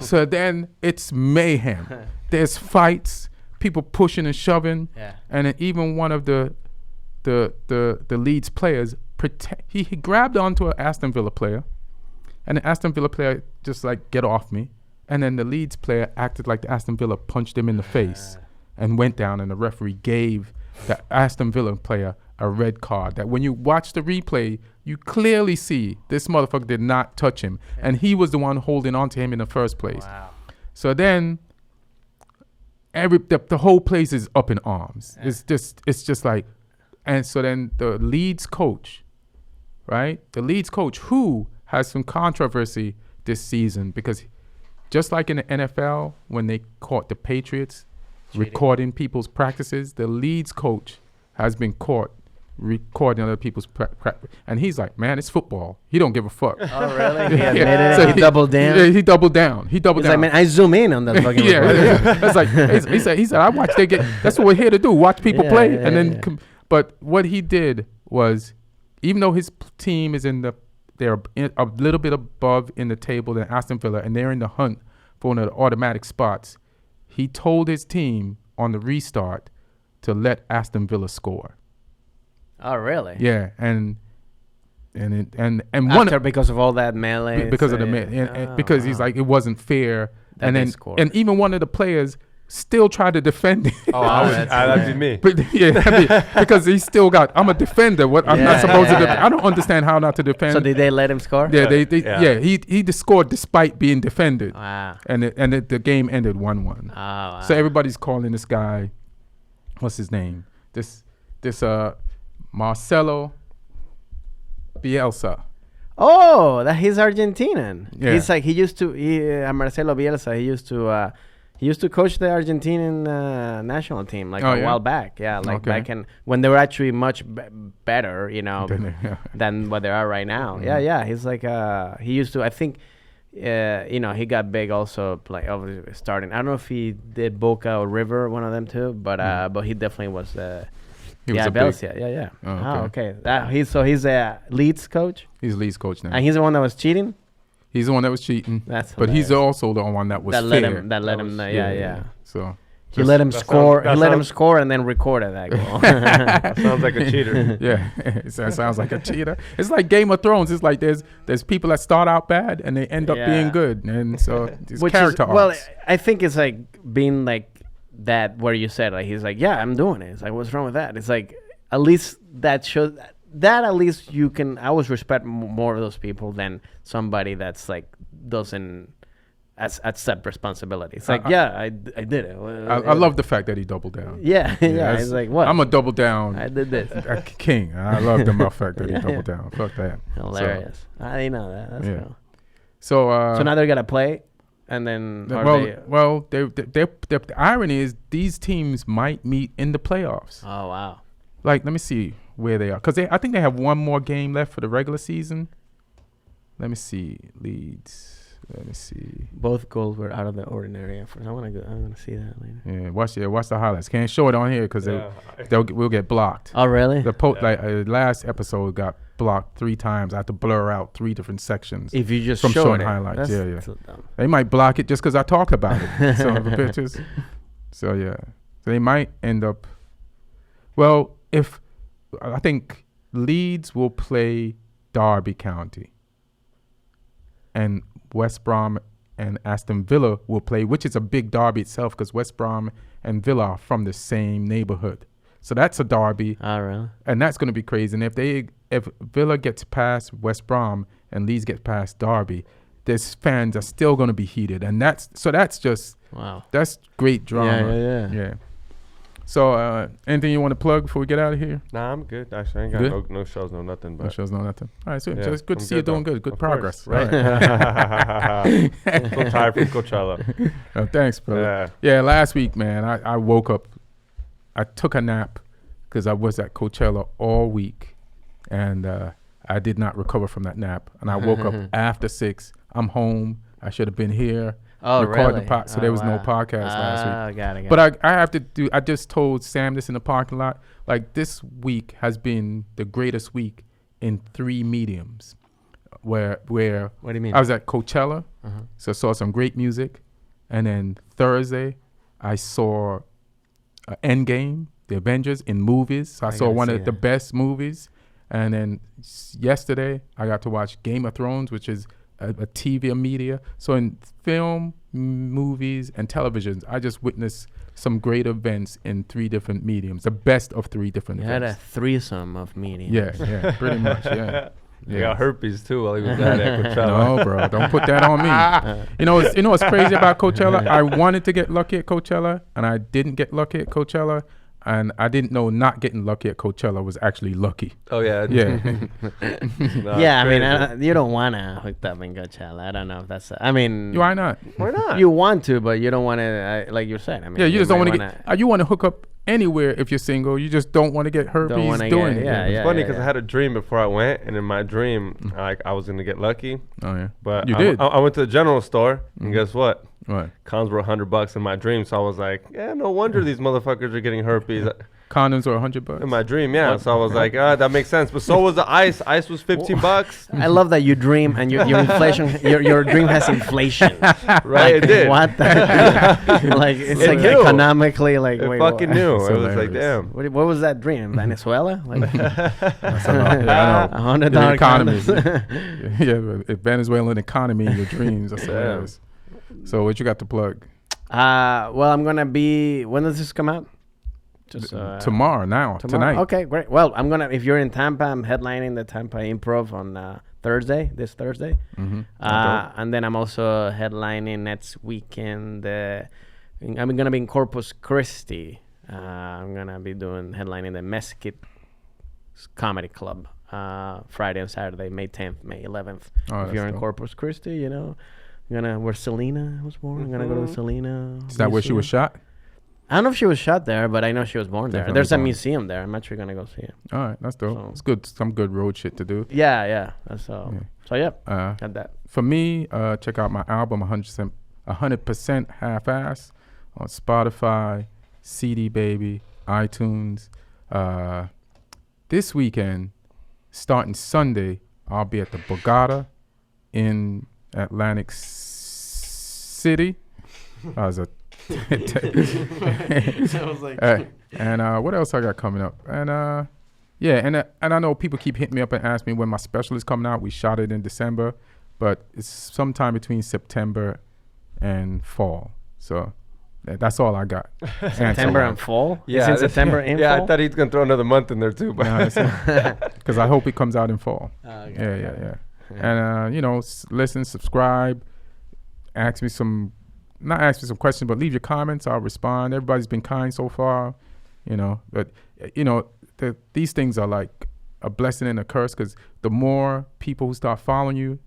Speaker 1: So then it's mayhem. There's fights, people pushing and shoving, and then even one of the Leeds players he grabbed onto an Aston Villa player, and the Aston Villa player just like, get off me, and then the Leeds player acted like the Aston Villa punched him in the face and went down, and the referee gave the Aston Villa player a red card. That when you watch the replay, you clearly see this motherfucker did not touch him, and he was the one holding on to him in the first place.
Speaker 3: Wow.
Speaker 1: So then the whole place is up in arms. It's just like, and so then the Leeds coach, right? The Leeds coach, who has some controversy this season, because just like in the NFL, when they caught the Patriots recording people's practices, the Leeds coach has been caught recording other people's and he's like, man, it's football. He don't give a fuck.
Speaker 3: Oh, really? He admitted
Speaker 1: Yeah.
Speaker 3: it.
Speaker 1: So
Speaker 3: He doubled down.
Speaker 1: Yeah, he doubled down. He doubled
Speaker 3: He's
Speaker 1: down.
Speaker 3: like, man, I zoom in on that fucking
Speaker 1: yeah,
Speaker 3: recording.
Speaker 1: yeah. That's like he said I watch they get. That's what we're here to do. Watch people
Speaker 3: Yeah,
Speaker 1: play,
Speaker 3: yeah,
Speaker 1: and then.
Speaker 3: yeah.
Speaker 1: But what he did was, even though his team is they're a little bit above in the table than Aston Villa, and they're in the hunt for one of the automatic spots. He told his team on the restart to let Aston Villa score.
Speaker 3: Oh, really?
Speaker 1: Yeah, and
Speaker 3: After, because of all that melee.
Speaker 1: because of the because he's like, it wasn't fair,
Speaker 3: That
Speaker 1: and
Speaker 3: they
Speaker 1: then
Speaker 3: scored.
Speaker 1: and even one of the players still tried to defend it.
Speaker 2: Oh,
Speaker 3: that's
Speaker 2: that'd be me.
Speaker 1: But because he still got. I'm a defender. What I'm not
Speaker 3: Yeah,
Speaker 1: supposed
Speaker 3: yeah,
Speaker 1: to.
Speaker 3: yeah.
Speaker 1: I don't understand how not to defend.
Speaker 3: So did they let him score?
Speaker 1: Yeah,
Speaker 2: Yeah.
Speaker 1: he just scored despite being defended,
Speaker 3: Wow.
Speaker 1: and the game ended 1-1.
Speaker 3: Oh, wow.
Speaker 1: So everybody's calling this guy, what's his name? This Marcelo Bielsa.
Speaker 3: Oh, that he's Argentinian.
Speaker 1: Yeah.
Speaker 3: He's like Marcelo Bielsa. He used to coach the Argentinian national team like
Speaker 1: Oh,
Speaker 3: a
Speaker 1: yeah?
Speaker 3: while back. Yeah, like
Speaker 1: Okay.
Speaker 3: back when they were actually much better, you know,
Speaker 1: Yeah.
Speaker 3: than what they are right now. Yeah, yeah. He's like he used to. I think. You know, he got big also, like obviously starting. I don't know if he did Boca or River, one of them too, but he definitely was.
Speaker 1: He was
Speaker 3: yeah,
Speaker 1: a big-
Speaker 3: Bielsa. Yeah, yeah.
Speaker 1: Oh,
Speaker 3: Oh,
Speaker 1: okay.
Speaker 3: okay. He's a Leeds coach,
Speaker 1: He's Leeds coach now.
Speaker 3: and he's the one that was cheating.
Speaker 1: He's the one that was cheating,
Speaker 3: That's
Speaker 1: but he's
Speaker 3: hilarious.
Speaker 1: also the one that was
Speaker 3: that
Speaker 1: fair.
Speaker 3: let him. That let him. Yeah.
Speaker 1: So
Speaker 3: He let him
Speaker 2: that
Speaker 3: score.
Speaker 2: sounds-
Speaker 3: He
Speaker 2: that
Speaker 3: let him
Speaker 2: sounds-
Speaker 3: score and then recorded that goal.
Speaker 2: That sounds like a cheater.
Speaker 1: yeah, it sounds like a cheater. It's like Game of Thrones. It's like there's people that start out bad and they end up being
Speaker 3: Yeah.
Speaker 1: good, and so it's
Speaker 3: Which
Speaker 1: character
Speaker 3: is, well,
Speaker 1: arcs.
Speaker 3: I think it's like being like that where you said like he's like, yeah, I'm doing it. It's like, what's wrong with that? It's like at least that shows that at least you can. I always respect more of those people than somebody that's like doesn't accept responsibility. It's like, I did it.
Speaker 1: I love the fact that he doubled down.
Speaker 3: Yeah, yeah.
Speaker 1: that's-
Speaker 3: It's like what?
Speaker 1: I'm a double down
Speaker 3: I did this.
Speaker 1: king. I love the fact that he
Speaker 3: Yeah.
Speaker 1: doubled down. Fuck that.
Speaker 3: Hilarious. I didn't know that. That's
Speaker 1: Yeah.
Speaker 3: cool.
Speaker 1: So
Speaker 3: So now they're gonna play, and then are they?
Speaker 1: the irony is these teams might meet in the playoffs.
Speaker 3: Oh wow.
Speaker 1: Like, let me see where they are, because I think they have one more game left for the regular season. Let me see, Leeds. Let me see.
Speaker 3: Both goals were out of the ordinary efforts. I want to go. I'm gonna see that later.
Speaker 1: Yeah, watch the highlights. Can't show it on here because
Speaker 2: Yeah.
Speaker 1: we'll get blocked.
Speaker 3: Oh really?
Speaker 1: Last episode got blocked 3 times. I had to blur out 3 different sections.
Speaker 3: If you just
Speaker 1: from
Speaker 3: show
Speaker 1: showing
Speaker 3: it,
Speaker 1: highlights,
Speaker 3: that's
Speaker 1: yeah.
Speaker 3: so dumb.
Speaker 1: They might block it just because I talk about it. Some of the pictures. So yeah, so they might end up. Well, if I think Leeds will play Derby County, and West Brom and Aston Villa will play, which is a big derby itself because West Brom and Villa are from the same neighborhood. So that's a derby,
Speaker 3: Oh really?
Speaker 1: and that's going to be crazy. And if Villa gets past West Brom and Leeds get past Derby, there's fans are still going to be heated, and that's just
Speaker 3: Wow.
Speaker 1: that's great drama.
Speaker 3: Yeah.
Speaker 1: So anything you want to plug before we get out of here?
Speaker 2: Nah, I'm good. Actually, I ain't
Speaker 1: Good?
Speaker 2: got no shows, no nothing.
Speaker 1: No
Speaker 2: But
Speaker 1: shows, no nothing. All right, so
Speaker 2: Yeah,
Speaker 1: it's good to
Speaker 2: I'm
Speaker 1: see you
Speaker 2: good,
Speaker 1: doing
Speaker 2: though.
Speaker 1: good. Good
Speaker 2: Of
Speaker 1: progress.
Speaker 2: course, right? So tired from Coachella.
Speaker 1: Thanks, brother. Yeah, last week, man, I woke up. I took a nap because I was at Coachella all week, and I did not recover from that nap. And I woke up after 6. I'm home. I should have been here.
Speaker 3: Oh
Speaker 1: recording
Speaker 3: really?
Speaker 1: so there was no podcast last week.
Speaker 3: Got it.
Speaker 1: But I have to do. I just told Sam this in the parking lot. Like, this week has been the greatest week in 3 mediums. Where
Speaker 3: What do you mean?
Speaker 1: I was at Coachella,
Speaker 3: Uh-huh.
Speaker 1: so saw some great music, and then Thursday I saw Endgame, the Avengers in movies. So I saw
Speaker 3: gotta
Speaker 1: one
Speaker 3: see
Speaker 1: of the
Speaker 3: that.
Speaker 1: best movies, and then yesterday I got to watch Game of Thrones, which is a TV media. So in film, movies, and televisions, I just witnessed some great events in 3 different mediums, the best of 3 different
Speaker 3: You had a
Speaker 1: events.
Speaker 3: threesome of meetings.
Speaker 1: Yeah, pretty much, yeah.
Speaker 2: He got herpes too while he was at Coachella.
Speaker 1: No, bro, don't put that on me. You know what's crazy about Coachella? I wanted to get lucky at Coachella, and I didn't get lucky at Coachella, and I didn't know not getting lucky at Coachella was actually lucky.
Speaker 2: Oh yeah.
Speaker 1: Yeah.
Speaker 2: Nah,
Speaker 3: Yeah, I mean,
Speaker 2: crazy.
Speaker 3: you don't want to hook up in Coachella. I don't know if that's. I mean,
Speaker 1: Why not?
Speaker 2: Why not?
Speaker 3: you want to, but you don't want to. Like you said, I mean,
Speaker 1: Yeah, you just don't want to
Speaker 3: might
Speaker 1: get. You want to hook up anywhere if you're single. You just don't want to get herpes doing it.
Speaker 2: It's funny because I had a dream before I went, and in my dream, I was gonna get lucky.
Speaker 1: Oh yeah,
Speaker 2: but
Speaker 1: you did.
Speaker 2: I went to the general store, and guess what?
Speaker 1: What?
Speaker 2: Condoms were $100 in my dream, so I was like, yeah, no wonder these motherfuckers are getting herpes.
Speaker 1: Condoms were $100
Speaker 2: in my dream, yeah. What? So I was like, that makes sense. But so was the ice. Ice was $15.
Speaker 3: I love that you dream and your inflation. Your dream has inflation.
Speaker 2: Right,
Speaker 3: like,
Speaker 2: it did.
Speaker 3: What? Like it's
Speaker 2: it
Speaker 3: like
Speaker 2: knew.
Speaker 3: Economically, like
Speaker 2: it
Speaker 3: wait,
Speaker 2: fucking knew.
Speaker 1: It's
Speaker 2: it was
Speaker 1: hilarious.
Speaker 2: like, damn.
Speaker 3: What was that dream? Venezuela? Like
Speaker 1: $100
Speaker 3: $100
Speaker 1: economy.
Speaker 3: condoms.
Speaker 1: Yeah, Venezuelan economy in your dreams. That's hilarious. So what you got to plug?
Speaker 3: Well, I'm gonna be. When does this come out? Just
Speaker 1: tomorrow. Tonight.
Speaker 3: Okay, great. Well, I'm gonna. If you're in Tampa, I'm headlining the Tampa Improv on Thursday. This Thursday.
Speaker 1: Mm-hmm.
Speaker 3: And then I'm also headlining next weekend. I'm gonna be in Corpus Christi. I'm gonna be headlining the Mesquite Comedy Club Friday and Saturday, May 10th, May 11th. If you're in Corpus Christi, you know. Where Selena was born. I'm gonna go to the Selena.
Speaker 1: Is that where she was shot?
Speaker 3: I don't know if she was shot there, but I know she was born there.
Speaker 1: Definitely
Speaker 3: There's a
Speaker 1: born.
Speaker 3: museum there. I'm actually gonna go see it.
Speaker 1: All right, that's dope.
Speaker 3: So-
Speaker 1: It's good. Some good road shit to do.
Speaker 3: Yeah. So yeah, had that.
Speaker 1: For me, check out my album 100% Half-Ass on Spotify, CD Baby, iTunes. This weekend, starting Sunday, I'll be at the Borgata in Atlantic City. I was like, and what else I got coming up? And and I know people keep hitting me up and ask me when my special is coming out. We shot it in December, but it's sometime between September and fall. So that's all I got.
Speaker 3: September and fall.
Speaker 2: Yeah,
Speaker 3: It's in September and
Speaker 2: yeah,
Speaker 3: fall.
Speaker 2: I thought he's gonna throw another month in there too, but
Speaker 1: Because I hope it comes out in fall.
Speaker 3: Okay.
Speaker 1: Yeah. And listen, subscribe, not ask me some questions, but leave your comments. I'll respond. Everybody's been kind so far, but these things are like a blessing and a curse, because the more people who start following you,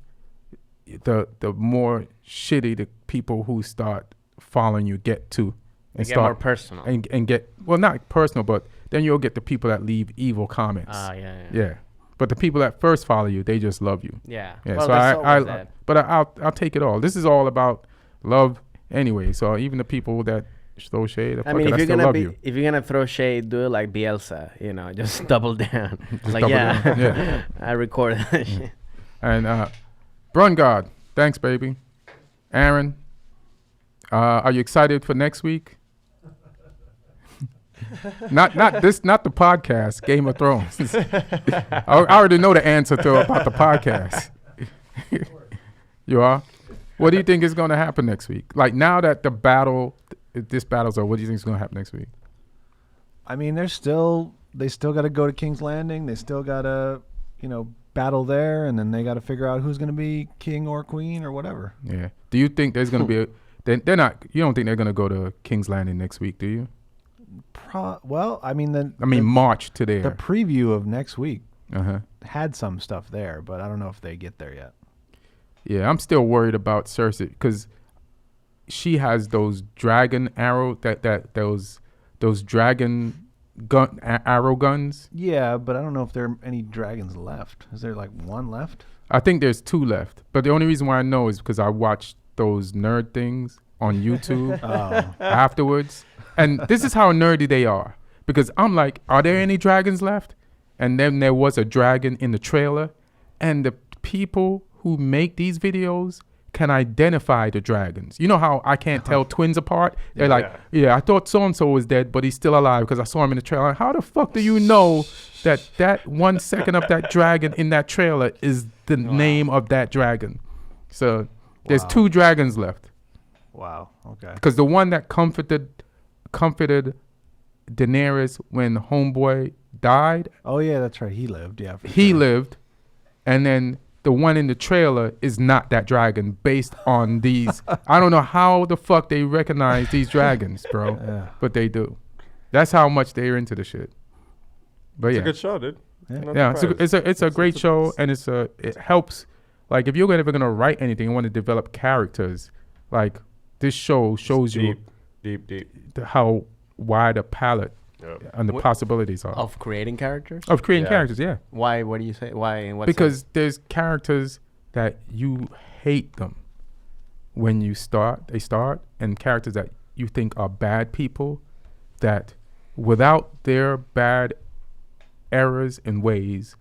Speaker 1: the more shitty the people who start following you get to, and
Speaker 3: Get more personal.
Speaker 1: and get, well, not personal, but then you'll get the people that leave evil comments. Yeah. But the people that first follow you, they just love you.
Speaker 3: Yeah.
Speaker 1: Yeah.
Speaker 3: Well,
Speaker 1: So I'll take it all. This is all about love anyway. So even the people that throw shade,
Speaker 3: I mean,
Speaker 1: I still love you.
Speaker 3: if you're gonna throw shade, do it like Bielsa. Just double down. Like
Speaker 1: double down, yeah.
Speaker 3: I recorded that shit.
Speaker 1: And Brungard, thanks, baby. Aaron, are you excited for next week? not the podcast, Game of Thrones. I already know the answer about the podcast. You are? What do you think is going to happen next week? Like, now that this battle's over, what do you think is going to happen next week?
Speaker 4: I mean, they still got to go to King's Landing. They still got to, battle there, and then they got to figure out who's going to be king or queen or whatever.
Speaker 1: Yeah. Do you think there's going to be they're not, you don't think they're going to go to King's Landing next week, do you? March to there.
Speaker 4: The preview of next week
Speaker 1: Uh-huh.
Speaker 4: had some stuff there, but I don't know if they get there yet.
Speaker 1: Yeah, I'm still worried about Cersei, because she has those dragon arrow those dragon arrow guns.
Speaker 4: Yeah, but I don't know if there are any dragons left. Is there like one left?
Speaker 1: I think there's 2 left, but the only reason why I know is because I watched those nerd things on YouTube afterwards, and this is how nerdy they are, because I'm like, are there any dragons left? And then there was a dragon in the trailer, and the people who make these videos can identify the dragons. You know how I can't tell twins apart? They're yeah, I thought so-and-so was dead, but he's still alive because I saw him in the trailer. How the fuck do you know that 1 second of that dragon in that trailer is the name of that dragon? So there's 2 dragons left.
Speaker 4: Wow. Okay.
Speaker 1: Because the one that comforted Daenerys when homeboy died.
Speaker 4: Oh yeah, that's right. He lived. Yeah.
Speaker 1: He lived, and then the one in the trailer is not that dragon based on these. I don't know how the fuck they recognize these dragons, bro, but they do. That's how much they're into the shit. But
Speaker 2: it's
Speaker 1: yeah,
Speaker 2: a good show, dude.
Speaker 1: Yeah, it's a great show, and it helps. Like, if you're ever gonna write anything and want to develop characters, like this show shows you
Speaker 2: deep
Speaker 1: how wide a palette and the
Speaker 3: Wh-
Speaker 1: possibilities are
Speaker 3: Of creating characters.
Speaker 1: of creating
Speaker 2: Yeah.
Speaker 1: characters. Yeah,
Speaker 3: Why? What do you say? Why? In what
Speaker 1: because
Speaker 3: sense?
Speaker 1: there's characters that you hate them when you start. They start, and characters that you think are bad people that without their bad errors and ways,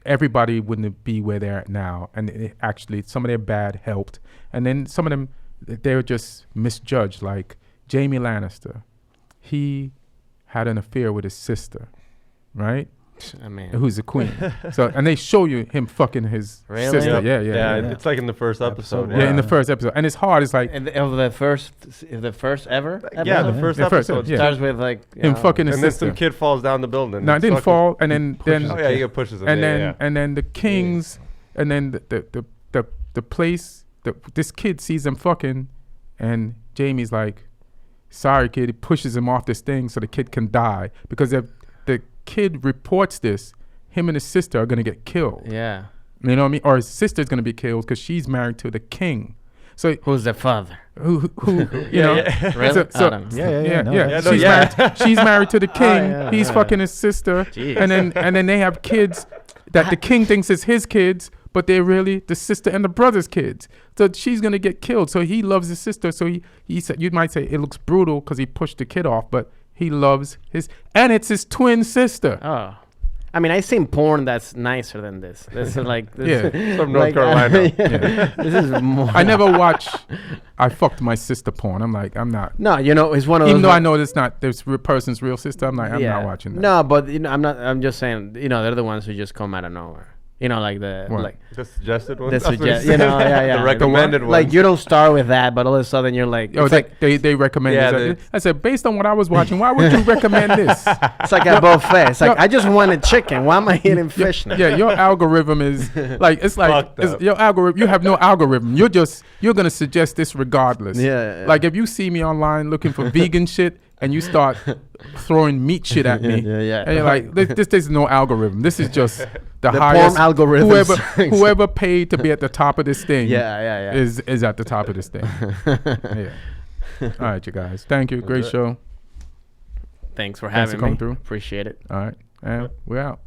Speaker 1: everybody wouldn't be where they're at now. And actually, some of their bad helped. And then some of them, they're just misjudged. Like Jamie Lannister, he had an affair with his sister, right?
Speaker 3: I mean,
Speaker 1: Who's the queen. So, and they show you him fucking his
Speaker 3: Really?
Speaker 1: sister.
Speaker 2: Yep.
Speaker 1: Yeah.
Speaker 2: It's like in the first episode.
Speaker 1: Yeah, in the first episode. And it's hard. It's like
Speaker 3: and of the first ever.
Speaker 2: Yeah, the
Speaker 3: episode?
Speaker 2: first
Speaker 1: The first,
Speaker 2: episode.
Speaker 1: yeah.
Speaker 3: Starts with like
Speaker 1: him fucking his
Speaker 2: And then
Speaker 1: sister.
Speaker 2: some kid falls down the building.
Speaker 1: No, it
Speaker 2: It's
Speaker 1: didn't
Speaker 2: fucking-
Speaker 1: fall. And then
Speaker 2: Oh yeah, he pushes him.
Speaker 1: and
Speaker 2: yeah,
Speaker 1: then
Speaker 2: yeah.
Speaker 1: and then the kings, and then the place, this kid sees them fucking, and Jamie's like, sorry kid, he pushes him off this thing so the kid can die, because if the kid reports this, him and his sister are gonna get killed.
Speaker 3: Yeah.
Speaker 1: You know what I mean? Or his sister's gonna be killed because she's married to the king. So
Speaker 3: Who's the father?
Speaker 1: who you know?
Speaker 3: Really?
Speaker 1: So-
Speaker 3: I don't know.
Speaker 1: Yeah.
Speaker 4: no,
Speaker 2: Yeah, no,
Speaker 1: She's
Speaker 2: yeah.
Speaker 1: married. She's married to the king.
Speaker 3: yeah,
Speaker 1: He's
Speaker 3: yeah.
Speaker 1: fucking his sister,
Speaker 3: Jeez.
Speaker 1: and then they have kids that the king thinks is his kids, but they're really the sister and the brother's kids. So she's gonna get killed. So he loves his sister. So he said, you might say it looks brutal because he pushed the kid off, but he loves and it's his twin sister.
Speaker 3: Oh. I mean, I've seen porn that's nicer than this. This is like this
Speaker 2: From North Carolina.
Speaker 3: This is more.
Speaker 1: I never watch. I fucked my sister porn. I'm like, I'm not.
Speaker 3: No, you know, it's one of
Speaker 1: Even
Speaker 3: those.
Speaker 1: though I know it's not this person's real sister, I'm like, I'm not watching that.
Speaker 3: No, but you know, I'm not. I'm just saying. You know, they're the ones who just come out of nowhere. You know, like the
Speaker 1: What?
Speaker 3: like
Speaker 2: The suggested one.
Speaker 3: the
Speaker 2: That's what
Speaker 3: suggest.
Speaker 2: he
Speaker 3: You know,
Speaker 2: said.
Speaker 3: yeah.
Speaker 2: The recommended one.
Speaker 3: Like you don't start with that, but all of a sudden you're like,
Speaker 1: Oh,
Speaker 3: it's like
Speaker 1: they recommend
Speaker 2: Yeah,
Speaker 1: this. I said, based on what I was watching, why would you recommend this?
Speaker 3: it's like a buffet. It's like
Speaker 1: No.
Speaker 3: I just wanted chicken. Why am I eating fish now?
Speaker 1: Yeah, your algorithm is like it's like
Speaker 2: Fucked up.
Speaker 1: your algorithm. You have no algorithm. You're gonna suggest this regardless.
Speaker 3: Yeah.
Speaker 1: Like if you see me online looking for vegan shit and you start throwing meat shit at me,
Speaker 3: Yeah.
Speaker 1: and you're like, this is no algorithm. This is just the
Speaker 3: The
Speaker 1: highest
Speaker 3: porn algorithm.
Speaker 1: Whoever paid to be at the top of this thing.
Speaker 3: Yeah.
Speaker 1: Is at the top of this thing. Yeah. All right, you guys. Thank you. Great show.
Speaker 3: Thanks for
Speaker 1: Thanks
Speaker 3: having
Speaker 1: for coming
Speaker 3: me.
Speaker 1: through.
Speaker 3: Appreciate it.
Speaker 1: All right, and we're out.